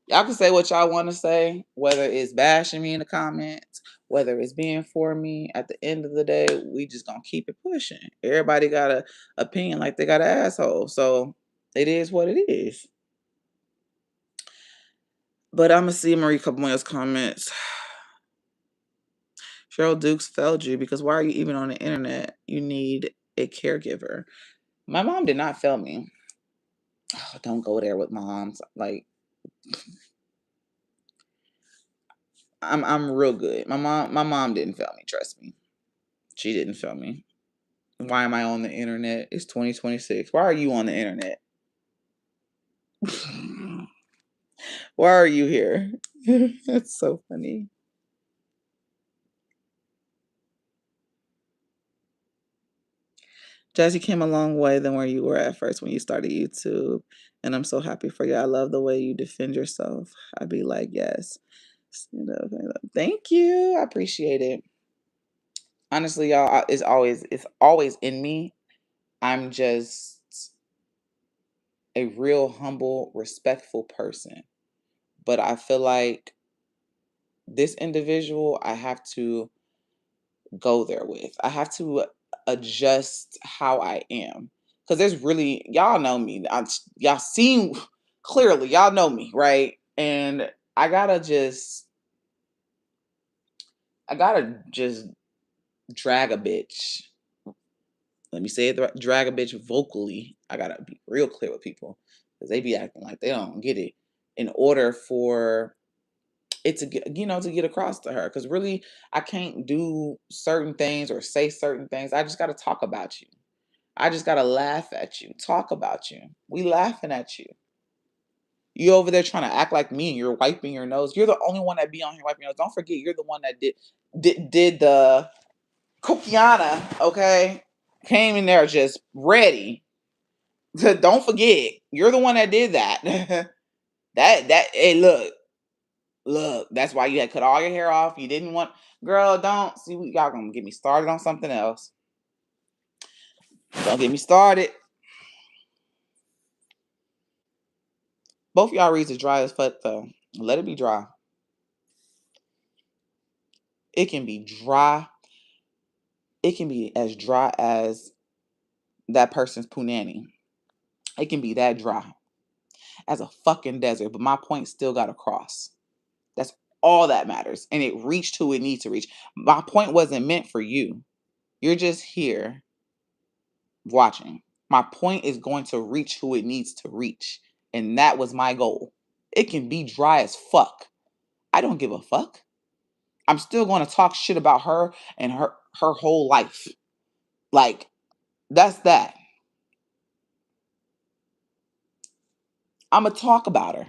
y'all can say what y'all want to say, whether it's bashing me in the comments, whether it's being for me. At the end of the day, we just gonna keep it pushing. Everybody got a opinion like they got an asshole. So it is what it is. But I'm gonna see Marie Cabone's comments. Cheryl Dukes failed you because why are you even on the internet? You need a caregiver. My mom did not fail me. Oh, don't go there with moms. Like, I'm real good. My mom didn't fail me, trust me. She didn't fail me. Why am I on the internet? It's 2026. Why are you on the internet? Why are you here? That's so funny. Jazzy came a long way than where you were at first when you started YouTube. And I'm so happy for you. I love the way you defend yourself. I'd be like, yes. Thank you. I appreciate it. Honestly, y'all, it's always in me. I'm just a real humble, respectful person. But I feel like this individual, I have to go there with. I have to adjust how I am. Because there's really, y'all know me. Y'all seen clearly, y'all know me, right? And I gotta just drag a bitch. Let me say it, drag a bitch vocally. I gotta be real clear with people because they be acting like they don't get it. In order for it to get across to her, because really I can't do certain things or say certain things. I just got to talk about you. I just got to laugh at you, talk about you. We laughing at you. You over there trying to act like me and you're wiping your nose. You're the only one that be on here wiping your nose. Don't forget, you're the one that did the Kokiana, okay? Came in there just ready. Don't forget, you're the one that did that. Hey, look, that's why you had cut all your hair off. You didn't want, girl, don't see, y'all gonna get me started on something else. Don't get me started. Both y'all reads are dry as fuck though. Let it be dry. It can be dry. It can be as dry as that person's punani. It can be that dry as a fucking desert, but my point still got across. That's all that matters. And it reached who it needs to reach. My point wasn't meant for you. You're just here watching. My point is going to reach who it needs to reach. And that was my goal. It can be dry as fuck. I don't give a fuck. I'm still going to talk shit about her and her whole life. Like, that's that. I'm going to talk about her.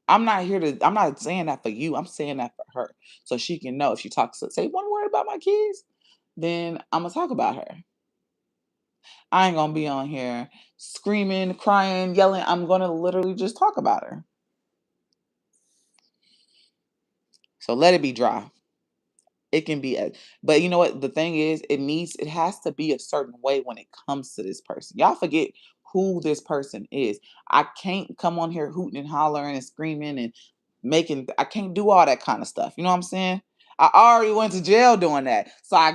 I'm not saying that for you. I'm saying that for her. So she can know if she talks, say one word about my kids, then I'm going to talk about her. I ain't going to be on here screaming, crying, yelling. I'm going to literally just talk about her. So let it be dry. It can be, but you know what? The thing is, it has to be a certain way when it comes to this person. Y'all forget who this person is. I can't come on here hooting and hollering and screaming and I can't do all that kind of stuff. You know what I'm saying? I already went to jail doing that. So I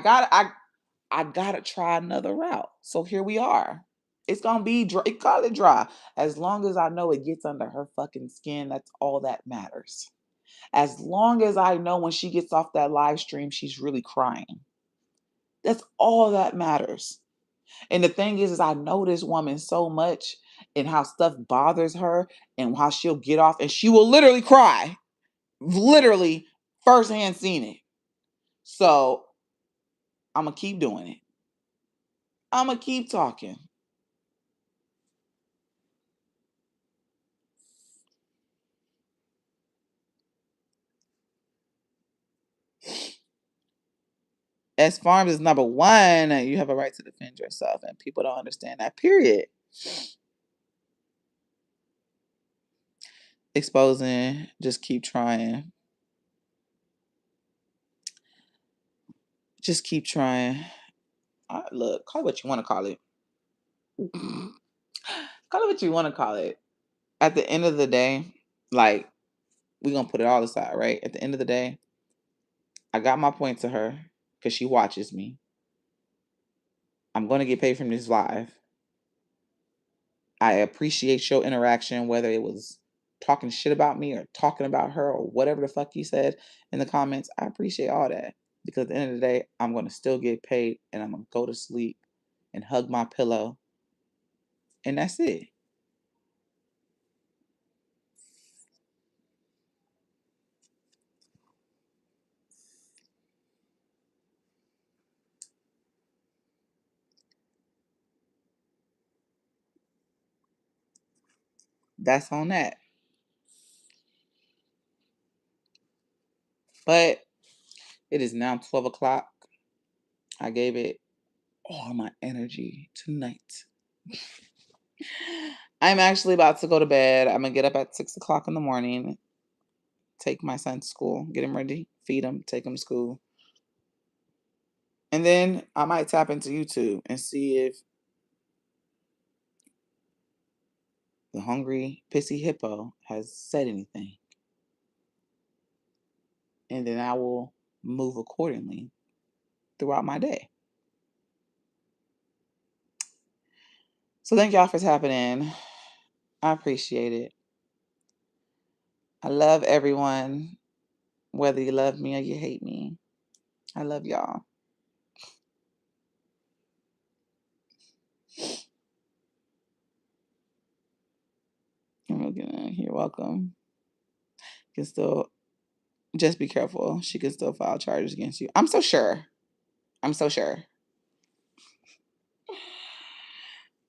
gotta try another route. So here we are. It's gonna be dry. Call it dry. As long as I know it gets under her fucking skin, that's all that matters. As long as I know when she gets off that live stream, she's really crying. That's all that matters. And the thing is I know this woman so much and how stuff bothers her and how she'll get off and she will literally cry. Literally firsthand seen it. So I'm going to keep doing it. I'm going to keep talking. As farms is number one. You have a right to defend yourself, and people don't understand that. Period. Exposing, just keep trying. Just keep trying. Look, call it what you want to call it. Call it what you want to call it. At the end of the day, like, we're going to put it all aside, right? At the end of the day, I got my point to her because she watches me. I'm going to get paid from this live. I appreciate your interaction, whether it was talking shit about me or talking about her or whatever the fuck you said in the comments. I appreciate all that because at the end of the day, I'm going to still get paid and I'm going to go to sleep and hug my pillow. And that's it. That's on that. But it is now 12 o'clock. I gave it all my energy tonight. I'm actually about to go to bed. I'm going to get up at 6 o'clock in the morning, take my son to school, get him ready, feed him, take him to school. And then I might tap into YouTube and see if the hungry, pissy hippo has said anything. And then I will move accordingly throughout my day. So thank y'all for tapping in. I appreciate it. I love everyone, whether you love me or you hate me. I love y'all. You're welcome. You can still just be careful. She can still file charges against you. I'm so sure. I'm so sure.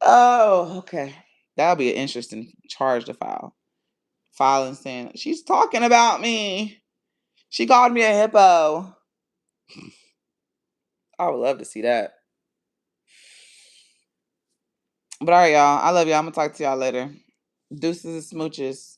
Oh, okay. That'll be an interesting charge to file. Filing saying she's talking about me. She called me a hippo. I would love to see that. But all right, y'all. I love y'all. I'm gonna talk to y'all later. Deuces and smooches.